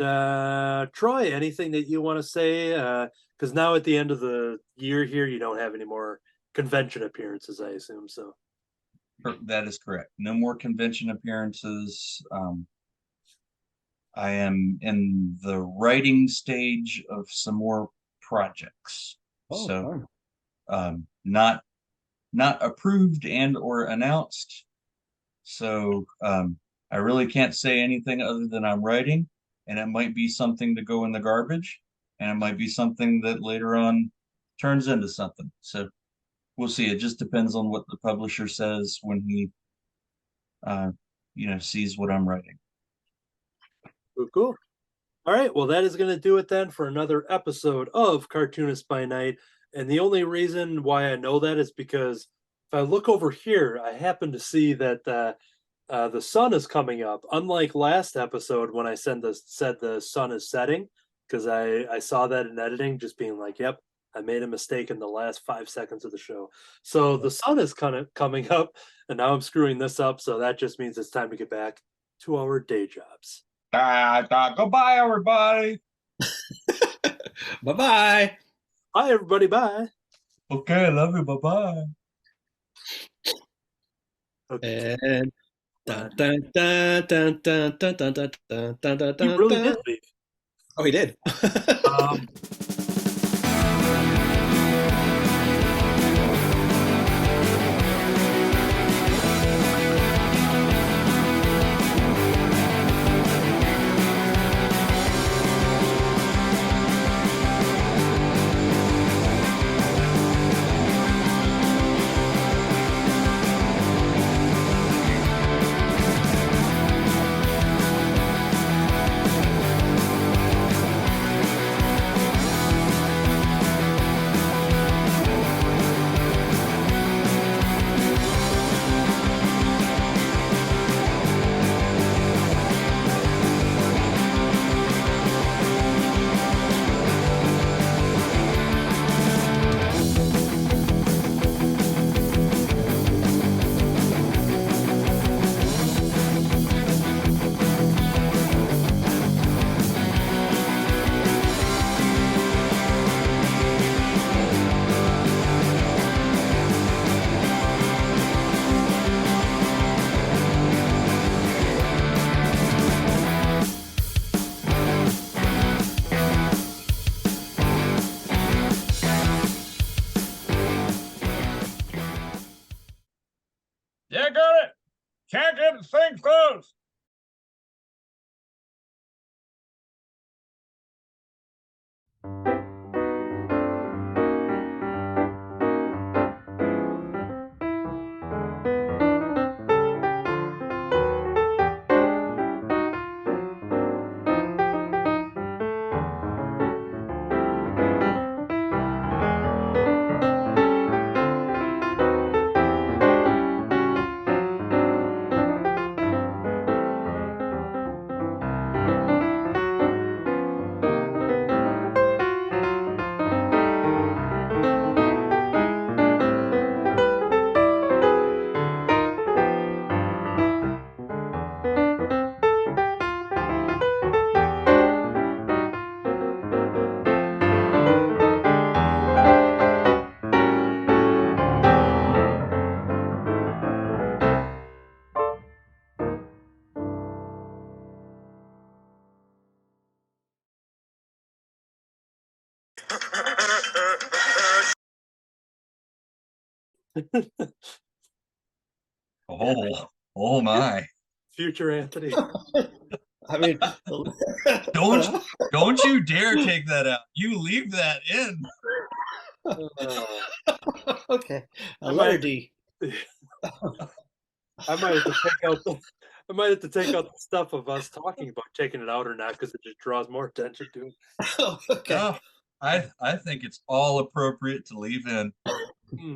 Troy, anything that you want to say? Because now at the end of the year here, you don't have any more convention appearances, I assume. So That is correct. No more convention appearances. I am in the writing stage of some more projects. Oh, So fun. not approved and or announced. So I really can't say anything other than I'm writing, and it might be something to go in the garbage, and it might be something that later on turns into something. So we'll see. It just depends on what the publisher says when he sees what I'm writing. cool. All right. Well, that is going to do it then for another episode of Cartoonist by Night. And the only reason why I know that is because if I look over here, I happen to see that the sun is coming up. Unlike last episode when I said the sun is setting, because I saw that in editing, just being like, "Yep, I made a mistake in the last 5 seconds of the show." So the sun is kind of coming up, and now I'm screwing this up. So that just means it's time to get back to our day jobs. Goodbye, everybody. Bye-bye. Bye, everybody. Bye. Okay, love you. Bye-bye. Okay. And dun dun dun dun dun dun dun dun dun dun dun He dun really dun. did leave. Oh, he did. Um, Yeah, got it. Can't get the thing closed. Oh my. future Anthony. I mean, Don't you dare take that out. You leave that in. okay. I Letter might- D. I might have to take out the stuff of us talking about taking it out or not because it just draws more attention to it. Okay. Oh, I think it's all appropriate to leave in. Hmm.